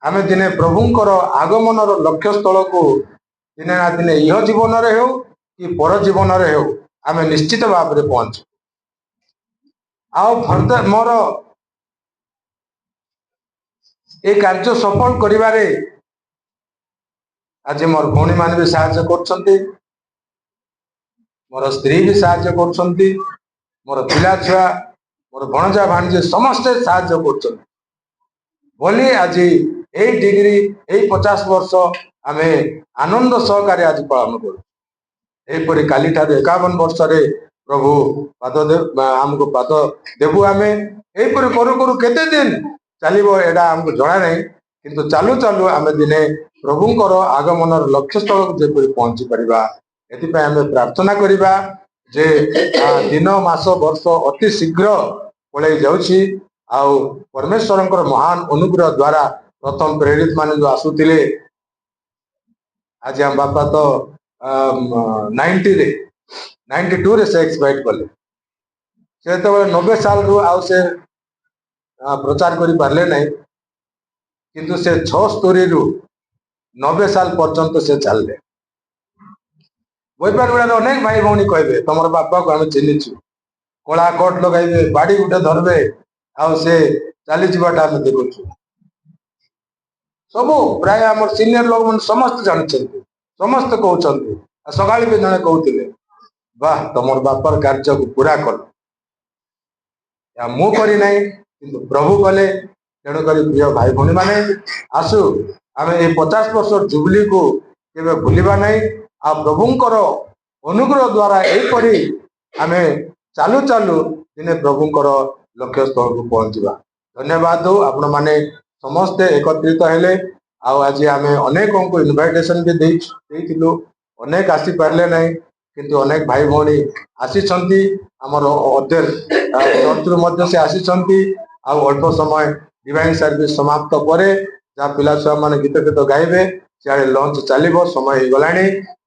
Speaker 3: ଆମେ ଦିନେ ପ୍ରଭୁଙ୍କର ଆଗମନର ଲକ୍ଷ୍ୟ ସ୍ଥଳକୁ ଦିନେ ନା ଦିନେ ଇହ ଜୀବନରେ ହେଉ କି ପର ଜୀବନରେ ହେଉ ଆମେ ନିଶ୍ଚିତ ଭାବରେ ପହଞ୍ଚୁ। ଆଉ ମୋର ଏ କାର୍ଯ୍ୟ ସଫଳ କରିବାରେ ଆଜି ମୋର ଭଉଣୀ ମାନେ ବି ସାହାଯ୍ୟ କରୁଛନ୍ତି, ମୋର ସ୍ତ୍ରୀ ବି ସାହାଯ୍ୟ କରୁଛନ୍ତି, ମୋର ପିଲା ଛୁଆ, ମୋର ଭଣଜା ଭାଣିଜୀ ସମସ୍ତେ ସାହାଯ୍ୟ କରୁଛନ୍ତି ବୋଲି ଆଜି ଏଇ ଡିଗ୍ରୀ ଏଇ 50 ବର୍ଷ ଆମେ ଆନନ୍ଦ ସହକାରେ ଆଜି ପାଳନ କରୁ। ଏହିପରି କାଲିଠାରୁ 51 ବର୍ଷରେ ପ୍ରଭୁ ଆମକୁ ପାଦ ଦେବୁ। ଆମେ ଏହିପରି କରୁ କରୁ କେତେ ଦିନ ଚାଲିବ ଏଇଟା ଆମକୁ ଜଣା ନାହିଁ, କିନ୍ତୁ ଚାଲୁ ଚାଲୁ ଆମେ ଦିନେ ପ୍ରଭୁଙ୍କର ଆଗମନର ଲକ୍ଷ୍ୟ ସ୍ଥଳକୁ ଯେପରି ପହଞ୍ଚି ପାରିବା ଏଥିପାଇଁ ଆମେ ପ୍ରାର୍ଥନା କରିବା ଯେ ଦିନ ମାସ ବର୍ଷ ଅତି ଶୀଘ୍ର ପଳେଇ ଯାଉଛି। ଆଉ ପରମେଶ୍ୱରଙ୍କର ମହାନ ଅନୁଗ୍ରହ ଦ୍ୱାରା ପ୍ରଥମ ପ୍ରେରିତ ମାନେ ଯୋଉ ଆସୁଥିଲେ, ଆଜି ଆମ ବାପା ତ 92ରେ ସେ ଏକ୍ସପାୟର୍ଡ କଲେ। ସେ ଯେତେବେଳେ 90 ସାଲରୁ ଆଉ ସେ ପ୍ରଚାର କରିପାରିଲେ ନାହିଁ, କିନ୍ତୁ ସେ 76ରୁ 90 ସାଲ ପର୍ଯ୍ୟନ୍ତ ସେ ଚାଲିଲେ। ବୈପାରଗୁଡ଼ାରେ ଅନେକ ଭାଇ ଭଉଣୀ କହିବେ ତମର ବାପାକୁ ଆମେ ଚିହ୍ନିଛୁ, କଳା କୋଟ ଲଗାଇବେ, ବାଡି ଗୋଟେ ଧରବେ, ଆଉ ସେ ଚାଲିଯିବାଟା ଆମେ ଦେଖୁଛୁ। ସବୁ ପ୍ରାୟ ଆମର ସିନିୟର ଲୋକମାନେ ସମସ୍ତେ ଜାଣିଛନ୍ତି, ସମସ୍ତେ କହୁଛନ୍ତି। ସକାଳେ ବି ଜଣେ କହୁଥିଲେ ବାଃ ତମର ବାପାର କାର୍ଯ୍ୟକୁ ପୁରା କଲ। ମୁଁ କରିନାହିଁ କିନ୍ତୁ ପ୍ରଭୁ କଲେ। ତେଣୁକରି ପ୍ରିୟ ଭାଇ ଭଉଣୀ ମାନେ ଆସୁ ଆମେ ଏଇ 50 ବର୍ଷ ଜୁବଲିକୁ କେବେ ଭୁଲିବା ନାହିଁ। ଆଉ ପ୍ରଭୁଙ୍କର ଅନୁଗ୍ରହ ଦ୍ୱାରା ଏହିପରି ଆମେ ଚାଲୁ ଚାଲୁ ଦିନେ ପ୍ରଭୁଙ୍କର ଲକ୍ଷ୍ୟ ସ୍ଥଳକୁ ପହଞ୍ଚିବା। ଧନ୍ୟବାଦ ଦଉ ଆପଣମାନେ ସମସ୍ତେ ଏକତ୍ରିତ ହେଲେ। ଆଉ ଆଜି ଆମେ ଅନେକଙ୍କୁ ଇନଭାଇଟେସନ ବି ଦେଇଥିଲୁ, ଅନେକ ଆସିପାରିଲେ ନାହିଁ, କିନ୍ତୁ ଅନେକ ଭାଇ ଭଉଣୀ ଆସିଛନ୍ତି। ଆମର ଚର୍ଚ୍ଚରୁ ମଧ୍ୟ ସେ ଆସିଛନ୍ତି। ଆଉ ଅଳ୍ପ ସମୟ ଡିଭାଇନ ସର୍ଭିସ ସମାପ୍ତ ପରେ ଯାହା ପିଲା ଛୁଆ ମାନେ ଗୀତ ଗାଇବେ, ସିଆଡେ ଲଞ୍ଚ ଚାଲିବ, ସମୟ ହେଇଗଲାଣି।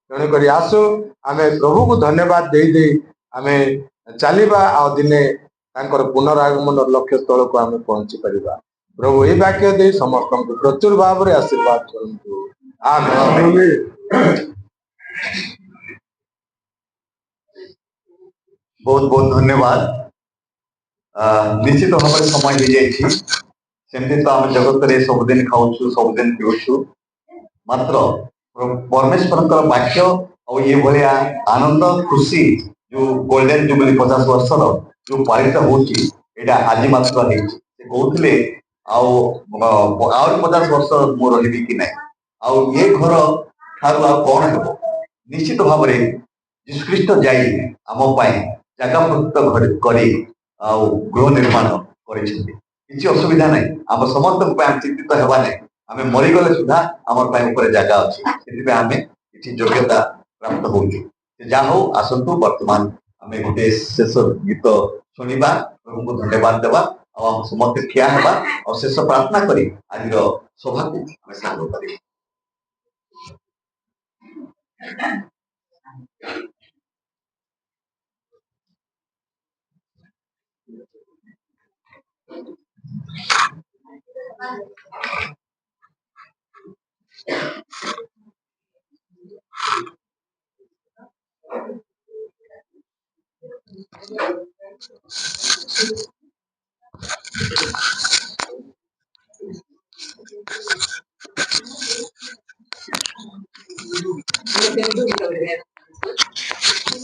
Speaker 3: ତେଣୁକରି ଆସୁ ଆମେ ପ୍ରଭୁକୁ ଧନ୍ୟବାଦ ଦେଇ ଆମେ ଚାଲିବା, ଆଉ ଦିନେ ତାଙ୍କର ପୁନରାଗମନର ଲକ୍ଷ୍ୟ ସ୍ଥଳକୁ ଆମେ ପହଞ୍ଚି ପାରିବା। ପ୍ରଭୁ ଏଇ ବାକ୍ୟ ଦେଇ ସମସ୍ତଙ୍କୁ ପ୍ରଚୁର ଭାବରେ ଆଶୀର୍ବାଦ କରନ୍ତୁ। ଆମେନ୍।
Speaker 2: ବହୁତ ବହୁତ ଧନ୍ୟବାଦ। ନିଶ୍ଚିତ ଭାବରେ ସମୟ ହେଇଯାଇଛି। ସେମିତି ତ ଆମେ ଜଗତରେ ସବୁଦିନ ଖାଉଛୁ, ସବୁଦିନ ପିଉଛୁ, ମାତ୍ର ପରମେଶ୍ୱରଙ୍କର ବାକ୍ୟ ଆଉ ଏଭଳିଆ ଆନନ୍ଦ ଖୁସି ଯୋଉ ଗୋଲ୍ଡେନ ଜୁବଲି 50 ବର୍ଷର ଯୋଉ ପାଳିତ ହଉଛି, ଏଇଟା ଆଜି ମାତ୍ର ହେଇଛି। ସେ କହୁଥିଲେ ଆହୁରି 50 ବର୍ଷ ମୁଁ ରହିବି କି ନାହିଁ, ଆଉ ଏ ଘର ଠାରୁ ଆଉ କଣ ହେବ। ନିଶ୍ଚିତ ଭାବରେ ଯୀଶୁଖ୍ରୀଷ୍ଟ ଯାଇ ଆମ ପାଇଁ ଜାଗା ପ୍ରସ୍ତୁତ କରି ଆଉ ଗୃହ ନିର୍ମାଣ କରିଛନ୍ତି। କିଛି ଅସୁବିଧା ନାହିଁ, ଆମ ସମସ୍ତଙ୍କ ପାଇଁ ଚିନ୍ତିତ ହେବା ନାହିଁ। ଆମେ ମରିଗଲେ ସୁଦ୍ଧା ଆମର ପାଇଁ ଉପରେ ଜାଗା ଅଛି, ସେଥିପାଇଁ ଆମେ କିଛି ଯୋଗ୍ୟତା ପ୍ରାପ୍ତ ହଉଛୁ। ଯାହା ହଉ, ଆସନ୍ତୁ ବର୍ତ୍ତମାନ ଆମେ ଗୋଟେ ଶେଷ ଗୀତ ଶୁଣିବା, ପ୍ରଭୁଙ୍କୁ ଧନ୍ୟବାଦ ଦେବା, ଆଉ ଆମ ସମସ୍ତେ ଠିଆ ହେବା, ଆଉ ଶେଷ ପ୍ରାର୍ଥନା କରି ଆଜିର ସଭାକୁ ଆମେ ସାଙ୍ଗ କରିବା।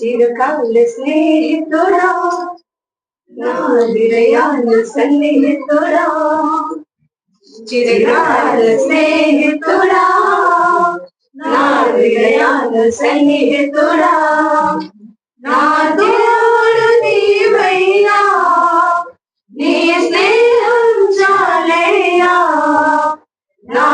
Speaker 1: చిరకాల స్నేహితుడా, నా హృదయాల సన్నిహితుడా, చిరకాల స్నేహితుడా, నా హృదయాల సన్నిహితుడా, నా తోడు నీవైనా, నీ స్నేహం చాలయ్యా, నా